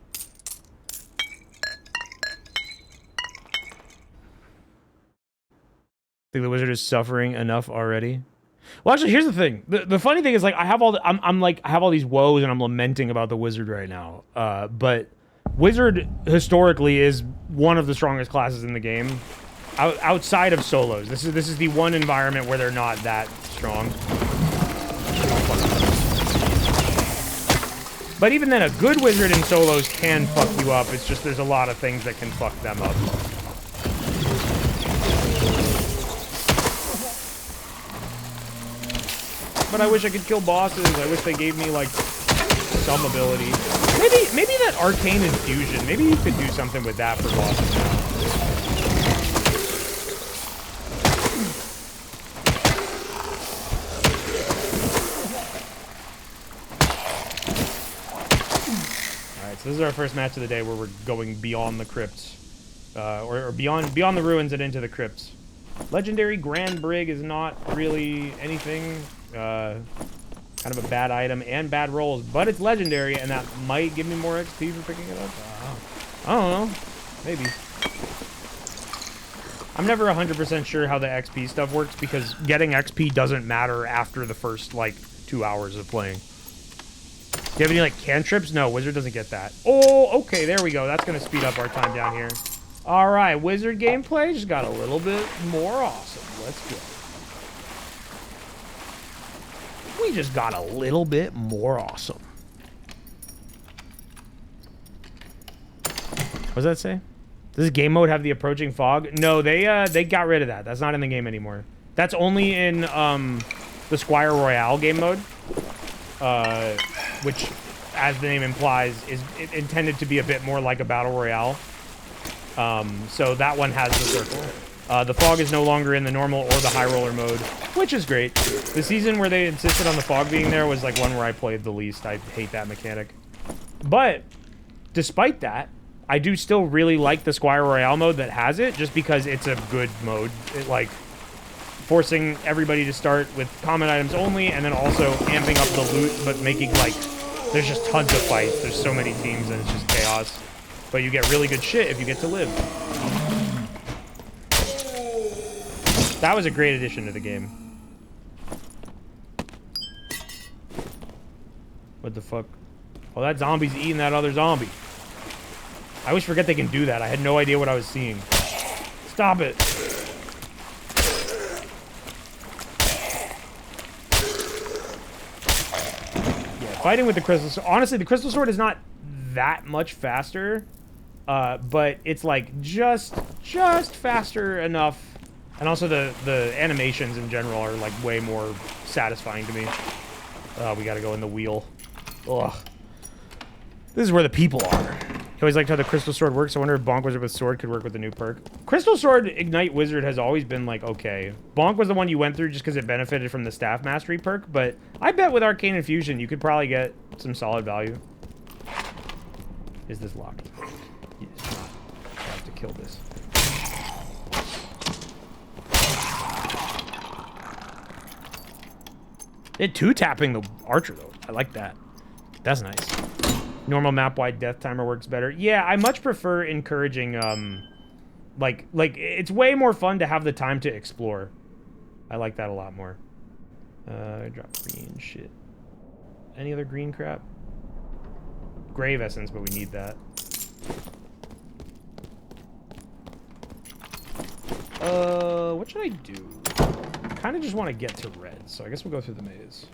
Think the Wizard is suffering enough already? Well, actually, here's the thing. The funny thing is, like, I have all these woes and I'm lamenting about the Wizard right now. But Wizard historically is one of the strongest classes in the game. Outside of solos. This is the one environment where they're not that strong. But even then, a good Wizard in solos can fuck you up. It's just there's a lot of things that can fuck them up. But I wish I could kill bosses. I wish they gave me, like, some ability. Maybe that arcane infusion. Maybe you could do something with that for bosses now. This is our first match of the day where we're going beyond the crypts. Or beyond the ruins and into the crypts. Legendary Grand Brig is not really anything. Kind of a bad item and bad rolls, but it's legendary, and that might give me more XP for picking it up. I don't know. Maybe. I'm never 100% sure how the XP stuff works, because getting XP doesn't matter after the first, like, 2 hours of playing. Do you have any, like, cantrips? No, Wizard doesn't get that. Oh, okay, there we go. That's going to speed up our time down here. All right, Wizard gameplay just got a little bit more awesome. Let's go. We just got a little bit more awesome. What does that say? Does game mode have the approaching fog? No, they got rid of that. That's not in the game anymore. That's only in the Squire Royale game mode, which, as the name implies, is intended to be a bit more like a battle royale. So that one has the circle. The fog is no longer in the normal or the high roller mode, which is great. The season where they insisted on the fog being there was like one where I played the least. I hate that mechanic. But despite that, I do still really like the Squire Royale mode that has it, just because it's a good mode. It, like, forcing everybody to start with common items only, and then also amping up the loot, but making, like, there's just tons of fights. There's so many teams, and it's just chaos. But you get really good shit if you get to live. That was a great addition to the game. What the fuck? Oh, that zombie's eating that other zombie. I always forget they can do that. I had no idea what I was seeing. Stop it. Yeah, fighting with the crystal sword. Honestly, the crystal sword is not that much faster, but it's like just faster enough. And also the animations in general are like way more satisfying to me. We gotta go in the wheel. Ugh. This is where the people are. I always liked how the Crystal Sword works. I wonder if Bonk Wizard with Sword could work with the new perk. Crystal Sword Ignite Wizard has always been, like, okay. Bonk was the one you went through just because it benefited from the Staff Mastery perk, but I bet with Arcane Infusion you could probably get some solid value. Is this locked? Yeah, it's not. I have to kill this. It two-tapping the Archer, though. I like that. That's nice. Normal map-wide death timer works better. Yeah, I much prefer encouraging, like, it's way more fun to have the time to explore. I like that a lot more. Drop green shit. Any other green crap? Grave Essence, but we need that. What should I do? I kind of just want to get to red, so I guess we'll go through the maze.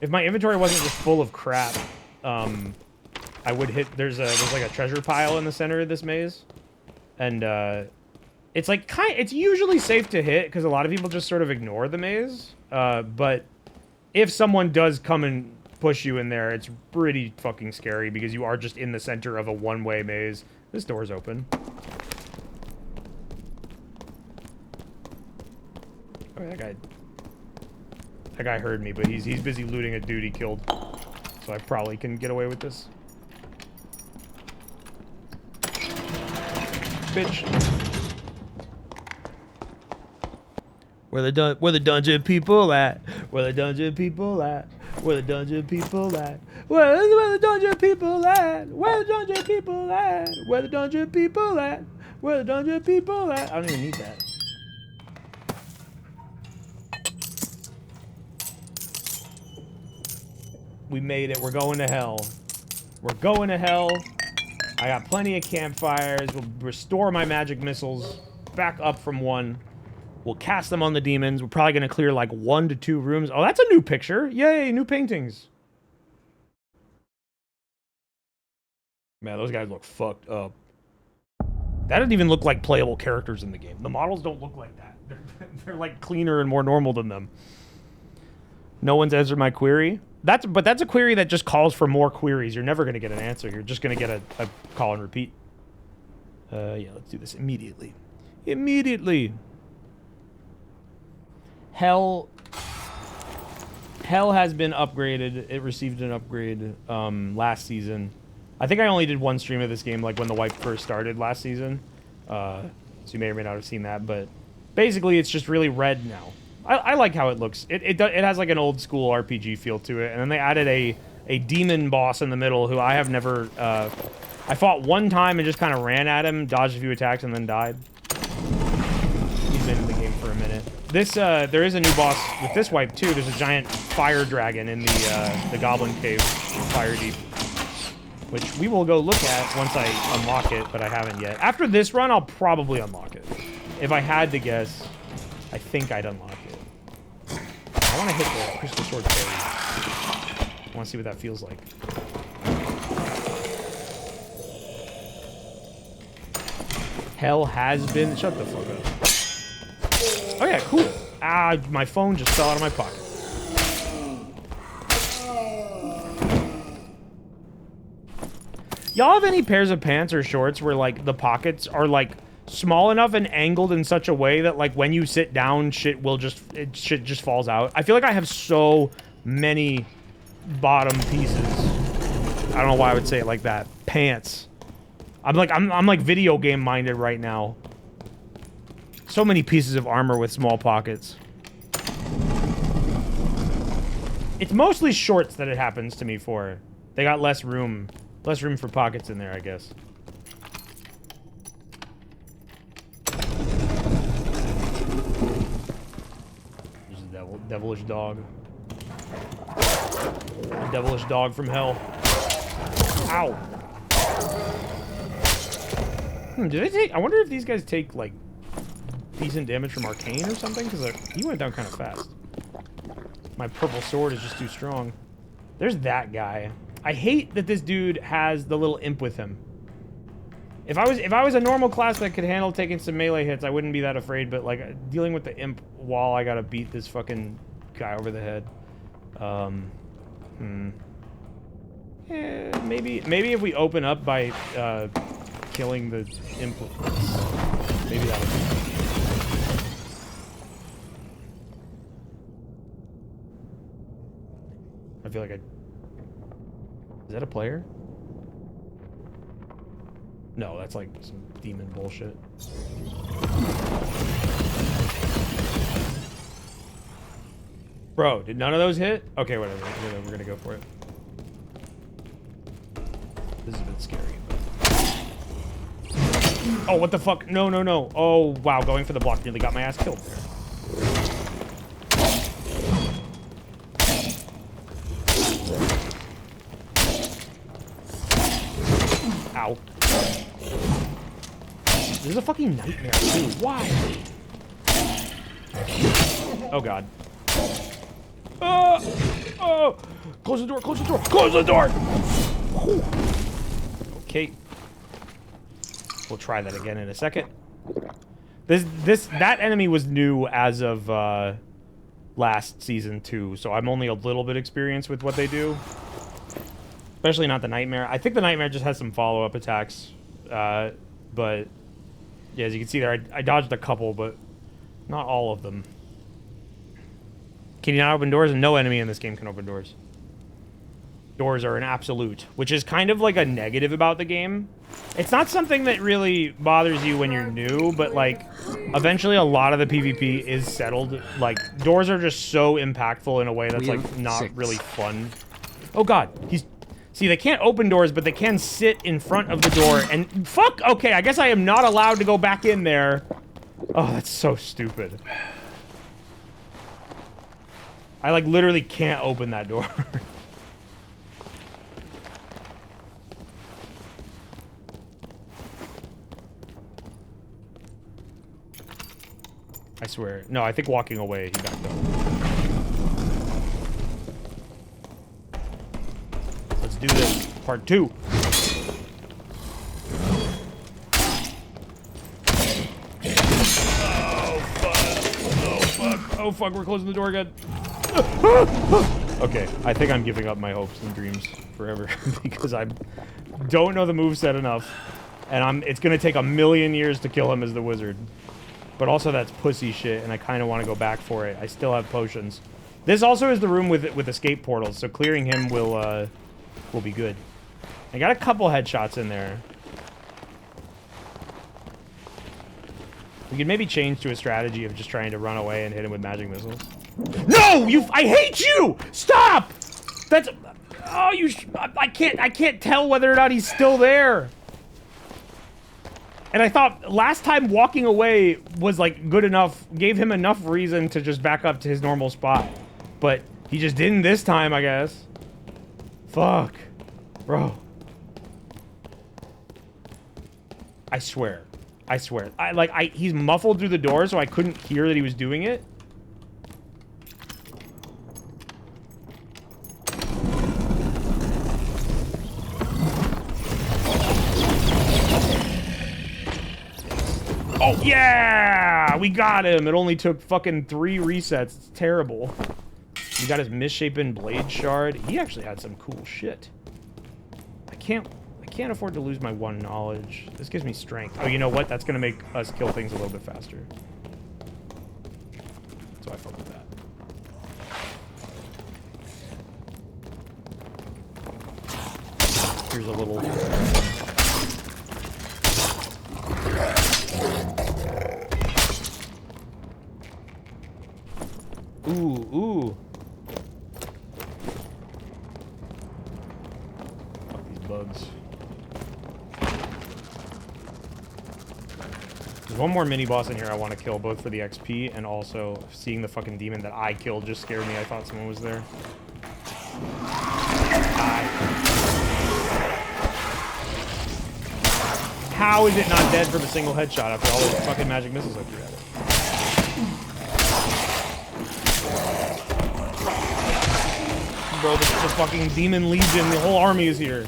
If my inventory wasn't just full of crap, I would hit. There's like a treasure pile in the center of this maze, and it's like it's usually safe to hit because a lot of people just sort of ignore the maze. But if someone does come and push you in there, it's pretty fucking scary because you are just in the center of a one-way maze. This door's open. Oh, that guy heard me, but he's busy looting a dude he killed. So I probably can get away with this. Bitch. Where the dungeon people at? Where the dungeon people at? Where the dungeon people at? Where the dungeon people at? Where the dungeon people at? Where the dungeon people at? Where the dungeon people at? I don't even need that. We made it. We're going to hell. We're going to hell. I got plenty of campfires. We'll restore my magic missiles back up from 1. We'll cast them on the demons. We're probably going to clear like 1 to 2 rooms. Oh, that's a new picture. Yay, new paintings. Man, those guys look fucked up. That doesn't even look like playable characters in the game. The models don't look like that. They're like cleaner and more normal than them. No one's answered my query. But that's a query that just calls for more queries. You're never going to get an answer. You're just going to get a call and repeat. Yeah, let's do this immediately. Immediately. Hell has been upgraded. It received an upgrade last season. I think I only did 1 stream of this game, like when the wipe first started last season. So you may or may not have seen that, but Basically, it's just really red now. I like how it looks. It has like an old school RPG feel to it, and then they added a demon boss in the middle who I have never. I fought one time and just kind of ran at him, dodged a few attacks, and then died. He's been in the game for a minute. This there is a new boss with this wipe too. There's a giant fire dragon in the Goblin Cave, Fire Deep, which we will go look at once I unlock it, but I haven't yet. After this run, I'll probably unlock it. If I had to guess, I think I'd unlock it. I want to hit the Crystal Sword Fairy. I want to see what that feels like. Hell has been... Shut the fuck up. Oh yeah, cool. Ah, my phone just fell out of my pocket. Y'all have any pairs of pants or shorts where, like, the pockets are, like, small enough and angled in such a way that, like, when you sit down, shit just falls out? I feel like I have so many bottom pieces. I don't know why I would say it like that. Pants. I'm like video game minded right now. So many pieces of armor with small pockets. It's mostly shorts that it happens to me for. They got less room for pockets in there, I guess. There's a devilish dog. A devilish dog from hell. Ow. Do they take... I wonder if these guys take, like, decent damage from Arcane or something? Because he went down kind of fast. My purple sword is just too strong. There's that guy. I hate that this dude has the little imp with him. If I was a normal class that could handle taking some melee hits, I wouldn't be that afraid, but, like, dealing with the imp while I gotta beat this fucking guy over the head. Maybe if we open up by, killing the imp. Maybe that would be... I feel like I... Is that a player? No, that's like some demon bullshit. Bro, did none of those hit? Okay, whatever. We're gonna go for it. This is a bit scary. Oh, what the fuck? No, no, no. Oh, wow. Going for the block nearly got my ass killed there. Ow. This is a fucking nightmare, too. Why? Oh, God. Oh! Close the door, close the door, close the door! Okay. We'll try that again in a second. That enemy was new as of last season 2, so I'm only a little bit experienced with what they do. Especially not the nightmare. I think the nightmare just has some follow-up attacks, but yeah, as you can see there, I dodged a couple, but not all of them. Can you not open doors? No enemy in this game can open doors. Doors are an absolute, which is kind of like a negative about the game. It's not something that really bothers you when you're new, but like eventually a lot of the PvP is settled. Like doors are just so impactful in a way that's like not really fun. Oh God, see, they can't open doors, but they can sit in front of the door and fuck. Okay, I guess I am not allowed to go back in there. Oh, that's so stupid. I like literally can't open that door. I swear. No, I think walking away, he backed up. Let's do this. Part 2. Oh, fuck. Oh, fuck. Oh, fuck. We're closing the door again. Okay, I think I'm giving up my hopes and dreams forever because I don't know the moveset enough, and it's gonna take a million years to kill him as the wizard. But also that's pussy shit, and I kind of want to go back for it. I still have potions. This also is the room with escape portals, so clearing him will be good. I got a couple headshots in there. We could maybe change to a strategy of just trying to run away and hit him with magic missiles. No! I hate you! Stop! That's... Oh, I can't tell whether or not he's still there. And I thought last time walking away was, like, good enough, gave him enough reason to just back up to his normal spot. But he just didn't this time, I guess. Fuck. Bro. I swear. He's muffled through the door, so I couldn't hear that he was doing it. Oh, yeah! We got him! It only took fucking 3 resets. It's terrible. We got his misshapen blade shard. He actually had some cool shit. I can't afford to lose my 1 knowledge. This gives me strength. Oh, you know what? That's gonna make us kill things a little bit faster. So I fuck with that. Here's a little... Ooh. Fuck these bugs. There's one more mini-boss in here I want to kill, both for the XP and also seeing the fucking demon that I killed just scared me. I thought someone was there. How is it not dead from a single headshot after all those fucking magic missiles I threw at it? Bro, this is a fucking demon legion. The whole army is here.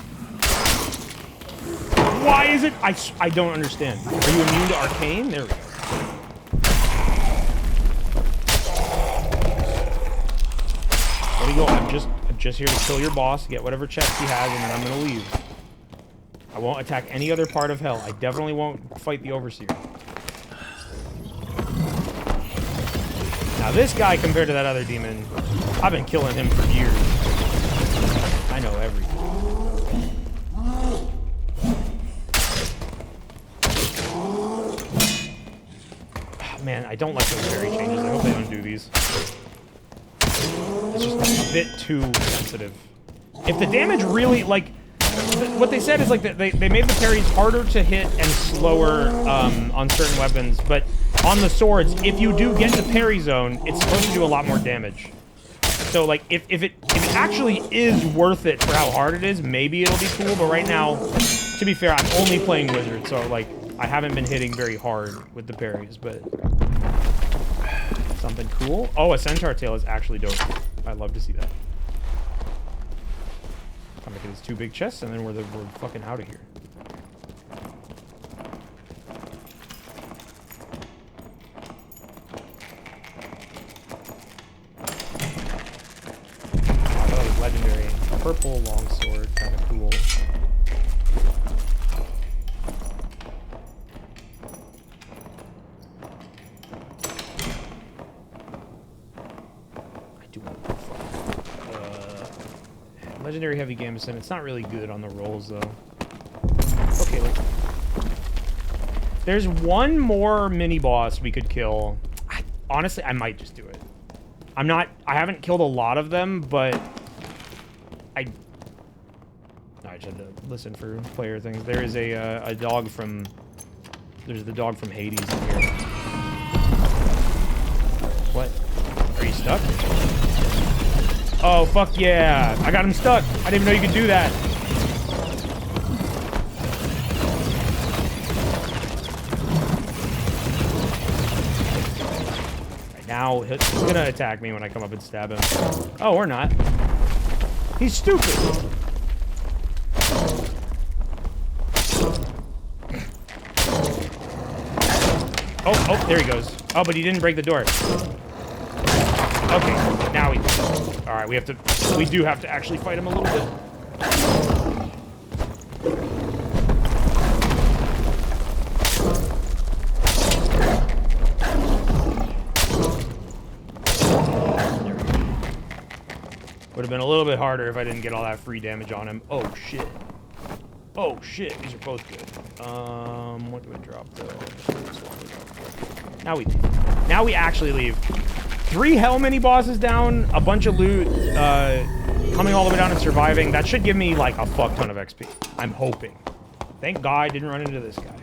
Why is it? I don't understand. Are you immune to arcane? There we go. There we go. I'm just here to kill your boss, get whatever chest he has, and then I'm gonna leave. I won't attack any other part of hell. I definitely won't fight the Overseer. Now this guy, compared to that other demon, I've been killing him for years. I know everything. Oh, man, I don't like those fairy changes. I hope they don't do these. It's just a bit too sensitive. If the damage really, like... What they said is, like, they made the parries harder to hit and slower on certain weapons, but on the swords, if you do get the parry zone, it's supposed to do a lot more damage. So, like, if it actually is worth it for how hard it is, maybe it'll be cool, but right now, to be fair, I'm only playing Wizard, so, like, I haven't been hitting very hard with the parries, but... Something cool? Oh, a centaur tail is actually dope. I'd love to see that. Come back at his 2 big chests, and then we're fucking out of here. Oh, that was legendary. Purple longsword, kind of cool. I do want to legendary heavy gambeson. It's not really good on the rolls though. Okay, look. There's one more mini boss we could kill. Honestly, I might just do it. I haven't killed a lot of them, but I just had to listen for player things. There is a dog from... There's the dog from Hades in here. What? Are you stuck? Oh, fuck yeah. I got him stuck. I didn't even know you could do that. Right, now, he's gonna attack me when I come up and stab him. Oh, or not. He's stupid. Oh, there he goes. Oh, but he didn't break the door. Okay, now we... Alright, we do have to actually fight him a little bit. There we go. Would have been a little bit harder if I didn't get all that free damage on him. Oh, shit. Oh shit, these are both good. What do I drop though? Now we actually leave. 3 hell mini bosses down, a bunch of loot, coming all the way down and surviving. That should give me like a fuck ton of XP. I'm hoping. Thank God I didn't run into this guy.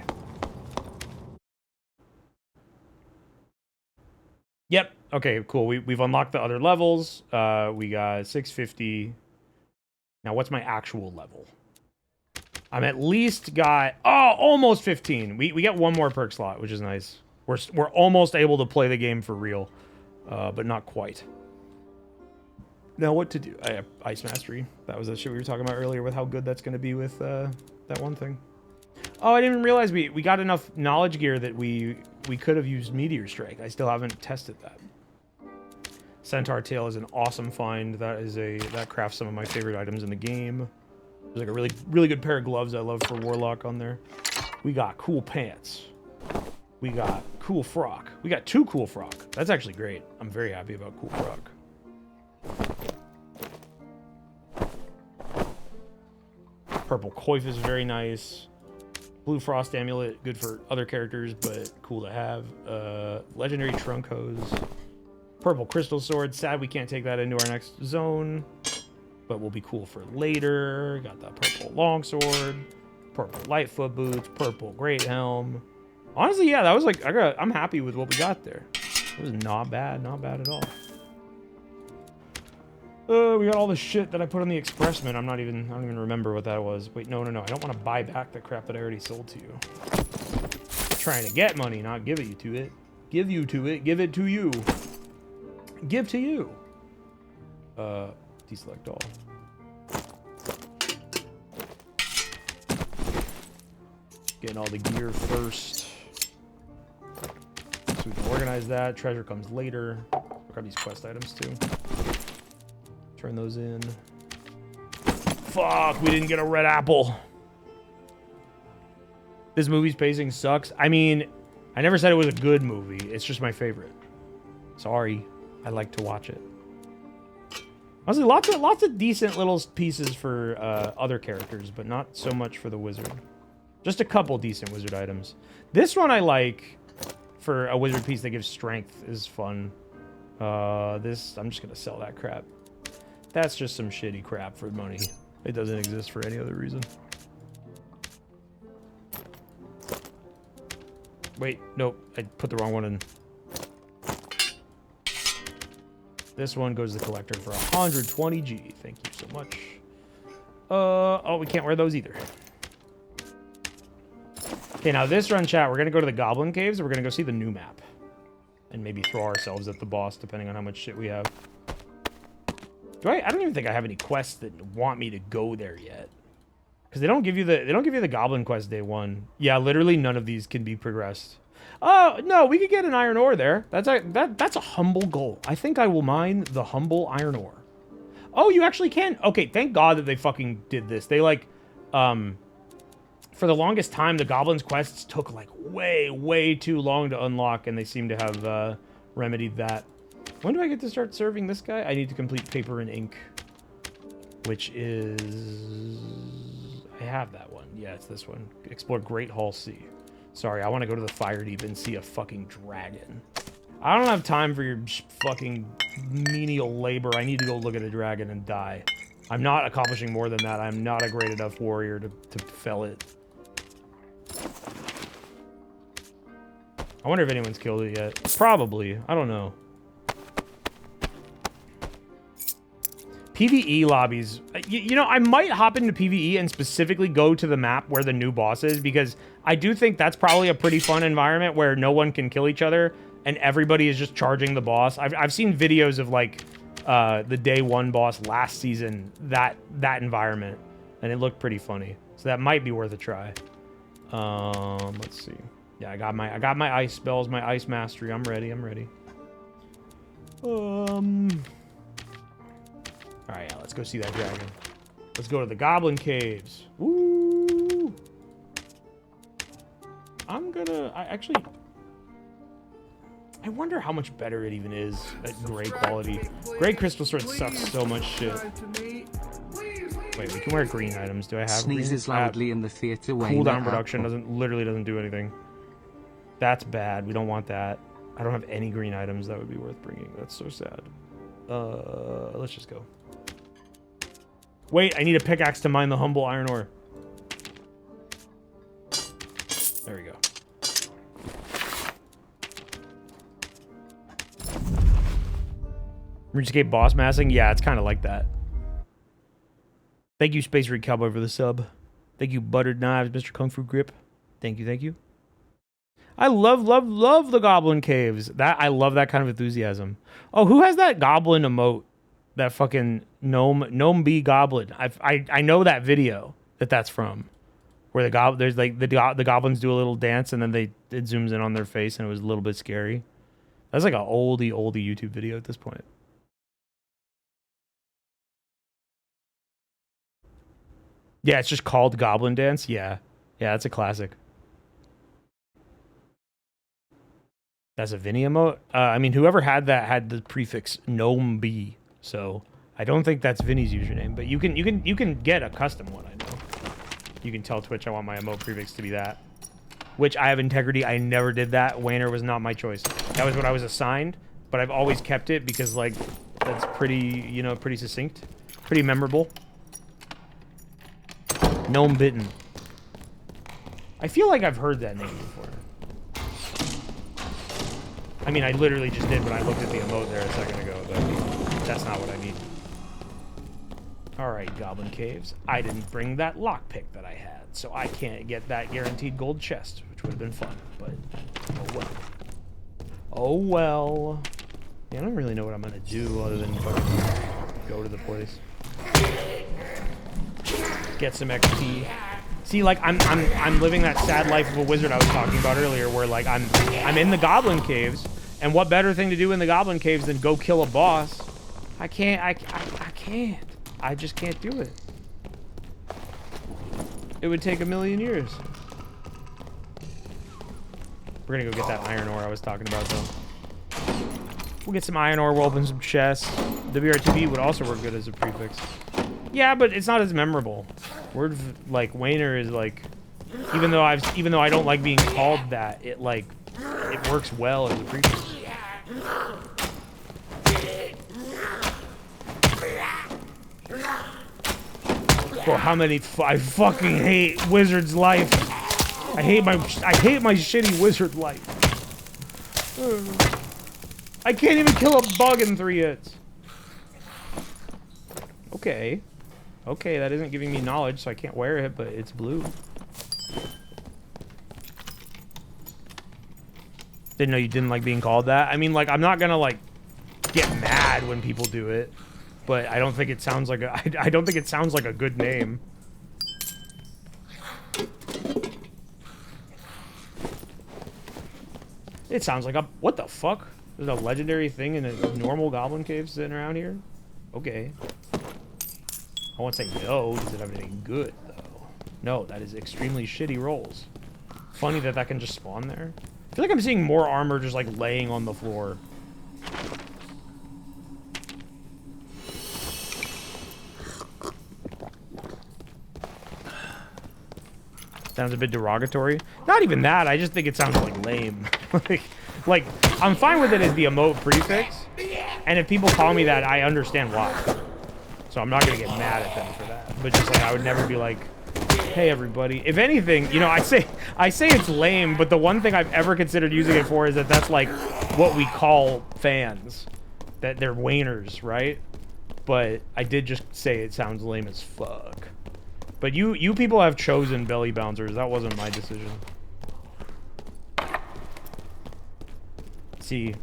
Yep. Okay, cool. We've unlocked the other levels. We got 650. Now, what's my actual level? I'm at least got... Oh, almost 15. We get one more perk slot, which is nice. We're almost able to play the game for real, but not quite. Now, what to do? I have Ice Mastery. That was the shit we were talking about earlier with how good that's going to be with that one thing. Oh, I didn't even realize we got enough knowledge gear that we could have used Meteor Strike. I still haven't tested that. Centaur Tail is an awesome find. That crafts some of my favorite items in the game. There's like a really good pair of gloves I love for Warlock on there. We got cool pants. We got cool frock. We got 2 cool frock. That's actually great. I'm very happy about cool frock. Purple coif is very nice. Blue Frost Amulet, good for other characters, but cool to have. Legendary Trunk Hose. Purple Crystal Sword. Sad we can't take that into our next zone, but will be cool for later. Got the Purple Longsword. Purple Lightfoot Boots. Purple Great Helm. Honestly, yeah, that was like, I'm happy with what we got there. It was not bad at all. We got all the shit that I put on the Expressman. I don't even remember what that was. Wait, no. I don't want to buy back the crap that I already sold to you. I'm trying to get money, not give it to it. Give you to it. Give it to you. Give to you. Deselect all. Getting all the gear first. So we can organize that. Treasure comes later. I'll grab these quest items too. Turn those in. Fuck, we didn't get a red apple. This movie's pacing sucks. I mean, I never said it was a good movie. It's just my favorite. Sorry. I like to watch it. Honestly, lots of decent little pieces for other characters, but not so much for the wizard. Just a couple decent wizard items. This one I like for a wizard piece that gives strength is fun. I'm just gonna sell that crap. That's just some shitty crap for money. It doesn't exist for any other reason. Wait, nope. I put the wrong one in. This one goes to the collector for 120G. Thank you so much. Oh, we can't wear those either. Okay, now this run, chat, we're going to go to the Goblin Caves, and we're going to go see the new map. And maybe throw ourselves at the boss, depending on how much shit we have. I don't even think I have any quests that want me to go there yet. Because they don't give you the Goblin quest day 1. Yeah, literally none of these can be progressed. Oh, no, we could get an iron ore there. That's a humble goal. I think I will mine the humble iron ore. Oh, you actually can. Okay, thank God that they fucking did this. They like, for the longest time, the Goblins quests took like way too long to unlock, and they seem to have remedied that. When do I get to start serving this guy? I need to complete paper and ink, which is... I have that one. Yeah, it's this one. Explore Great Hall C. Sorry, I want to go to the Fire Deep and see a fucking dragon. I don't have time for your fucking menial labor. I need to go look at a dragon and die. I'm not accomplishing more than that. I'm not a great enough warrior to fell it. I wonder if anyone's killed it yet. Probably. I don't know. PvE lobbies. You know, I might hop into PvE and specifically go to the map where the new boss is, because I do think that's probably a pretty fun environment where no one can kill each other and everybody is just charging the boss. I've seen videos of like the day 1 boss last season, that environment, and it looked pretty funny. So that might be worth a try. Let's see. Yeah, I got my ice spells, my ice mastery. I'm ready. Alright, yeah, let's go see that dragon. Let's go to the Goblin Caves. Woo! I wonder how much better it even is at gray quality. Gray Crystal Sword sucks so much shit. Please Wait, we can wear green items. Do I have Sneezes green? loudly in the theater. Cooldown reduction literally doesn't do anything. That's bad. We don't want that. I don't have any green items that would be worth bringing. That's so sad. Let's just go. Wait, I need a pickaxe to mine the humble iron ore. There we go. RuneScape boss massing? Yeah, it's kind of like that. Thank you, Space Rig Cowboy, for the sub. Thank you, Buttered Knives, Mr. Kung Fu Grip. Thank you, thank you. I love the goblin caves. I love that kind of enthusiasm. Oh, who has that goblin emote? That fucking gnome bee goblin. I know that video that's from, where there's like the goblins do a little dance and then it zooms in on their face and it was a little bit scary. That's like an oldie YouTube video at this point. Yeah, it's just called Goblin Dance. Yeah, that's a classic. That's a Vinny emote. I mean, whoever had that had the prefix gnome bee, so I don't think that's Vinny's username. But you can get a custom one. I know. You can tell Twitch I want my emote prefix to be that. Which I have integrity. I never did that. Wayner was not my choice. That was what I was assigned, but I've always kept it because like that's pretty, pretty succinct, pretty memorable. Gnome Bitten. I feel like I've heard that name before. I mean, I literally just did when I looked at the emote there a second ago, but that's not what I mean. Alright, Goblin Caves. I didn't bring that lockpick that I had, so I can't get that guaranteed gold chest, which would have been fun, but oh well. Oh well. Yeah, I don't really know what I'm gonna do other than go to the place. Get some XP. See, like I'm living that sad life of a wizard I was talking about earlier, where like I'm in the Goblin Caves, and what better thing to do in the Goblin Caves than go kill a boss? I can't. I just can't do it. It would take a million years. We're gonna go get that iron ore I was talking about, though. We'll get some iron ore. We'll open some chests. WRTV would also work good as a prefix. Yeah, but it's not as memorable. Word like Wayner is like, even though I don't like being called that, it works well as a prefix. Bro, how many? I fucking hate Wizard's life. I hate my shitty Wizard life. I can't even kill a bug in 3 hits. Okay. Okay, that isn't giving me knowledge, so I can't wear it, but it's blue. Didn't know you didn't like being called that. I mean, like, I'm not gonna, like, get mad when people do it, but I don't think it sounds like I don't think it sounds like a good name. It sounds like a... What the fuck? There's a legendary thing in a normal goblin cave sitting around here? Okay. I won't say no. Does it have anything good, though? No, that is extremely shitty rolls. Funny that can just spawn there. I feel like I'm seeing more armor just, like, laying on the floor. Sounds a bit derogatory. Not even that. I just think it sounds, like, lame. like, I'm fine with it as the emote prefix. And if people call me that, I understand why. So I'm not gonna get mad at them for that. But just like I would never be like, hey everybody. If anything, I say it's lame, but the one thing I've ever considered using it for is that's like what we call fans. That they're Wayners, right? But I did just say it sounds lame as fuck. But you people have chosen belly bouncers. That wasn't my decision. See.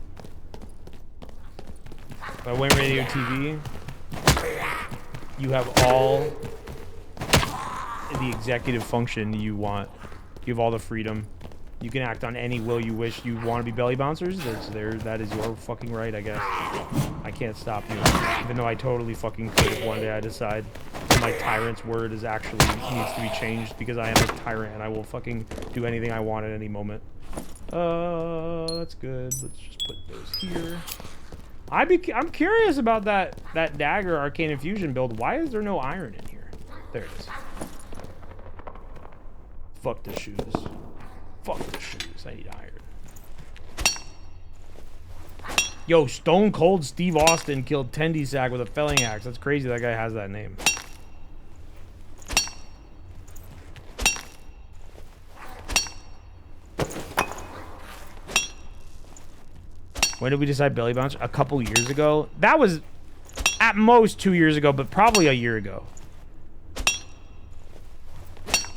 By Wayne Radio TV. You have all the executive function you want. You have all the freedom. You can act on any will you wish. You want to be belly bouncers? That is your fucking right, I guess. I can't stop you. Even though I totally fucking could if one day I decide my tyrant's word is actually needs to be changed because I am a tyrant and I will fucking do anything I want at any moment. That's good. Let's just put those here. I'm curious about that dagger arcane infusion build. Why is there no iron in here? There it is. Fuck the shoes. Fuck the shoes. I need iron. Yo, Stone Cold Steve Austin killed Tendy Sack with a felling axe. That's crazy that guy has that name. When did we decide belly bounce? A couple years ago. That was at most 2 years ago, but probably a year ago.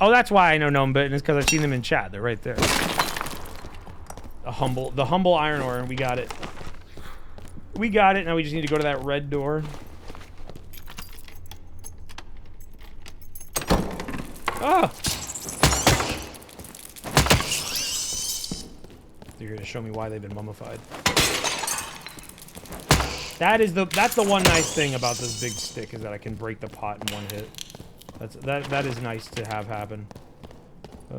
Oh, that's why I know Gnome Bit, and it's because I've seen them in chat. They're right there. The humble iron ore, and we got it. We got it. Now we just need to go to that red door. Oh! You're here to show me why they've been mummified. That's the one nice thing about this big stick, is that I can break the pot in one hit. That is nice to have happen. We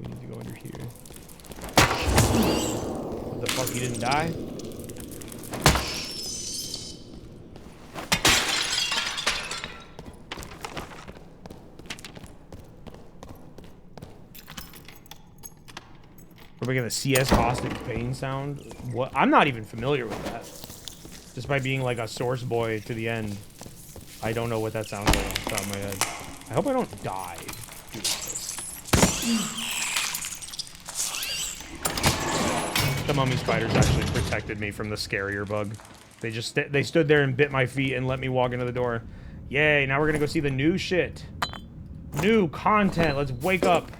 need to go under here. What the fuck? You didn't die? We're making the CS hostage pain sound. What? I'm not even familiar with that. Just by being like a source boy to the end, I don't know what that sounds like off the top of my head. I hope I don't die doing this. The mummy spiders actually protected me from the scarier bug. They stood there and bit my feet and let me walk into the door. Yay! Now we're gonna go see the new shit. New content. Let's wake up.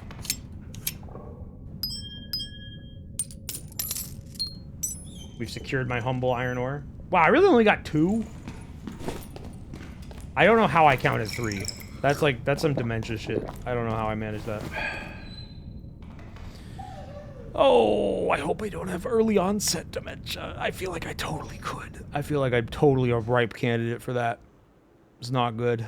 We've secured my humble iron ore. Wow, I really only got 2? I don't know how I counted 3. That's some dementia shit. I don't know how I managed that. Oh, I hope I don't have early onset dementia. I feel like I totally could. I feel like I'm totally a ripe candidate for that. It's not good.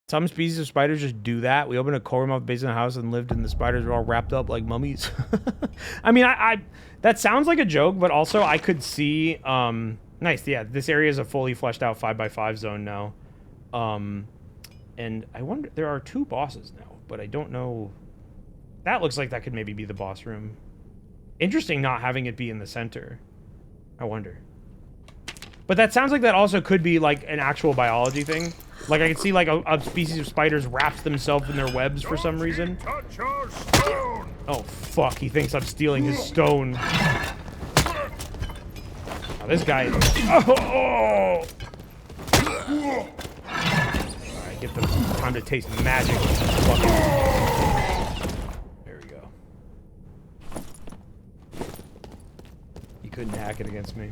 Some species of spiders just do that. We opened a coal room off the base of the house and lived, and the spiders were all wrapped up like mummies. I mean, that sounds like a joke, but also I could see... nice, yeah, this area is a fully fleshed out 5x5 zone now. And I wonder... There are 2 bosses now, but I don't know... That looks like that could maybe be the boss room. Interesting not having it be in the center. I wonder. But that sounds like that also could be like an actual biology thing. Like I could see like a species of spiders wraps themselves in their webs for some reason. Oh fuck, he thinks I'm stealing his stone. Oh, this guy... Oh! Alright, get the time to taste magic. There we go. You couldn't hack it against me.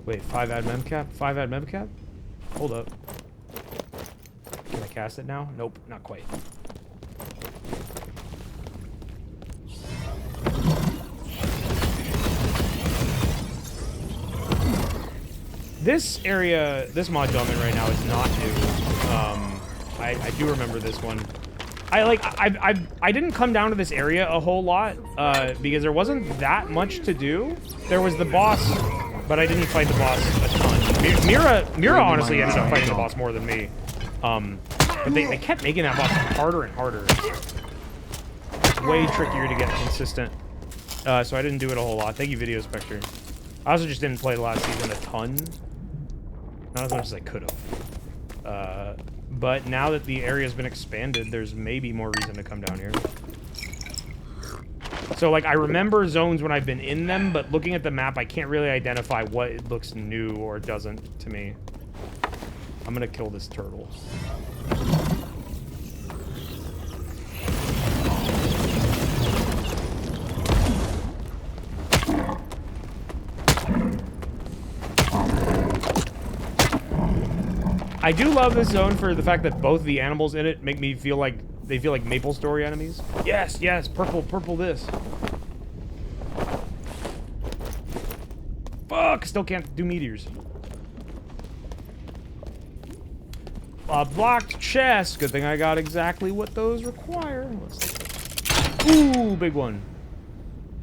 Wait, 5 add memcap? 5 add memcap? Hold up. Can I cast it now? Nope, not quite. This area, this mod element right now is not new. I do remember this one. I didn't come down to this area a whole lot because there wasn't that much to do. There was the boss, but I didn't fight the boss a ton. Mira honestly ended up fighting the boss more than me. But they kept making that boss harder and harder. Way trickier to get consistent. So I didn't do it a whole lot. Thank you, Video Spectre. I also just didn't play the last season a ton. Not as much as I could have. But now that the area's been expanded, there's maybe more reason to come down here. So, like, I remember zones when I've been in them, but looking at the map, I can't really identify what it looks new or doesn't to me. I'm gonna kill this turtle. I do love this zone for the fact that both the animals in it make me feel like they feel like Maple Story enemies. Yes, yes, purple this. Fuck, still can't do meteors. A blocked chest. Good thing I got exactly what those require. Ooh, big one.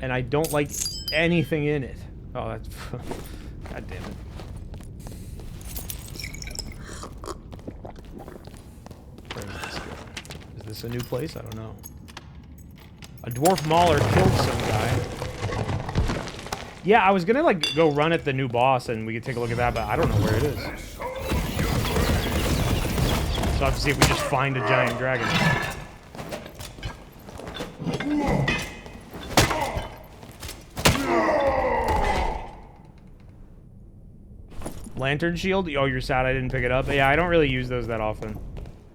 And I don't like anything in it. Oh, that's... God damn it. Where is this going? Is this a new place? I don't know. A dwarf mauler killed some guy. Yeah, I was gonna, like, go run at the new boss and we could take a look at that, but I don't know where it is. So I have to see if we just find a giant dragon. Lantern shield? Oh, you're sad I didn't pick it up. Yeah, I don't really use those that often.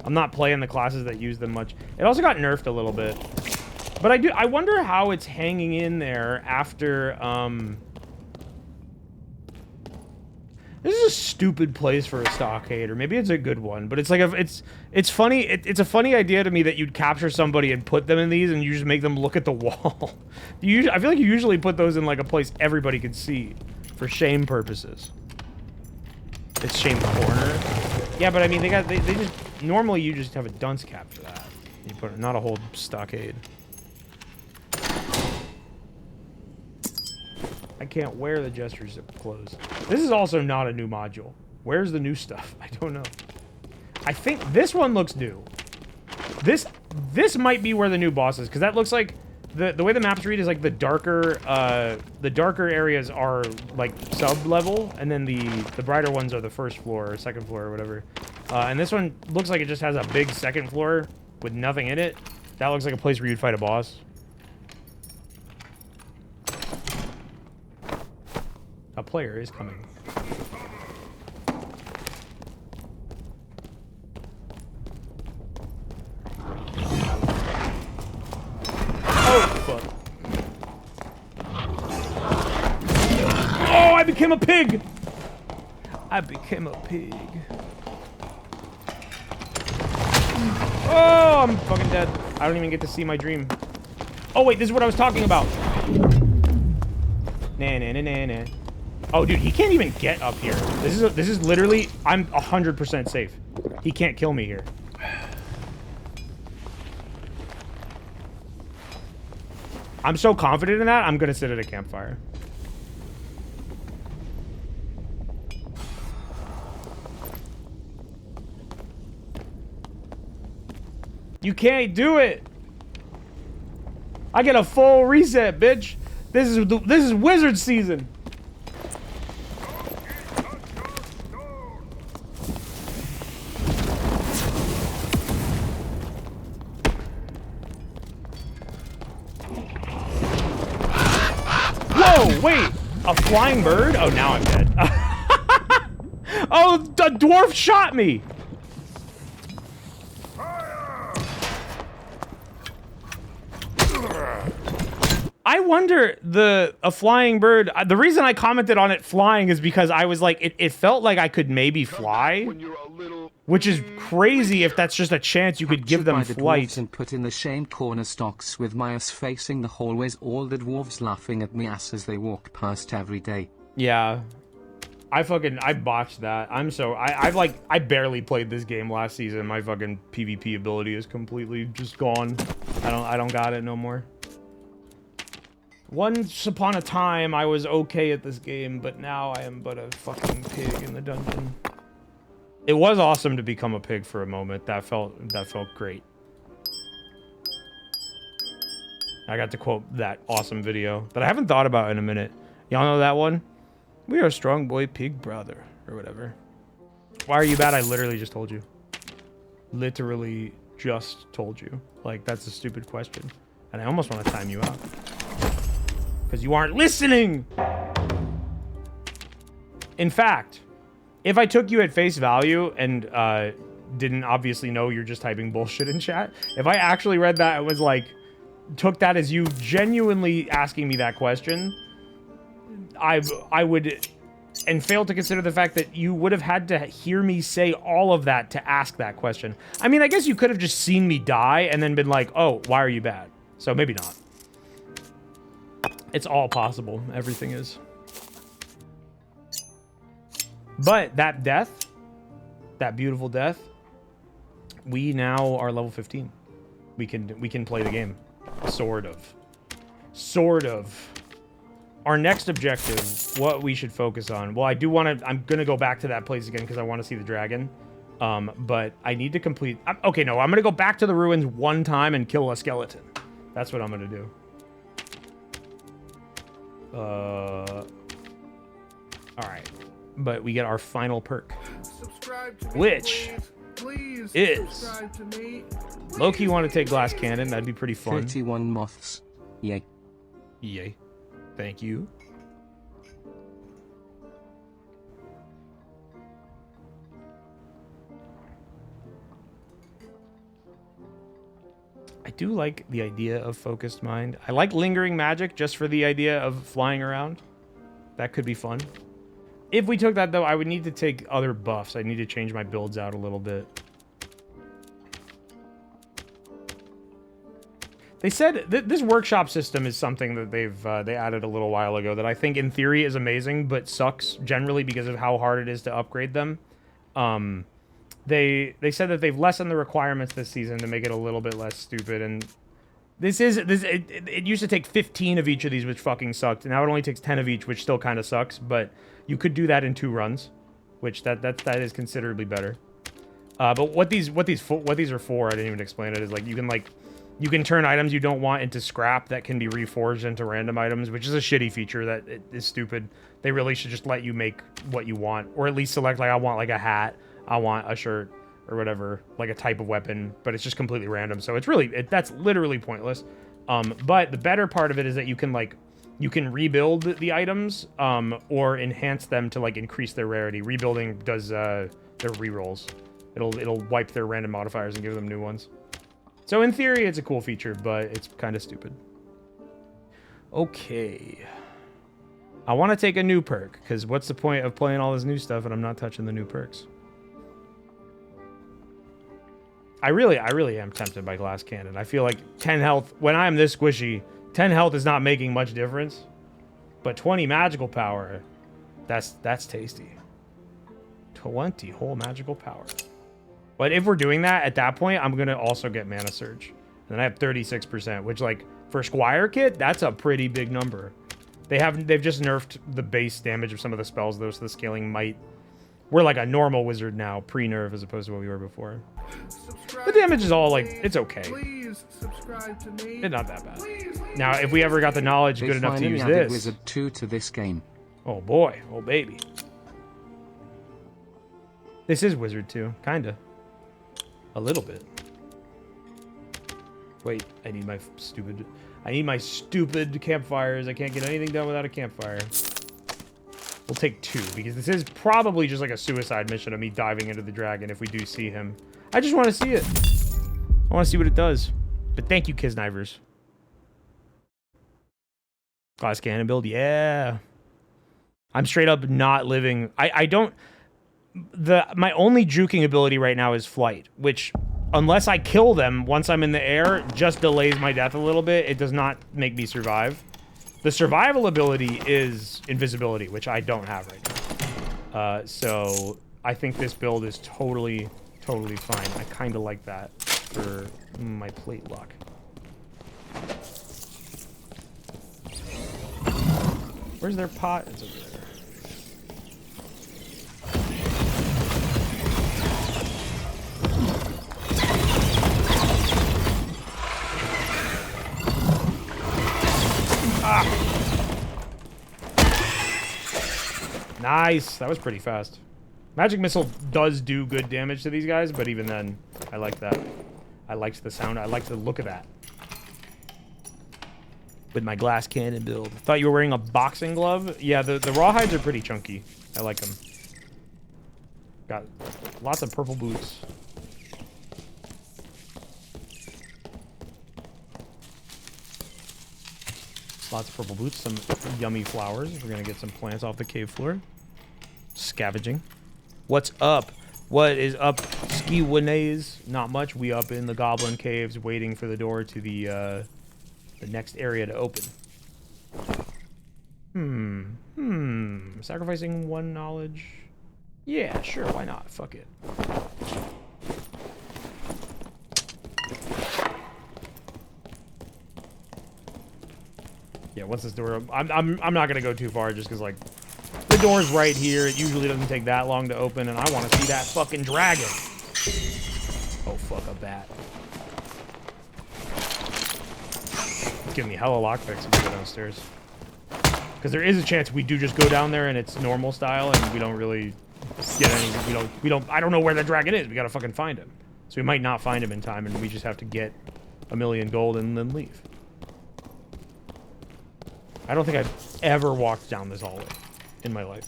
I'm not playing the classes that use them much. It also got nerfed a little bit. But I wonder how it's hanging in there after, This is a stupid place for a stockade, or maybe it's a good one, but it's like it's funny. It's a funny idea to me that you'd capture somebody and put them in these, and you just make them look at the wall. I feel like you usually put those in like a place everybody could see, for shame purposes. It's shame corner. Yeah, but I mean they just normally you just have a dunce cap for that. You put not a whole stockade. I can't wear the gestures clothes. This is also not a new module. Where's the new stuff? I don't know. I think this one looks new. This might be where the new boss is, because that looks like the way the maps read is like the darker areas are like sub level, and then the brighter ones are the first floor or second floor or whatever. And this one looks like it just has a big second floor with nothing in it. That looks like a place where you'd fight a boss. A player is coming. Oh, fuck. Oh, I became a pig! I became a pig. Oh, I'm fucking dead. I don't even get to see my dream. Oh, wait, this is what I was talking about. Nah, nah, nah, nah, nah. Oh, dude, he can't even get up here. This is literally... I'm 100% safe. He can't kill me here. I'm so confident in that, I'm gonna sit at a campfire. You can't do it! I get a full reset, bitch! This is wizard season! Whoa, wait! A flying bird? Oh, now I'm dead. Oh, the dwarf shot me! I wonder, a flying bird, the reason I commented on it flying is because I was like, it felt like I could maybe fly, which is crazy if that's just a chance you could give them flight. And put in the shame corner stocks with my ass facing the hallways, all the dwarves laughing at me ass as they walked past every day. Yeah. I botched that. I barely played this game last season. My fucking PvP ability is completely just gone. I don't got it no more. Once upon a time, I was okay at this game, but now I am but a fucking pig in the dungeon. It was awesome to become a pig for a moment. That felt great. I got to quote that awesome video that I haven't thought about in a minute. Y'all know that one? We are a strong boy pig brother, or whatever. Why are you bad? I literally just told you. Literally just told you. Like, that's a stupid question. And I almost want to time you out. Because you aren't listening! In fact, if I took you at face value and didn't obviously know you're just typing bullshit in chat, if I actually read that and was like, took that as you genuinely asking me that question, I would, and fail to consider the fact that you would have had to hear me say all of that to ask that question. I mean, I guess you could have just seen me die and then been like, oh, why are you bad? So maybe not. It's all possible. Everything is. But that death, that beautiful death, we now are level 15. We can play the game. Sort of. our next objective, what we should focus on. Well, I do want to... I'm going to go back to that place again because I want to see the dragon. But I need to complete... okay, no, I'm going to go back to the ruins one time and kill a skeleton. That's what I'm going to do. Alright. But we get our final perk. Subscribe to me, Which please is... subscribe to me. Loki want to take glass cannon. That'd be pretty fun. 31 moths. Yay. Yay. Thank you. I do like the idea of focused mind. I like lingering magic just for the idea of flying around. That could be fun. If we took that, though, I would need to take other buffs. I need to change my builds out a little bit. They said this workshop system is something that they added a little while ago that I think in theory is amazing, but sucks generally because of how hard it is to upgrade them. They said that they've lessened the requirements this season to make it a little bit less stupid, and it used to take 15 of each of these, which fucking sucked. Now it only takes 10 of each, which still kind of sucks, but you could do that in 2 runs, which that is considerably better. But what these are for, I didn't even explain it, is like you can turn items you don't want into scrap that can be reforged into random items, which is a shitty feature that is stupid. They really should just let you make what you want, or at least select, like, I want, like, a hat, I want a shirt, or whatever, like a type of weapon, but it's just completely random. So it's really, that's literally pointless. But the better part of it is that you can rebuild the items, or enhance them to, like, increase their rarity. Rebuilding does, their rerolls. It'll wipe their random modifiers and give them new ones. So in theory, it's a cool feature, but it's kind of stupid. Okay. I want to take a new perk, because what's the point of playing all this new stuff and I'm not touching the new perks? I really am tempted by glass cannon. I feel like 10 health, when I'm this squishy, 10 health is not making much difference. But 20 magical power, that's tasty. 20 whole magical power. But if we're doing that, at that point, I'm going to also get Mana Surge. And I have 36%, which, like, for Squire Kit, that's a pretty big number. They've just nerfed the base damage of some of the spells, though, so the scaling might... We're like a normal wizard now, pre-nerf, as opposed to what we were before. The damage is all, like, it's okay. Please subscribe to me. It's not that bad. Now, if we ever got the knowledge good enough to use added this... Wizard 2 to this game. Oh, boy. Oh, baby. This is Wizard 2, kinda. A little bit. Wait, I need my stupid campfires. I can't get anything done without a campfire. We'll take 2, because this is probably just like a suicide mission of me diving into the dragon if we do see him. I just want to see it. I want to see what it does. But thank you, Kisnivers. Glass cannon build, yeah. I'm straight up not living... I don't... My only juking ability right now is flight, which, unless I kill them once I'm in the air, just delays my death a little bit. It does not make me survive. The survival ability is invisibility, which I don't have right now. So I think this build is totally fine. I kind of like that for my plate luck. Where's their pot? It's over there. Nice. That was pretty fast. Magic Missile does do good damage to these guys, but even then, I like that. I liked the sound. I liked the look of that. With my glass cannon build. Thought you were wearing a boxing glove? Yeah, the rawhides are pretty chunky. I like them. Got lots of purple boots. Lots of purple boots, some yummy flowers. We're gonna get some plants off the cave floor. Scavenging. What's up? What is up, Ski Wanays? Not much. We up in the goblin caves waiting for the door to the next area to open. Sacrificing 1 knowledge. Yeah, sure, why not? Fuck it. Yeah, once this door, I'm not gonna go too far just because like the door's right here. It usually doesn't take that long to open, and I want to see that fucking dragon. Oh fuck, a bat. It's giving me hella lockpicks if we go downstairs. Because there is a chance we do just go down there and it's normal style and we don't really get any. I don't know where the dragon is. We gotta fucking find him. So we might not find him in time, and we just have to get a million gold and then leave. I don't think I've ever walked down this hallway in my life.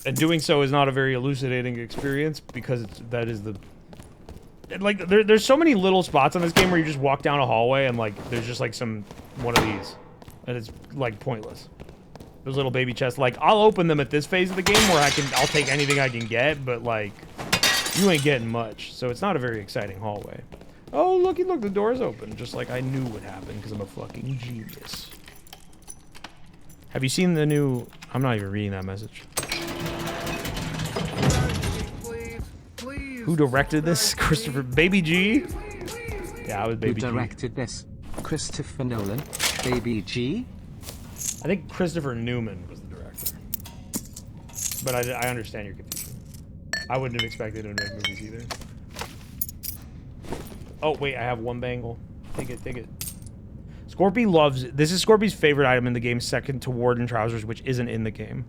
And doing so is not a very elucidating experience because that is the... Like, there's so many little spots on this game where you just walk down a hallway and, like, there's just, like, one of these. And it's, like, pointless. Those little baby chests, like, I'll open them at this phase of the game where I'll take anything I can get, but, like, you ain't getting much. So it's not a very exciting hallway. Oh, looky, look, the door's open. Just like I knew would happen because I'm a fucking genius. Have you seen the new... I'm not even reading that message. Who directed this? Christopher... Baby G? Yeah, I was Baby G. Who directed this? Christopher Nolan? Baby G? I think Christopher Newman was the director. But I understand your confusion. I wouldn't have expected him to make movies either. Oh, wait, I have one bangle. Take it, take it. Scorpy loves... This is Scorpy's favorite item in the game, second to Warden Trousers, which isn't in the game.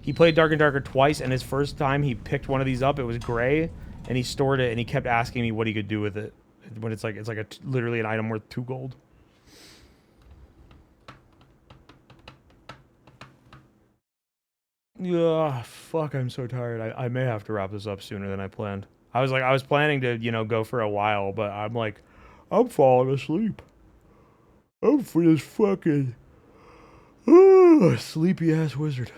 He played Dark and Darker twice, and his first time he picked one of these up, it was gray, and he stored it, and he kept asking me what he could do with it. When it's like literally an item worth 2 gold. Ugh, fuck, I'm so tired. I may have to wrap this up sooner than I planned. I was planning to, you know, go for a while, but I'm like, I'm falling asleep. I'm for this fucking sleepy ass wizard.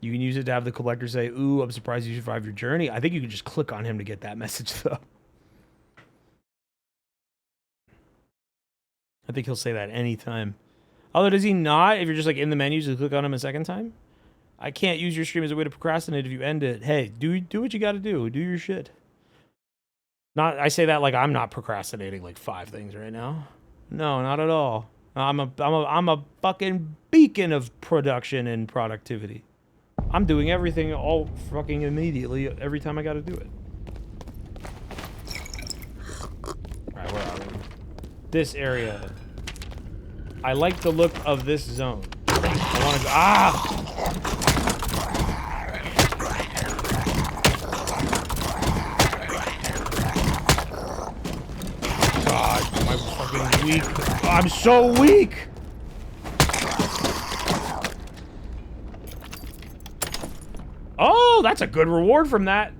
You can use it to have the collector say, ooh, I'm surprised you survived your journey. I think you can just click on him to get that message, though. I think he'll say that anytime. Although, does he not? If you're just like in the menus, you click on him a second time? I can't use your stream as a way to procrastinate if you end it. Hey, do what you gotta do. Do your shit. Not, I say that like I'm not procrastinating like 5 things right now. No, not at all. I'm a fucking beacon of production and productivity. I'm doing everything all fucking immediately every time I gotta do it. Alright, where are we? This area. I like the look of this zone. I wanna go. Ah! God, I'm fucking weak. I'm so weak! Oh, that's a good reward from that.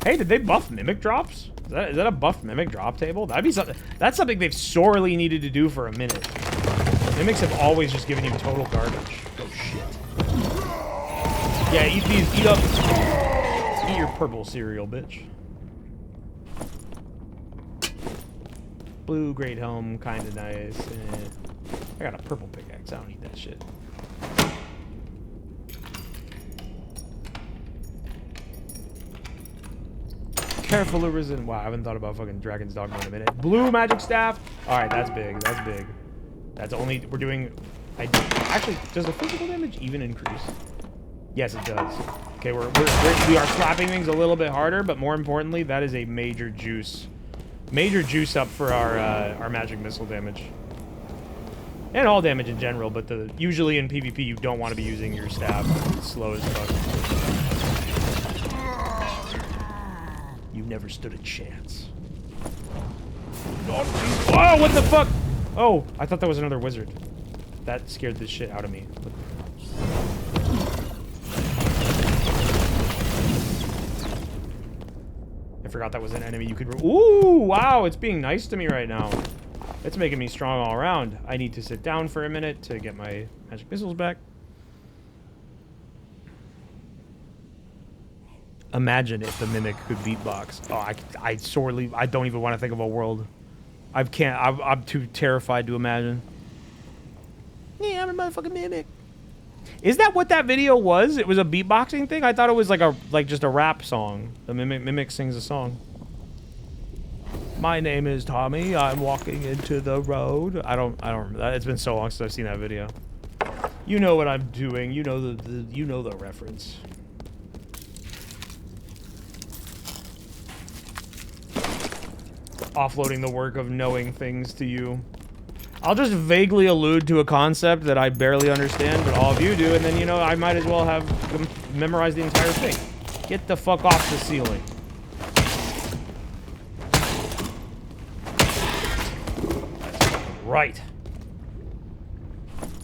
Hey, did they buff mimic drops? Is that a buff mimic drop table? That'd be something. That's something they've sorely needed to do for a minute. Mimics have always just given you total garbage. Oh shit. Yeah, eat these. Eat up. Eat your purple cereal, bitch. Blue great helm, kind of nice. I got a purple pickaxe. I don't need that shit. Careful, Arisen. Wow, I haven't thought about fucking Dragon's Dogma in a minute. Blue magic staff. All right, that's big. That's big. That's only we're doing. Actually, does the physical damage even increase? Yes, it does. Okay, we are slapping things a little bit harder, but more importantly, that is a major juice up for our magic missile damage and all damage in general. But usually in PvP, you don't want to be using your staff. It's slow as fuck. You never stood a chance. Oh, what the fuck? Oh, I thought that was another wizard. That scared the shit out of me. I forgot that was an enemy you could... Ooh, wow, it's being nice to me right now. It's making me strong all around. I need to sit down for a minute to get my magic missiles back. Imagine if the mimic could beatbox. Oh, I don't even want to think of a world. I'm too terrified to imagine. Yeah, I'm a motherfucking mimic. Is that what that video was? It was a beatboxing thing? I thought it was like just a rap song. The mimic sings a song. My name is Tommy. I'm walking into the road. I don't it's been so long since I've seen that video. You know what I'm doing. You know the reference. Offloading the work of knowing things to you. I'll just vaguely allude to a concept that I barely understand, but all of you do, and then, you know, I might as well have memorized the entire thing. Get the fuck off the ceiling. Right.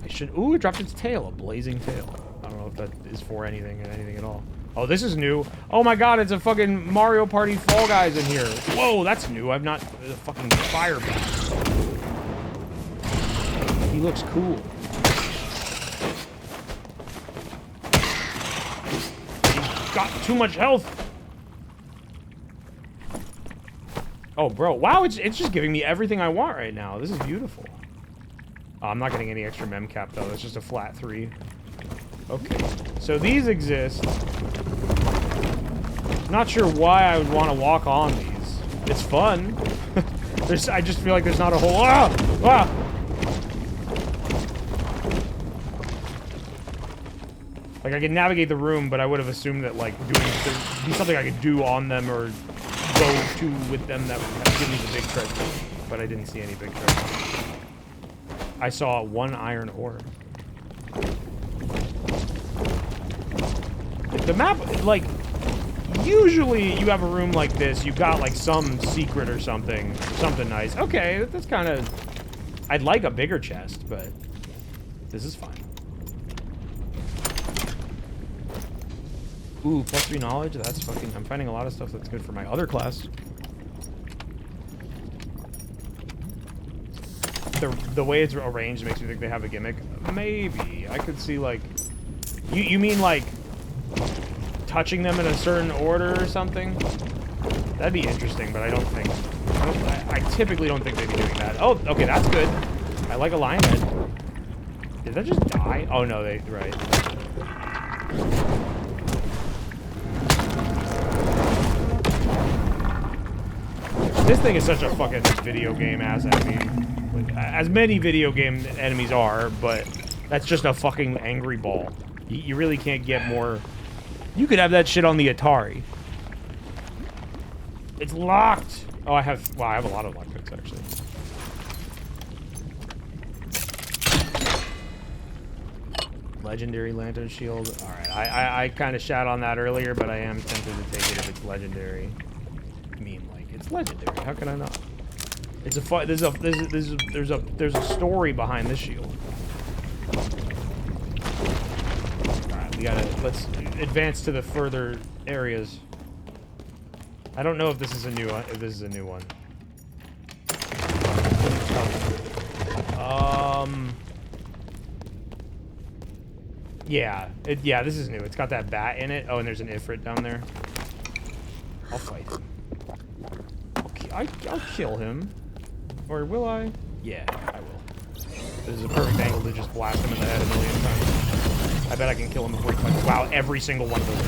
I should... Ooh, it dropped its tail. A blazing tail. I don't know if that is for anything at all. Oh, this is new. Oh my god, it's a fucking Mario Party Fall Guys in here. Whoa, that's new. I've not... The fucking fire blast. He looks cool. He's got too much health. Oh, bro. Wow, it's just giving me everything I want right now. This is beautiful. Oh, I'm not getting any extra mem cap, though. It's just a flat 3. Okay. So these exist. Not sure why I would want to walk on these. It's fun. I just feel like there's not a whole... Ah! Ah! Like, I could navigate the room, but I would have assumed that, like, there'd be something I could do on them or go to with them that would give me the big treasure. But I didn't see any big treasure. I saw 1 iron ore. The map, like, usually you have a room like this, you've got, like, some secret or something nice. Okay, that's kind of... I'd like a bigger chest, but this is fine. Ooh, +3 knowledge, that's fucking... I'm finding a lot of stuff that's good for my other class. The way it's arranged makes me think they have a gimmick. Maybe. I could see, like... You mean, like... touching them in a certain order or something? That'd be interesting, but I don't think... I typically don't think they'd be doing that. Oh, okay, that's good. I like a lion head. Did that just die? Oh, no, they... Right. This thing is such a fucking video game ass enemy. As many video game enemies are, but that's just a fucking angry ball. You really can't get more... You could have that shit on the Atari. It's locked! Oh, I have a lot of lockpicks, actually. Legendary lantern shield. Alright, I kind of shat on that earlier, but I am tempted to take it if it's legendary. I mean, like, it's legendary. How can I not? It's a there's a story behind this shield. Alright, let's advance to the further areas. I don't know if this is a new one. Yeah, this is new. It's got that bat in it. Oh, and there's an Ifrit down there. I'll fight him. I'll kill him. Or will I? Yeah, I will. This is a perfect angle to just blast him in the head a million times. I bet I can kill him before he fights. Wow, every single one of those hit.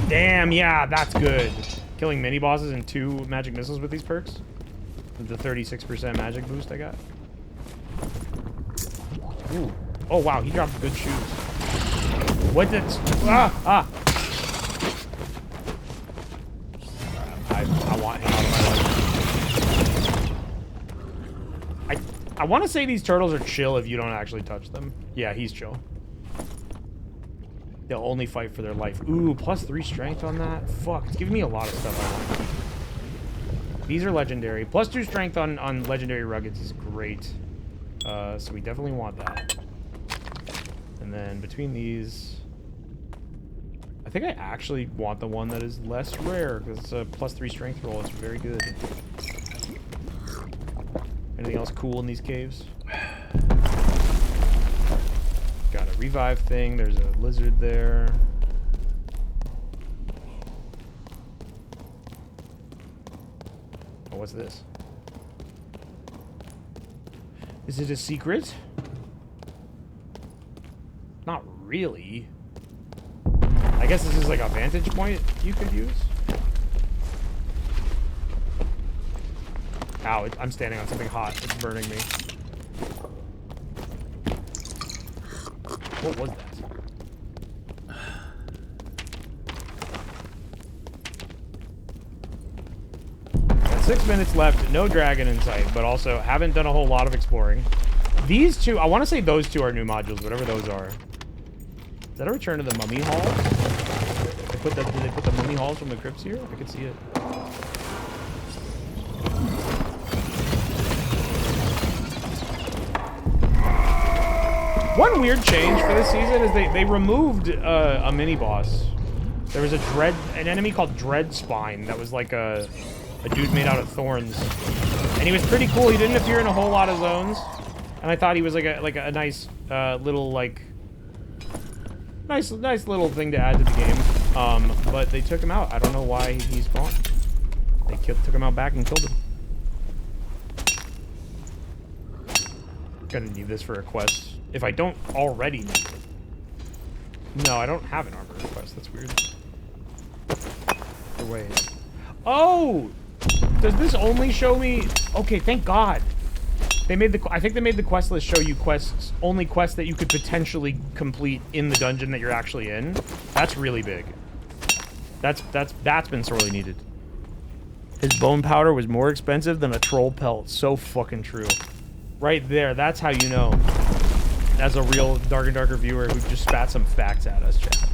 Damn, yeah, that's good. Killing mini bosses and 2 magic missiles with these perks. With the 36% magic boost I got. Ooh. Oh wow, he dropped good shoes. What did... I want him out of my life. I want to say these turtles are chill if you don't actually touch them. Yeah, he's chill. They'll only fight for their life. Ooh, +3 strength on that? Fuck, it's giving me a lot of stuff I want. These are legendary. +2 strength on legendary ruggeds is great. So we definitely want that. And then between these... I think I actually want the one that is less rare, because it's a +3 strength roll. It's very good. Anything else cool in these caves? Got a revive thing. There's a lizard there. what's this? Is it a secret? Not really. I guess this is like a vantage point you could use. Ow, I'm standing on something hot. It's burning me. What was that? 6 minutes left, no dragon in sight, but also haven't done a whole lot of exploring. These two, I want to say those two are new modules, whatever those are. Is that a return to the mummy halls? Did they put the mummy halls from the crypts here? I could see it. One weird change for this season is they removed a mini boss. There was an enemy called Dread Spine that was like a dude made out of thorns, and he was pretty cool. He didn't appear in a whole lot of zones, and I thought he was like a nice little nice little thing to add to the game. But they took him out. I don't know why he's gone. They took him out back and killed him. Gonna need this for a quest if I don't already need it. No, I don't have an armor request. That's weird. Wait. Oh! Does this only show me... Okay, thank God. They made the... I think they made the quest list show you quests... Only quests that you could potentially complete in the dungeon that you're actually in. That's really big. That's been sorely needed. His bone powder was more expensive than a troll pelt. So fucking true. Right there. That's how you know. As a real Dark and Darker viewer who just spat some facts at us, chat.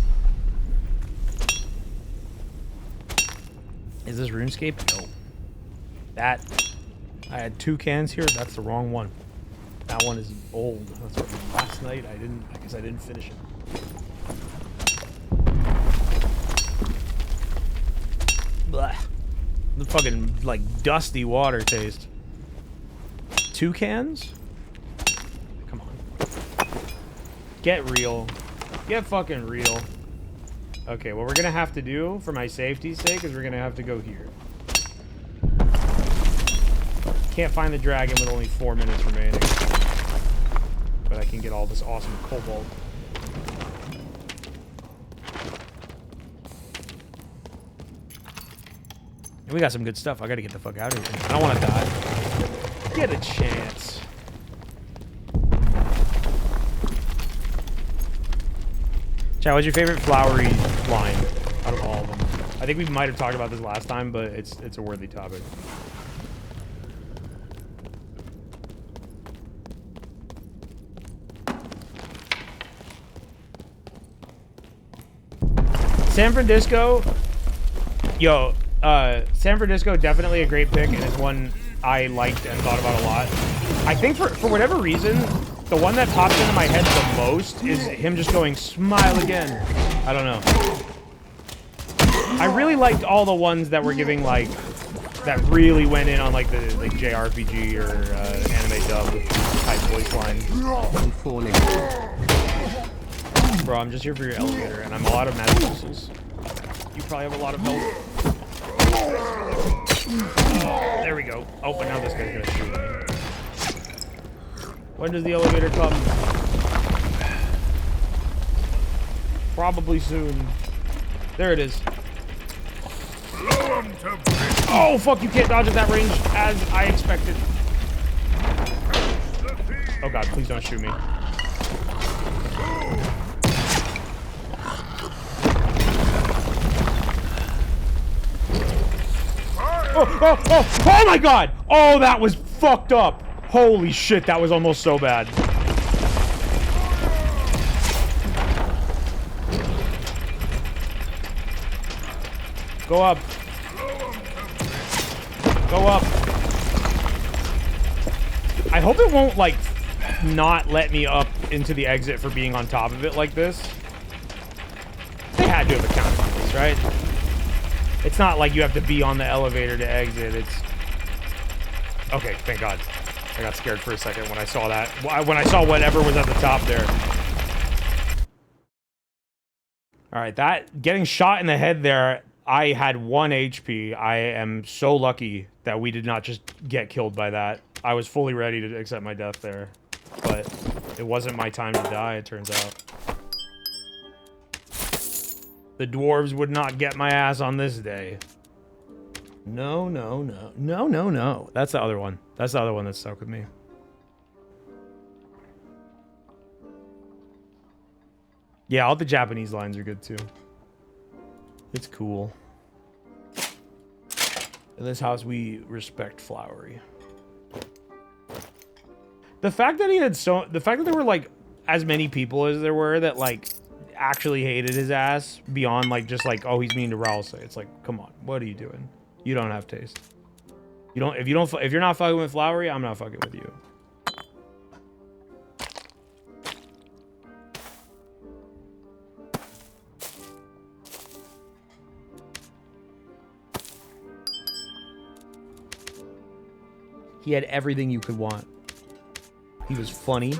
Is this RuneScape? No. That, I had 2 cans here. That's the wrong one. That one is old. That's from last night. I guess I didn't finish it. Blah. The fucking, like, dusty water taste. 2 cans? Come on. Get real. Get fucking real. Okay, what we're gonna have to do, for my safety's sake, is we're gonna have to go here. Can't find the dragon with only 4 minutes remaining. But I can get all this awesome cobalt. And we got some good stuff. I gotta get the fuck out of here. I don't wanna die. Get a chance. Chat, what's your favorite flowery line out of all of them? I think we might have talked about this last time, but it's a worthy topic. San Francisco, San Francisco, definitely a great pick, and it's one I liked and thought about a lot. I think for whatever reason, the one that pops into my head the most is him just going, smile again. I don't know. I really liked all the ones that were giving, like, that really went in on, like, the JRPG or anime dub type voice line. I'm falling. Bro, I'm just here for your elevator, and I'm a lot of magic missiles. You probably have a lot of health. There we go. Oh, but now this guy's gonna shoot me. When does the elevator come? Probably soon. There it is. Oh, fuck, you can't dodge at that range as I expected. Oh god, please don't shoot me. Oh my god! Oh, that was fucked up! Holy shit, that was almost so bad. Go up. Go up. I hope it won't, like, not let me up into the exit for being on top of it like this. They had to have accounted for this, right? It's not like you have to be on the elevator to exit. It's... Okay, thank God. I got scared for a second when I saw that. When I saw whatever was at the top there. Alright, that... Getting shot in the head there... I had 1 HP. I am so lucky that we did not just get killed by that. I was fully ready to accept my death there. But it wasn't my time to die, it turns out. The dwarves would not get my ass on this day. No, no, no. No, no, no. That's the other one. That's the other one that stuck with me. Yeah, all the Japanese lines are good too. It's cool. In this house, we respect Flowery. The fact that the fact that there were like as many people as there were that like actually hated his ass beyond like just like, oh, he's mean to Ralsei. It's like, come on, what are you doing? You don't have taste. If you're not fucking with Flowery, I'm not fucking with you. He had everything you could want. He was funny.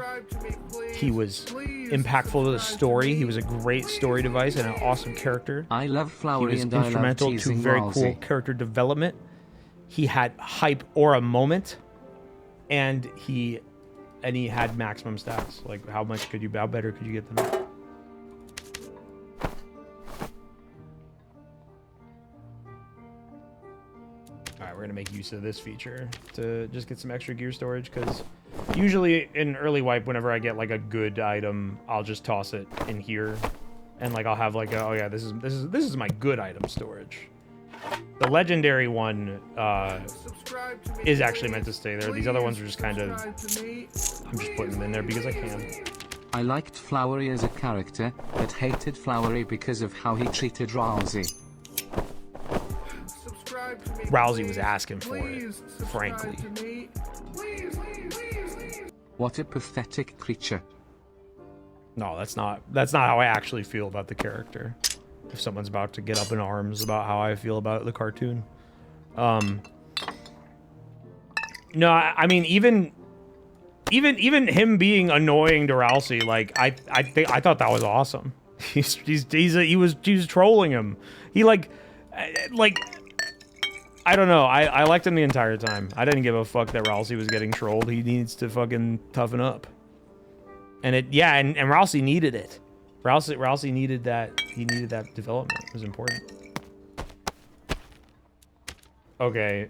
He was impactful to the story. He was a great story device and an awesome character. I love Flowery and I love instrumental to teasing very Ralsei. cool character development. He had hype aura moment, and he had maximum stats. Like how better could you get than that? Alright, we're gonna make use of this feature to just get some extra gear storage, because usually in early wipe, whenever I get like a good item, I'll just toss it in here, and like I'll have like a, oh yeah, this is my good item storage. The legendary one is actually meant to stay there. These other ones are just kind of, I'm just putting them in there because I can. I liked Flowery as a character, but hated Flowery because of how he treated Ralsei. Ralsei was asking for it, frankly. What a pathetic creature. No, that's not how I actually feel about the character. If someone's about to get up in arms about how I feel about the cartoon. No, I mean even him being annoying to Ralsei, like I thought that was awesome. He was trolling him. He like I don't know. I liked him the entire time. I didn't give a fuck that Ralsei was getting trolled. He needs to fucking toughen up. And and Ralsei needed it. Ralsei needed that. He needed that development. It was important. Okay.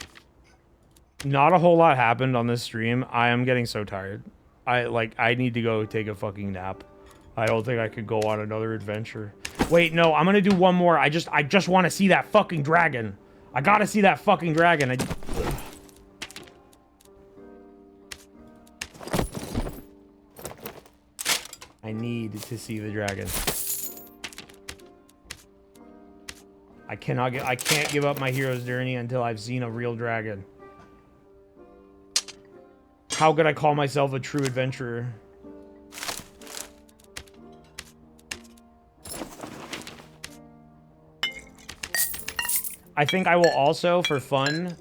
Not a whole lot happened on this stream. I am getting so tired. I need to go take a fucking nap. I don't think I could go on another adventure. Wait, no, I'm gonna do one more. I just want to see that fucking dragon. I gotta see that fucking dragon. I need to see the dragon. I can't give up my hero's journey until I've seen a real dragon. How could I call myself a true adventurer? I think I will also, for fun,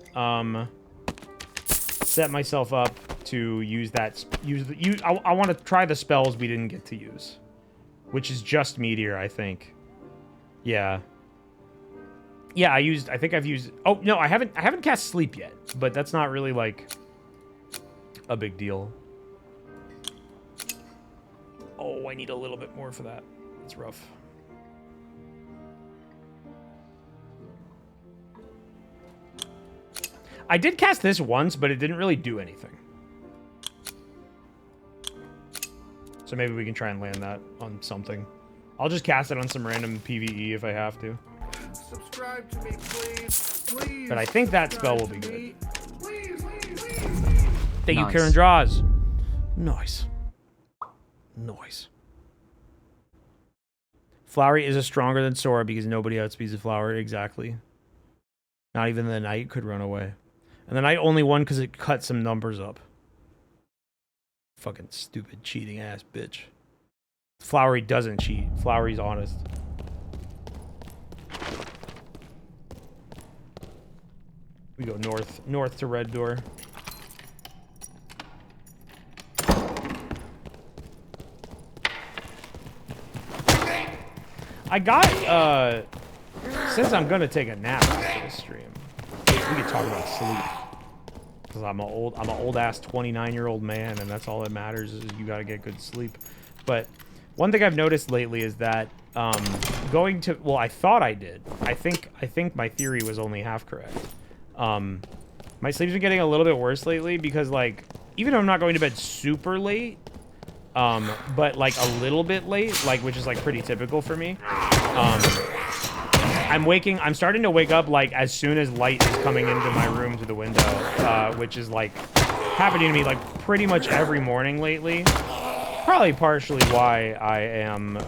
set myself up to use that. I want to try the spells we didn't get to use, which is just meteor, I think. Yeah. Yeah, I think I've used. Oh no, I haven't cast sleep yet, but that's not really like a big deal. Oh, I need a little bit more for that. It's rough. I did cast this once, but it didn't really do anything. So maybe we can try and land that on something. I'll just cast it on some random PvE if I have to. Subscribe to me, please. Please. But I think that spell will be good. Please. Thank you, Nice. Karen Draws. Nice. Nice. Flowery is a stronger than Sora because nobody outspeeds the Flower. Exactly. Not even the Knight could run away. And the Knight only won because it cut some numbers up. Fucking stupid cheating ass bitch. Flowery doesn't cheat. Flowery's honest. We go north to Red Door. I got since I'm gonna take a nap after this stream, we could talk about sleep. Because I'm an old ass 29-year-old man, and that's all that matters is you gotta get good sleep. But one thing I've noticed lately is that going to, well, I thought I did. I think my theory was only half correct. My sleep's been getting a little bit worse lately because, like, even though I'm not going to bed super late, but like a little bit late, like, which is like pretty typical for me. I'm starting to wake up like as soon as light is coming into my room through the window, which is like happening to me like pretty much every morning lately. Probably partially why I am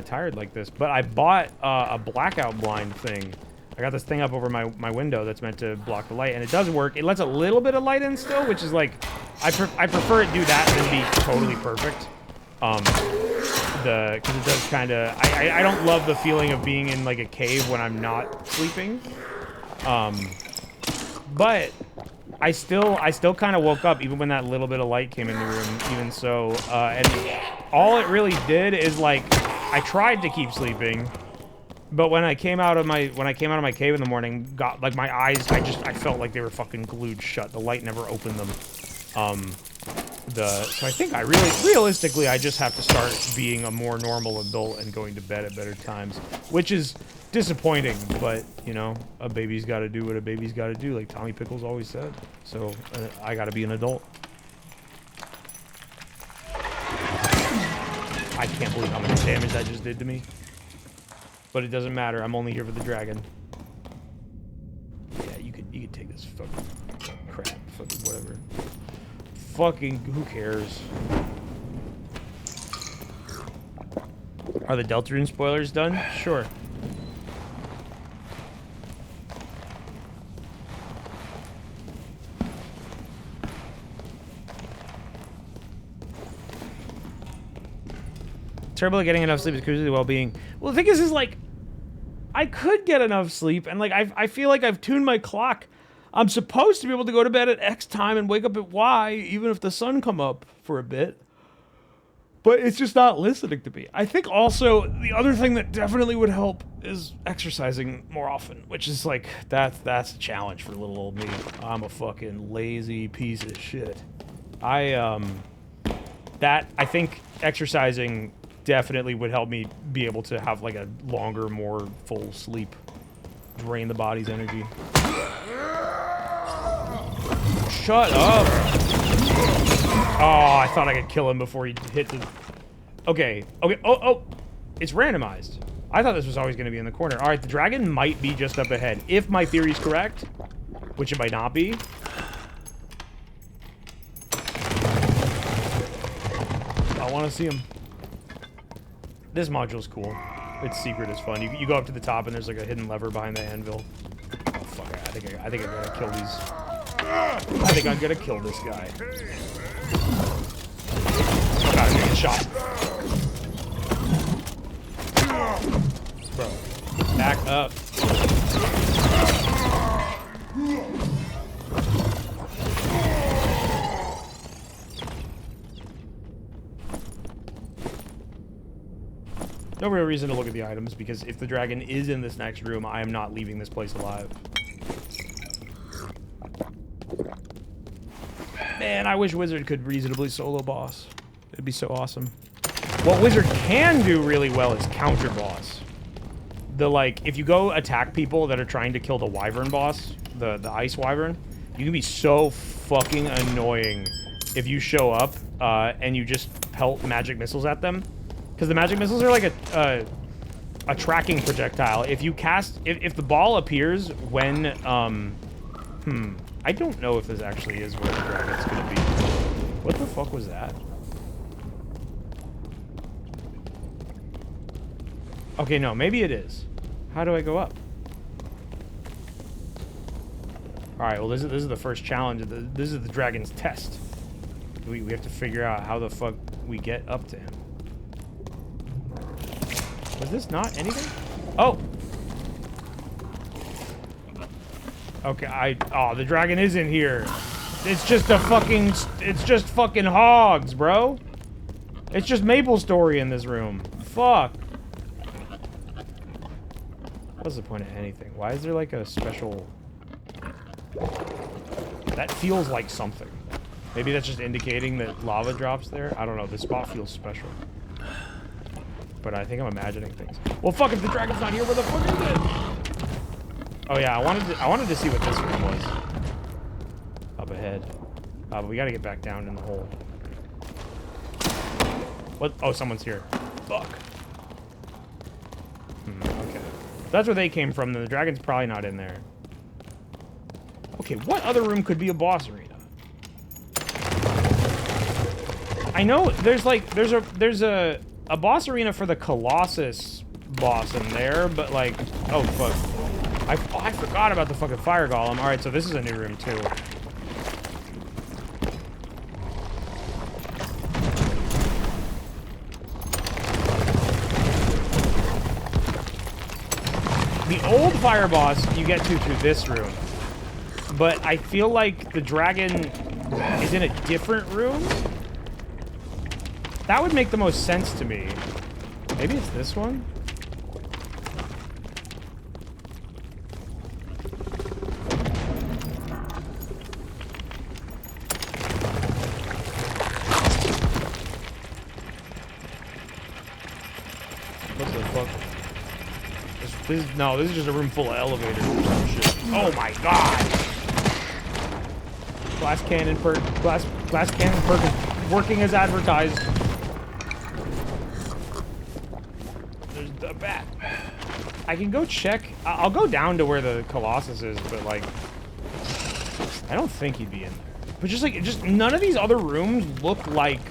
tired like this. But I bought a blackout blind thing. I got this thing up over my window that's meant to block the light, and it does work. It lets a little bit of light in still, which is like, I prefer it do that than be totally perfect. Because it does kind of, I don't love the feeling of being in like a cave when I'm not sleeping. But I still kind of woke up even when that little bit of light came in the room. Even so, and all it really did is like, I tried to keep sleeping. But when I came out of my cave in the morning, got like my eyes, I felt like they were fucking glued shut. The light never opened them. So I think realistically, I just have to start being a more normal adult and going to bed at better times, which is disappointing. But you know, a baby's got to do what a baby's got to do, like Tommy Pickles always said. So I got to be an adult. I can't believe how much damage that just did to me. But it doesn't matter. I'm only here for the dragon. Yeah, you could take this fucking crap, fucking whatever. Fucking who cares? Are the Deltarune spoilers done? Sure. Terrible at getting enough sleep is crucial to well-being. Well, the thing is like, I could get enough sleep, and like I feel like I've tuned my clock. I'm supposed to be able to go to bed at X time and wake up at Y, even if the sun come up for a bit. But it's just not listening to me. I think also the other thing that definitely would help is exercising more often, which is like, that's a challenge for little old me. I'm a fucking lazy piece of shit. I think exercising definitely would help me be able to have like a longer, more full sleep. Drain the body's energy. Shut up! Oh, I thought I could kill him before he hit the... Okay. Oh! It's randomized. I thought this was always going to be in the corner. Alright, the dragon might be just up ahead. If my theory's correct, which it might not be. I want to see him. This module's cool. It's secret as fun. You go up to the top and there's like a hidden lever behind the anvil. Oh fuck! I think I'm gonna kill these. I think I'm gonna kill this guy. Oh god, I'm getting shot. Bro, back up. No real reason to look at the items, because if the dragon is in this next room, I am not leaving this place alive. Man, I wish Wizard could reasonably solo boss. It'd be so awesome. What Wizard can do really well is counter boss. Like, if you go attack people that are trying to kill the Wyvern boss, the Ice Wyvern, you can be so fucking annoying if you show up and you just pelt magic missiles at them. Because the magic missiles are like a tracking projectile. If you cast... If the ball appears when... I don't know if this actually is where the dragon's gonna be. What the fuck was that? Okay, no, maybe it is. How do I go up? Alright, well, this is the first challenge. This is the dragon's test. We have to figure out how the fuck we get up to him. Was this not anything? Oh! Okay, oh, the dragon is in here. It's just fucking hogs, bro. It's just Maple Story in this room. Fuck. What's the point of anything? Why is there like a special... That feels like something. Maybe that's just indicating that lava drops there. I don't know. This spot feels special. But I think I'm imagining things. Well, fuck, if the dragon's not here, where the fuck is it? Oh yeah, I wanted to see what this room was. Up ahead. But we gotta get back down in the hole. What? Oh, someone's here. Fuck. Okay. If that's where they came from, then the dragon's probably not in there. Okay, what other room could be a boss arena? I know there's a boss arena for the Colossus boss in there, but like, oh fuck. I forgot about the fucking fire golem. Alright, so this is a new room too. The old fire boss you get to through this room. But I feel like the dragon is in a different room. That would make the most sense to me. Maybe it's this one? What the fuck? No, this is just a room full of elevators or some shit. Oh my god! Glass cannon perk is working as advertised. There's the bat. I can go check. I'll go down to where the Colossus is, but like, I don't think he'd be in there. But just none of these other rooms look like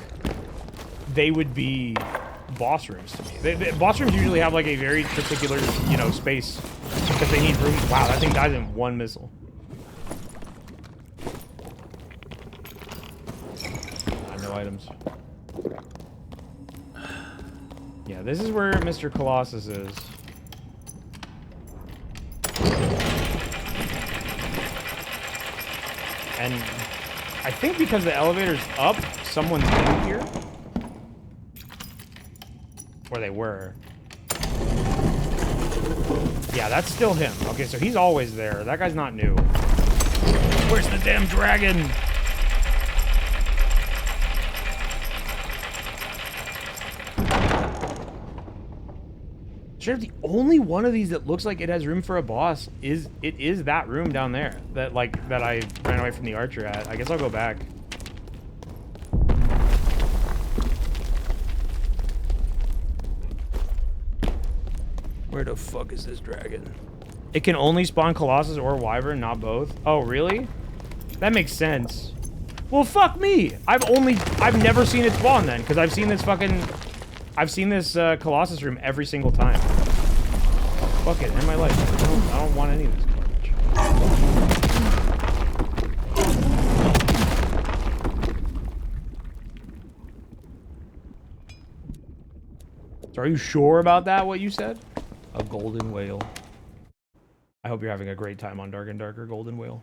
they would be boss rooms to me. Boss rooms usually have like a very particular, you know, space because they need room. Wow, that thing dies in one missile. No items. Yeah, this is where Mr. Colossus is. And I think because the elevator's up, someone's in here. Or they were. Yeah, that's still him. Okay, so he's always there. That guy's not new. Where's the damn dragon? Sure, the only one of these that looks like it has room for a boss is that room down there that I ran away from the archer at. I guess I'll go back. Where the fuck is this dragon? It can only spawn Colossus or Wyvern, not both. Oh, really? That makes sense. Well, fuck me. I've never seen it spawn then, because I've seen this Colossus room every single time. Fuck it, end my life. I don't want any of this garbage. So are you sure about that, what you said? A golden whale. I hope you're having a great time on Dark and Darker Golden Whale.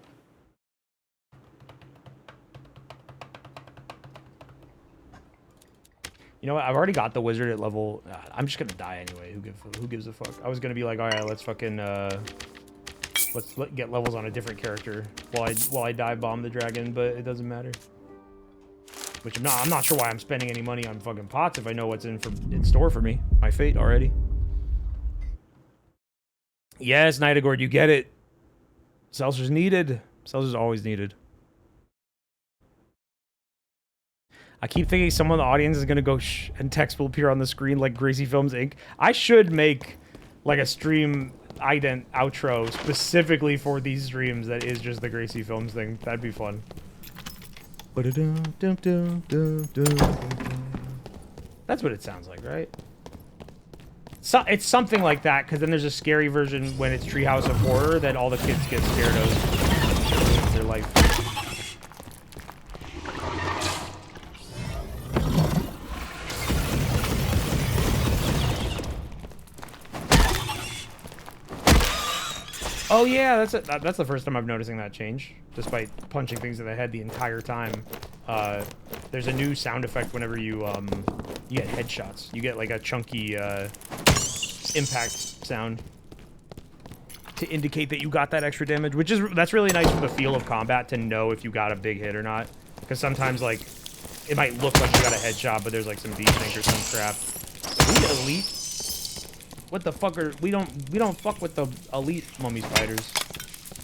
You know what? I've already got the wizard at level... I'm just gonna die anyway. Who gives a fuck? I was gonna be like, alright, let's fucking... let's get levels on a different character while I dive bomb the dragon, but it doesn't matter. Which I'm not sure why I'm spending any money on fucking pots if I know what's in store for me. My fate already. Yes, Nightagord, you get it. Seltzer's needed. Seltzer's always needed. I keep thinking someone in the audience is gonna go shh and text will appear on the screen like Gracie Films Inc. I should make like a stream ident outro specifically for these streams that is just the Gracie Films thing. That'd be fun. That's what it sounds like, right? So, it's something like that, because then there's a scary version when it's Treehouse of Horror that all the kids get scared of their life. Oh yeah, that's the first time I'm noticing that change, despite punching things in the head the entire time. There's a new sound effect whenever you get headshots. You get like a chunky impact sound. to indicate that you got that extra damage, that's really nice for the feel of combat to know if you got a big hit or not. Because sometimes, like, it might look like you got a headshot, but there's like some desync or some crap. Are we elite? What the fuck are we don't fuck with the elite mummy spiders.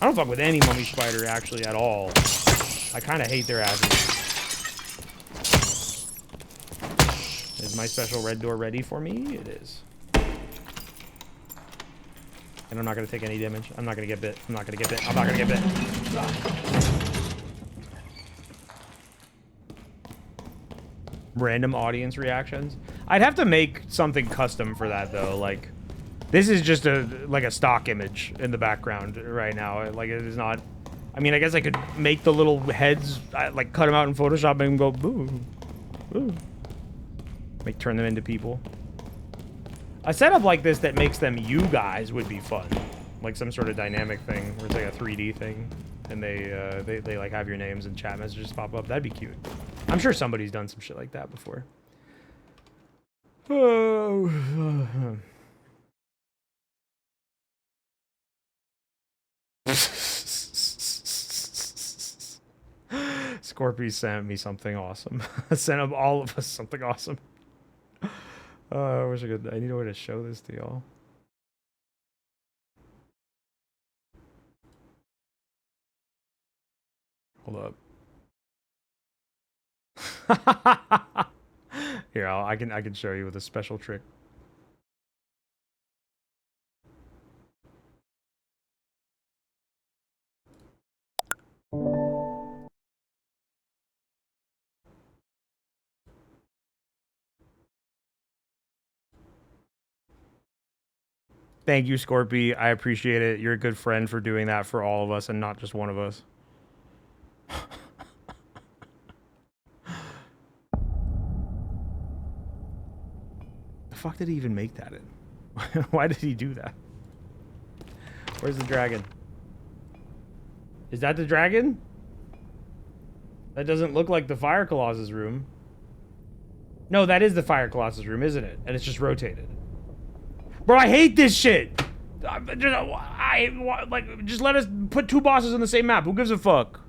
I don't fuck with any mummy spider actually at all. I kind of hate their asses. Is my special red door ready for me? It is. And I'm not gonna take any damage. I'm not gonna get bit. I'm not gonna get bit. I'm not gonna get bit. Random audience reactions. I'd have to make something custom for that though. Like, this is just like a stock image in the background right now. Like, it is not. I mean, I guess I could make the little heads, like cut them out in Photoshop and go boo, boo. Like turn them into people. A setup like this that makes them you guys would be fun. Like some sort of dynamic thing where it's like a 3D thing, and they like have your names and chat messages pop up. That'd be cute. I'm sure somebody's done some shit like that before. Oh. Scorpy sent me something awesome. Sent up all of us something awesome. I wish I could. I need a way to show this to y'all. Hold up. Here, I can show you with a special trick. Thank you, Scorpy. I appreciate it. You're a good friend for doing that for all of us and not just one of us. The fuck did he even make that in? Why did he do that? Where's the dragon? Is that the dragon? That doesn't look like the Fire Colossus room. No, that is the Fire Colossus room, isn't it? And it's just rotated. Bro, I hate this shit. Just let us put two bosses on the same map. Who gives a fuck?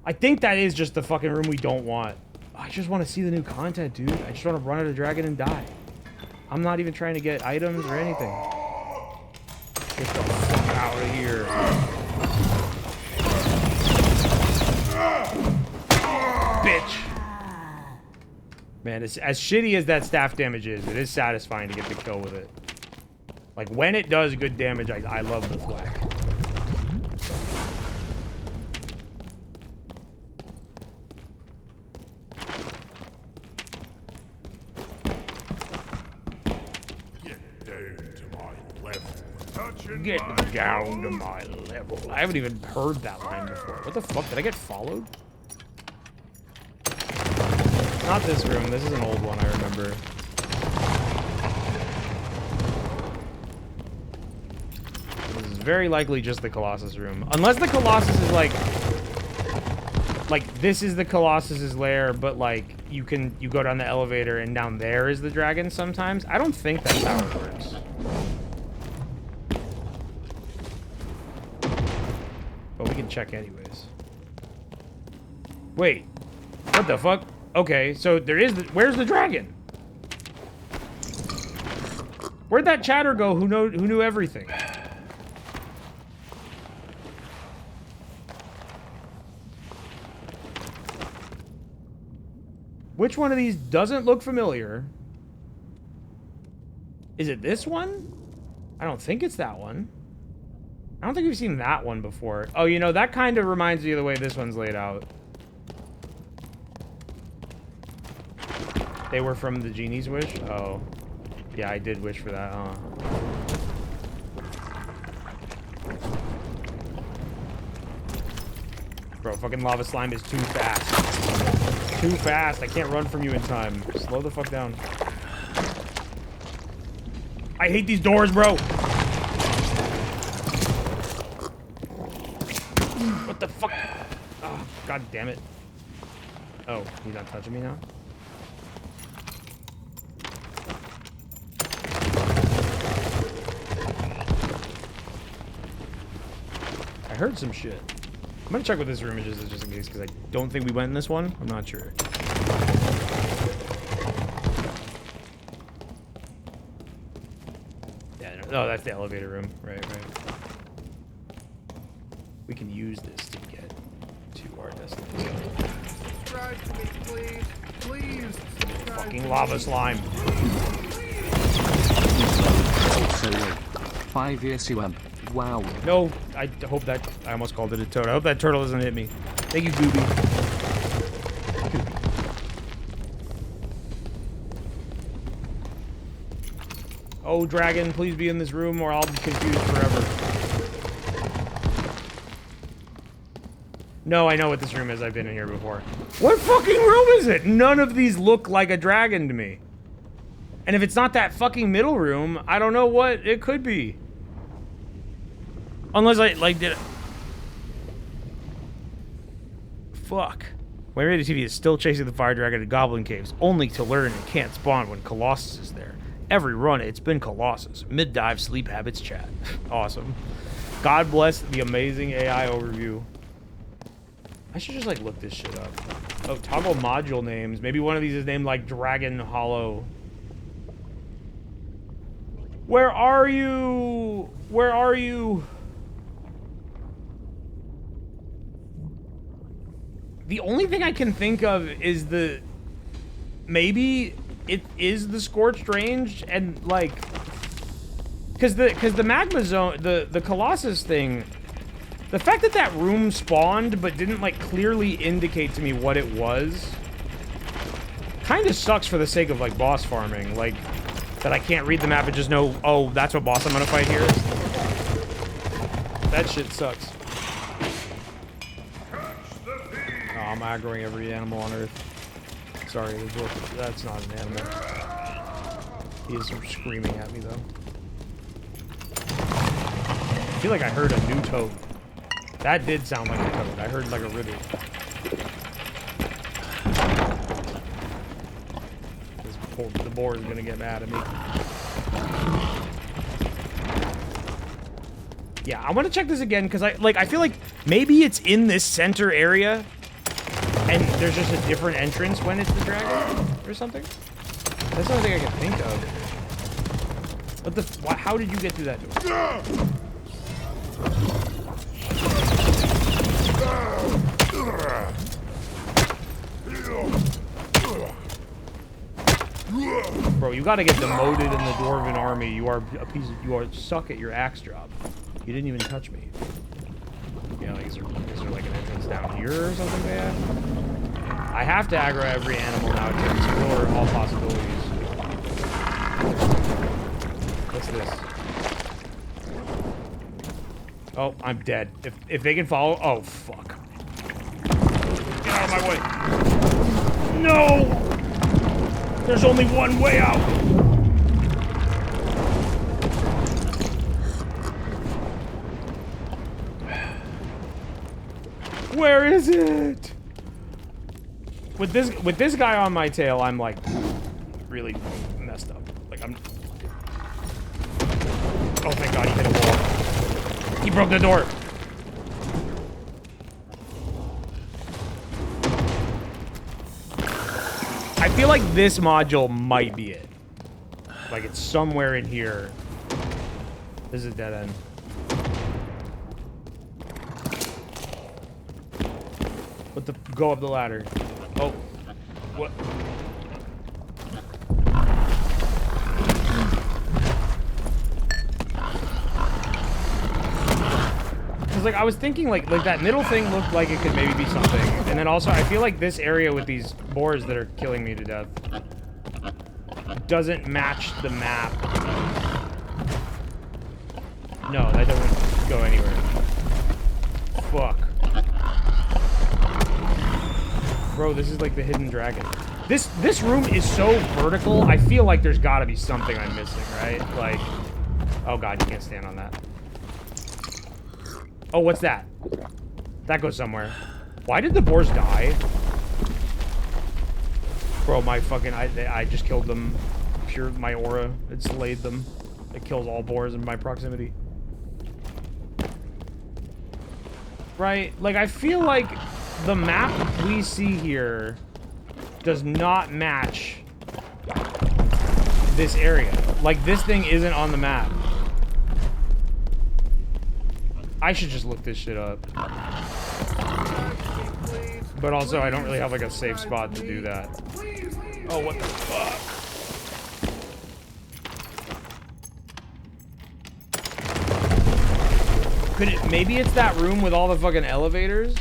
I think that is just the fucking room we don't want. I just want to see the new content, dude. I just want to run at a dragon and die. I'm not even trying to get items or anything. Get the fuck out of here. Bitch. Man, as shitty as that staff damage is, it is satisfying to get the kill with it. Like, when it does good damage, I love the thwack. Get down to my level. I haven't even heard that line before. What the fuck? Did I get followed? Not this room. This is an old one, I remember. This is very likely just the Colossus room. Unless the Colossus is like this is the Colossus's lair, but like you go down the elevator and down there is the dragon sometimes. I don't think that's how it works. But we can check anyways. Wait. What the fuck? Okay, so there is where's the dragon? Where'd that chatter go who knew everything? Which one of these doesn't look familiar? Is it this one? I don't think it's that one. I don't think we've seen that one before. Oh, you know, that kind of reminds me of the way this one's laid out. They were from the genie's wish? Oh. Yeah, I did wish for that, huh? Bro, fucking lava slime is too fast. Too fast. I can't run from you in time. Slow the fuck down. I hate these doors, bro. What the fuck? Oh, god damn it. Oh, he's not touching me now? heard some shit. I'm gonna check what this room is just in case, because I don't think we went in this one. I'm not sure. Yeah, no, that's the elevator room. Right. We can use this to get to our destination. Subscribe to me, please. Please subscribe. Fucking lava slime. Also, 5 years UM. Wow. No, I hope that... I almost called it a toad. I hope that turtle doesn't hit me. Thank you, Gooby. Oh, dragon, please be in this room or I'll be confused forever. No, I know what this room is. I've been in here before. What fucking room is it? None of these look like a dragon to me. And if it's not that fucking middle room, I don't know what it could be. Unless I, like, did... Fuck. wayneradiotv is still chasing the fire dragon to Goblin Caves, only to learn it can't spawn when Colossus is there. Every run, it's been Colossus. Mid-dive sleep habits chat. Awesome. God bless the amazing AI overview. I should just, like, look this shit up. Oh, toggle module names. Maybe one of these is named, like, Dragon Hollow. Where are you? Where are you? The only thing I can think of is the... Maybe it is the Scorched Range and, like... Because the Magma Zone... The Colossus thing... The fact that that room spawned but didn't, like, clearly indicate to me what it was... Kind of sucks for the sake of, like, boss farming. Like, that I can't read the map and just know, oh, that's what boss I'm gonna fight here. That shit sucks. I'm aggroing every animal on Earth. Sorry, that's not an animal. He is screaming at me, though. I feel like I heard a new toad. That did sound like a toad. I heard like a riddle. The boar is gonna get mad at me. Yeah, I want to check this again because I feel like maybe it's in this center area. And there's just a different entrance when it's the dragon or something. That's the only thing I can think of. What the? How did you get through that door? Bro, you gotta get demoted in the Dwarven army. You are a piece of... You are suck at your axe job. You didn't even touch me. Yeah, like, is there like an entrance down here or something, man? I have to aggro every animal now to explore all possibilities. What's this? Oh, I'm dead. If they can follow... Oh, fuck. Get out of my way. No! There's only one way out! Where is it? With this guy on my tail, I'm like really messed up. Like I'm... Oh, thank God he hit a wall. He broke the door. I feel like this module might be it. Like it's somewhere in here. This is a dead end. What the? Go up the ladder. Oh. What? Because, like, I was thinking, like that middle thing looked like it could maybe be something. And then also, I feel like this area with these boars that are killing me to death doesn't match the map. No, that doesn't go anywhere. Fuck. Bro, this is like the hidden dragon. This room is so vertical, I feel like there's gotta be something I'm missing, right? Like, oh God, you can't stand on that. Oh, what's that? That goes somewhere. Why did the boars die? Bro, my fucking, I just killed them. My aura, it slayed them. It kills all boars in my proximity. right? Like, I feel like the map we see here does not match this area. Like, this thing isn't on the map. I should just look this shit up. But also, I don't really have, like, a safe spot to do that. Oh, what the fuck? Could it, maybe it's that room with all the fucking elevators?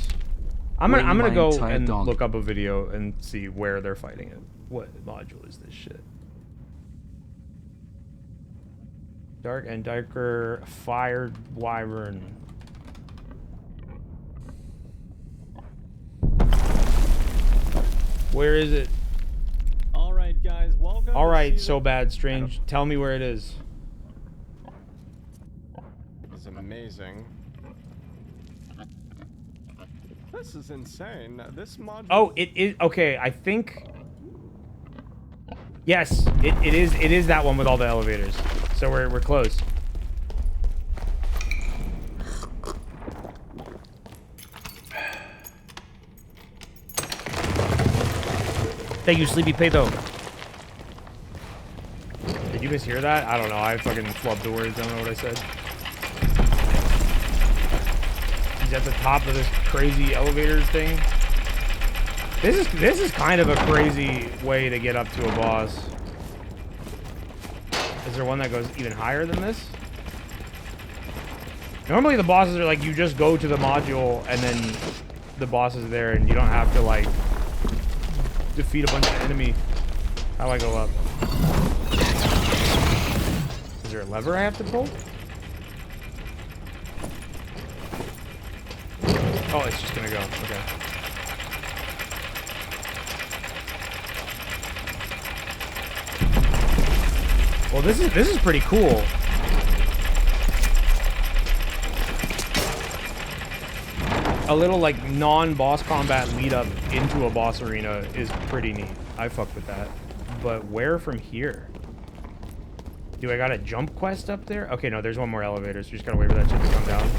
I'm gonna go and look up a video and see where they're fighting it. What module is this shit? Dark and Darker Fired Wyvern. Where is it? Alright guys, welcome. Alright, so bad, strange. Tell me where it is. It's amazing. This is insane. This module. Oh, it is okay, I think. Yes, it is that one with all the elevators. So we're close. Thank you, Sleepy Pedo. Did you guys hear that? I don't know. I fucking flubbed the words. I don't know what I said. He's at the top of this crazy elevator thing. This is kind of a crazy way to get up to a boss. Is there one that goes even higher than this? Normally the bosses are like you just go to the module and then the boss is there and you don't have to like defeat a bunch of enemy. How do I go up? Is there a lever I have to pull? Oh, it's just gonna go. Okay. Well, this is pretty cool. A little like non-boss combat lead up into a boss arena is pretty neat. I fuck with that. But where from here? Do I got a jump quest up there? Okay, no, there's one more elevator, so you just gotta wait for that shit to come down.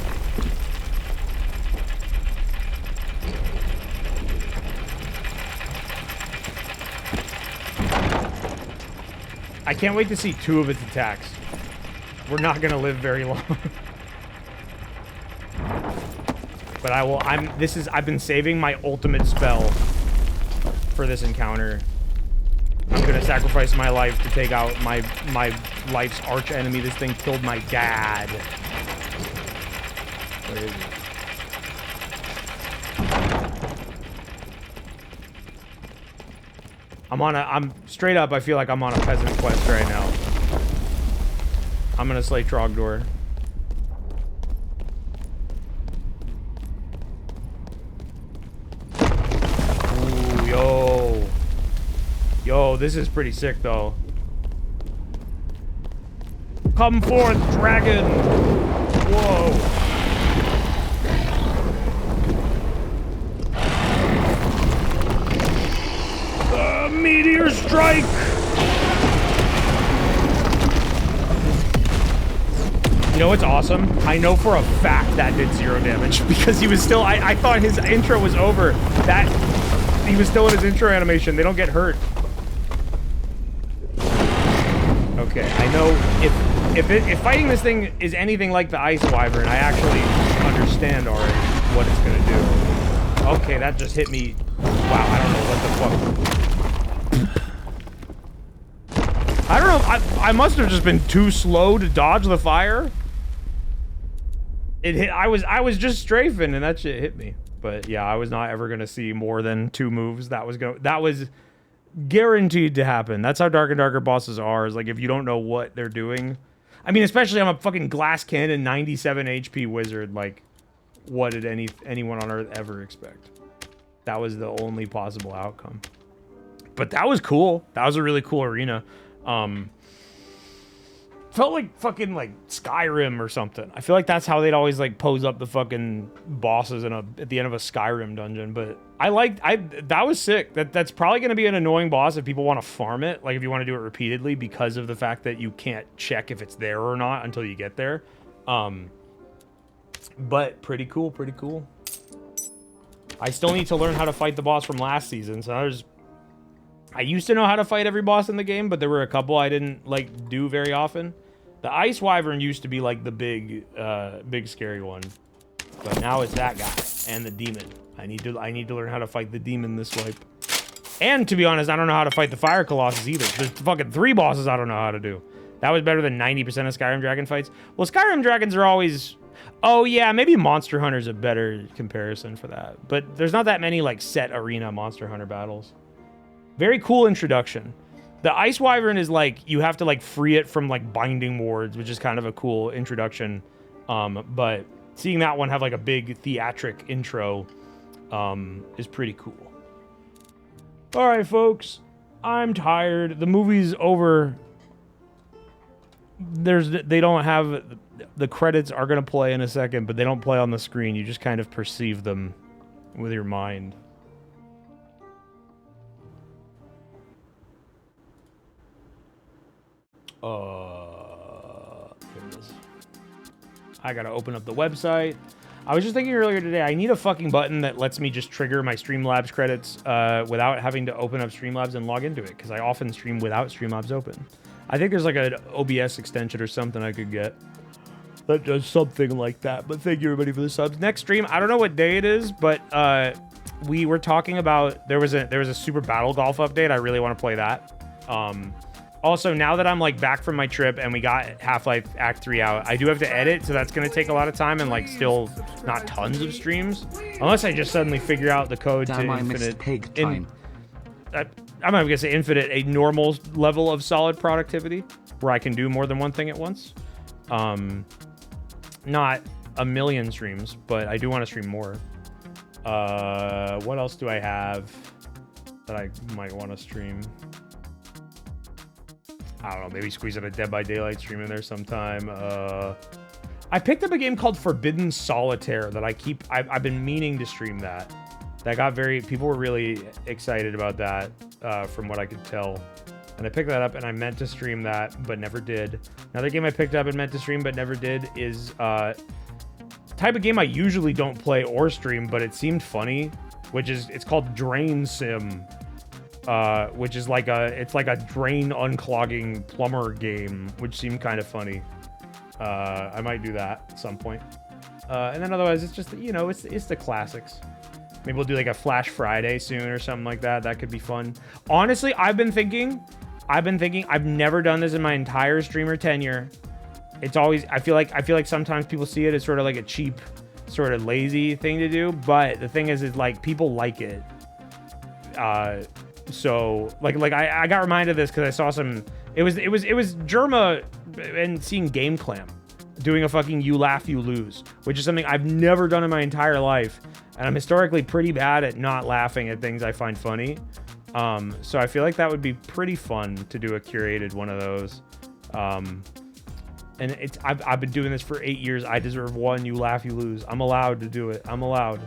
I can't wait to see two of its attacks. We're not gonna live very long. But I will, I've been saving my ultimate spell for this encounter. I'm gonna sacrifice my life to take out my life's arch enemy. This thing killed my dad. Where is it? I'm straight up, I feel like I'm on a peasant quest right now. I'm gonna slay Trogdor. Ooh, yo. Yo, this is pretty sick though. Come forth, dragon! Whoa. Meteor strike! You know what's awesome? I know for a fact that did 0 damage because he was still, I thought his intro was over. That, he was still in his intro animation. They don't get hurt. Okay, I know if fighting this thing is anything like the Ice Wyvern, I actually understand already what it's gonna do. Okay, that just hit me. Wow, I don't know what the fuck. I don't know, I must have just been too slow to dodge the fire. It hit, I was just strafing and that shit hit me. But yeah, I was not ever gonna see more than 2 moves. That was guaranteed to happen. That's how Dark and Darker bosses are, is like if you don't know what they're doing. I mean, especially I'm a fucking glass cannon 97 HP wizard, like what did anyone on Earth ever expect? That was the only possible outcome. But that was cool. That was a really cool arena. Felt like fucking like Skyrim or something. I feel like that's how they'd always like pose up the fucking bosses at the end of a Skyrim dungeon. But that was sick. That's probably gonna be an annoying boss if people want to farm it, like if you want to do it repeatedly, because of the fact that you can't check if it's there or not until you get there. But pretty cool, pretty cool. I still need to learn how to fight the boss from last season. So I used to know how to fight every boss in the game, but there were a couple I didn't like do very often. The Ice Wyvern used to be like the big scary one, but now it's that guy and the demon. I need to learn how to fight the demon this wipe. And to be honest, I don't know how to fight the Fire Colossus either. There's fucking 3 bosses I don't know how to do. That was better than 90% of Skyrim Dragon fights. Well, Skyrim Dragons are always... Oh, yeah, maybe Monster Hunter's a better comparison for that. But there's not that many, like, set arena Monster Hunter battles. Very cool introduction. The Ice Wyvern is, like, you have to, like, free it from, like, binding wards, which is kind of a cool introduction. But seeing that one have, like, a big theatric intro is pretty cool. All right, folks. I'm tired. The movie's over. They don't have... The credits are going to play in a second, but they don't play on the screen. You just kind of perceive them with your mind. Here it is. I got to open up the website. I was just thinking earlier today, I need a fucking button that lets me just trigger my Streamlabs credits without having to open up Streamlabs and log into it, because I often stream without Streamlabs open. I think there's like an OBS extension or something I could get that does something like that. But thank you everybody for the subs. Next stream, I don't know what day it is, but we were talking about there was a Super Battle Golf update. I really want to play that. Also, now that I'm like back from my trip and we got Half-Life Act 3 out, I do have to edit, so that's going to take a lot of time and like still not tons of streams. Unless I just suddenly figure out the code to infinite. Pig time. I'm not going to say infinite, a normal level of solid productivity where I can do more than one thing at once. Not a million streams, but I do want to stream more. What else do I have that I might want to stream? I don't know, maybe squeeze in a Dead by Daylight stream in there sometime. I picked up a game called Forbidden Solitaire that I've been meaning to stream that. People were really excited about that, from what I could tell. And I picked that up and I meant to stream that, but never did. Another game I picked up and meant to stream, but never did is, type of game I usually don't play or stream, but it seemed funny, it's called Drain Sim. Which is like it's like a drain unclogging plumber game, which seemed kind of funny. I might do that at some point. And then otherwise, it's just, you know, it's the classics. Maybe we'll do like a Flash Friday soon or something like that. That could be fun. Honestly, I've been thinking, I've never done this in my entire streamer tenure. It's always, I feel like sometimes people see it as sort of like a cheap, sort of lazy thing to do. But the thing is like people like it. So like I got reminded of this because I saw some. It was Germa and seeing Game Clamp doing a fucking You Laugh You Lose, which is something I've never done in my entire life, and I'm historically pretty bad at not laughing at things I find funny. So I feel like that would be pretty fun to do a curated one of those. And I've been doing this for 8 years. I deserve one You Laugh You Lose. I'm allowed to do it. I'm allowed.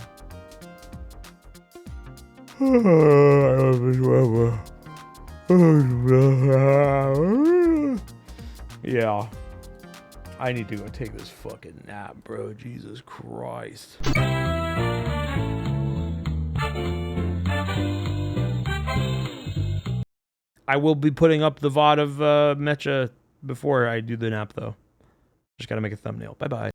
Yeah. I need to go take this fucking nap, bro. Jesus Christ. I will be putting up the VOD of Mecha before I do the nap, though. Just gotta make a thumbnail. Bye-bye.